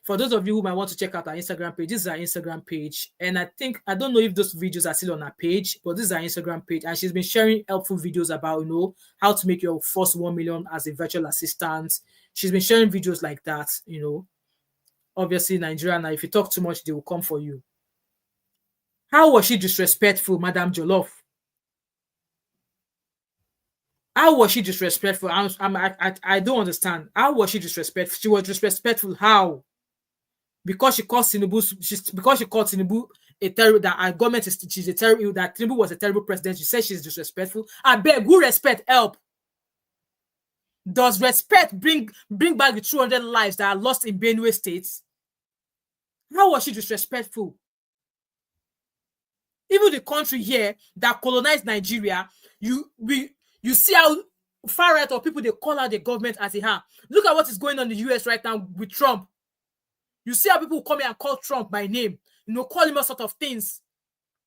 A: For those of you who might want to check out our Instagram page, this is our Instagram page. And I don't know if those videos are still on our page, but this is our Instagram page. And she's been sharing helpful videos about, how to make your first 1 million as a virtual assistant. She's been sharing videos like that, Obviously, Nigeria, now, if you talk too much, they will come for you. How was she disrespectful, Madam Jollof? How was she disrespectful? I don't understand. How was she disrespectful? She was disrespectful. How? Because she called Tinubu a terrible, that our government she's a terrible, that Tinubu was a terrible president. She says she's disrespectful. I beg, who respect help? Does respect bring back the 200 lives that are lost in Benue State? How was she disrespectful? Even the country here that colonized Nigeria, you see how far right of people, they call out the government as a ha. Look at what is going on in the US right now with Trump. You see how people come here and call Trump by name, call him all sort of things.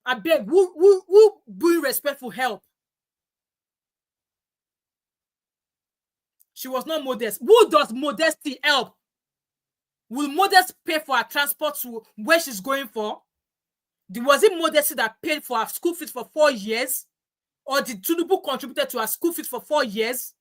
A: I beg, who bring respectful help? She was not modest. Who does modesty help? Will Modest pay for her transport to where she's going for? Was it Modesty that paid for her school fees for 4 years? Or did Tinubu contribute to her school fees for 4 years?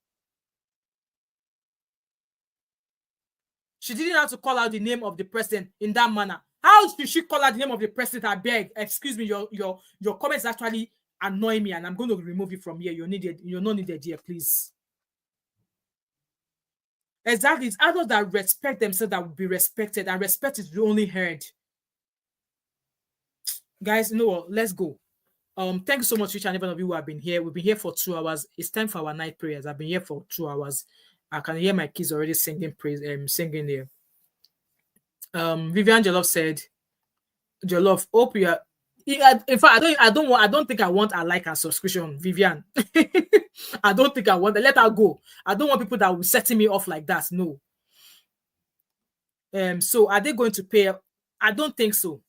A: She didn't have to call out the name of the president in that manner. How should she call out the name of the president? I beg, excuse me, your comments actually annoy me, and I'm going to remove you from here. You're not needed here, please. Exactly. It's others that respect themselves that will be respected, and respect is only heard. Guys, you know what? Let's go. Thank you so much, each and every one of you who have been here. We've been here for 2 hours. It's time for our night prayers. I've been here for 2 hours. I can hear my kids already singing praise, singing there. Vivian Jollof said, Jollof, hope you are. In fact, I don't think I want a like and subscription, Vivian. I don't think I want. Let her go. I don't want people that will setting me off like that. No. So are they going to pay? I don't think so.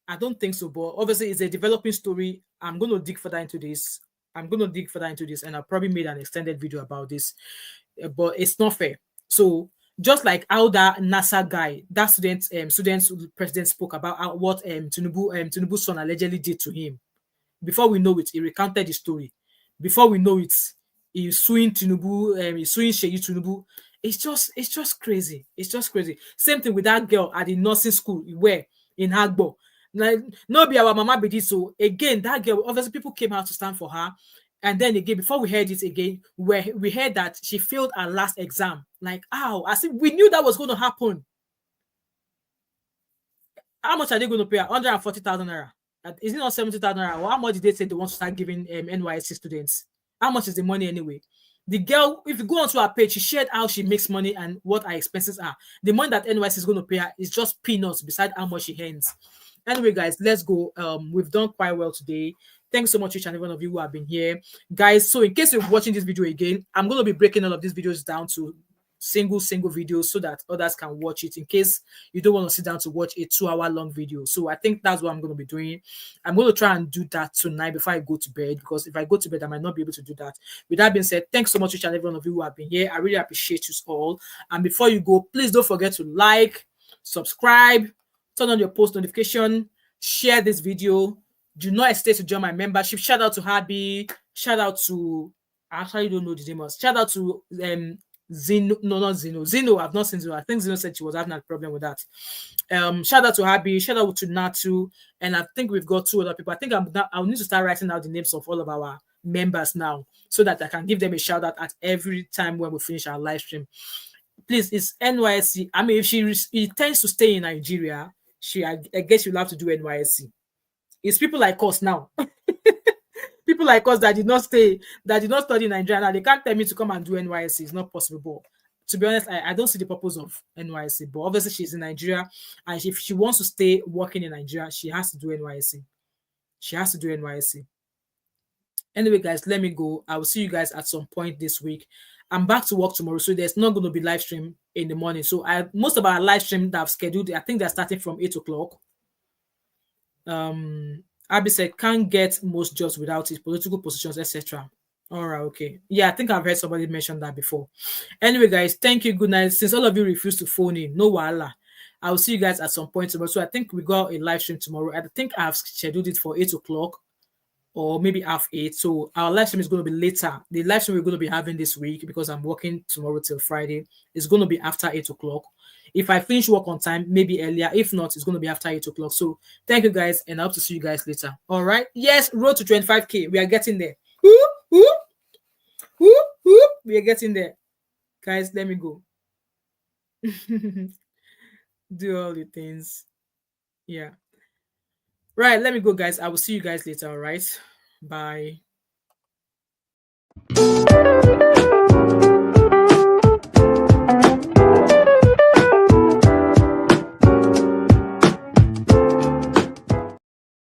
A: But obviously it's a developing story. I'm going to dig further into this. And I probably made an extended video about this, but it's not fair. So just like how that NASA guy, that student president spoke about what Tinubu's son allegedly did to him. Before we know it, he recounted the story. Before we know it, he's suing Tinubu, he's suing Sheyi Tinubu. It's just crazy. It's just crazy. Same thing with that girl at the nursing school where in Hagbo. Like, no be our mama be this. So again, that girl, obviously people came out to stand for her. And then again, before we heard it again, we heard that she failed her last exam. Like, ow, I see, we knew that was going to happen. How much are they going to pay her? 140,000 naira. Is it not 70,000 naira? Or how much did they say they want to start giving NYSC students? How much is the money anyway? The girl, if you go onto her page, she shared how she makes money and what her expenses are. The money that NYSC is going to pay her is just peanuts beside how much she earns. Anyway, guys, let's go. We've done quite well today. Thanks so much, each and every one of you who have been here. Guys, so in case you're watching this video again, I'm going to be breaking all of these videos down to single videos so that others can watch it in case you don't want to sit down to watch a 2-hour long video. So I think that's what I'm going to be doing. I'm going to try and do that tonight before I go to bed, because if I go to bed, I might not be able to do that. With that being said, thanks so much, each and every one of you who have been here. I really appreciate you all. And before you go, please don't forget to like, subscribe, turn on your post notification, share this video. Do not hesitate to join my membership. Shout out to Habi. Shout out to, I actually don't know the name of. Shout out to Zeno, no, not Zeno. Zeno, I've not seen Zeno. I think Zeno said she was having a problem with that. Shout out to Habi, shout out to Natu, and I think we've got 2 other people. I think I'll need to start writing out the names of all of our members now so that I can give them a shout out at every time when we finish our live stream. Please, it's NYSC. I mean, if she tends to stay in Nigeria, I guess you'll have to do NYSC. It's people like us now. People like us that did not study in Nigeria. Now they can't tell me to come and do NYSC. It's not possible. But to be honest, I don't see the purpose of NYSC. But obviously, she's in Nigeria, and if she wants to stay working in Nigeria, she has to do NYSC. She has to do NYSC. Anyway, guys, let me go. I will see you guys at some point this week. I'm back to work tomorrow, so there's not going to be live stream in the morning. So most of our live stream that I've scheduled, I think they're starting from 8 o'clock. Abby said, can't get most jobs without his political positions, etc. All right, okay. Yeah, I think I've heard somebody mention that before. Anyway, guys, thank you. Good night. Since all of you refuse to phone in, no wala. I will see you guys at some point tomorrow. So I think we got a live stream tomorrow. I think I've scheduled it for 8 o'clock or maybe 8:30. So our live stream is going to be later. The live stream we're going to be having this week, because I'm working tomorrow till Friday, is going to be after 8 o'clock. If I finish work on time, maybe earlier. If not, it's going to be after 8 o'clock. So thank you guys, and I hope to see you guys later. All right. Yes, road to 25K. We are getting there. We are getting there. Guys, let me go. Do all the things. Yeah. Right, let me go, guys. I will see you guys later. All right. Bye.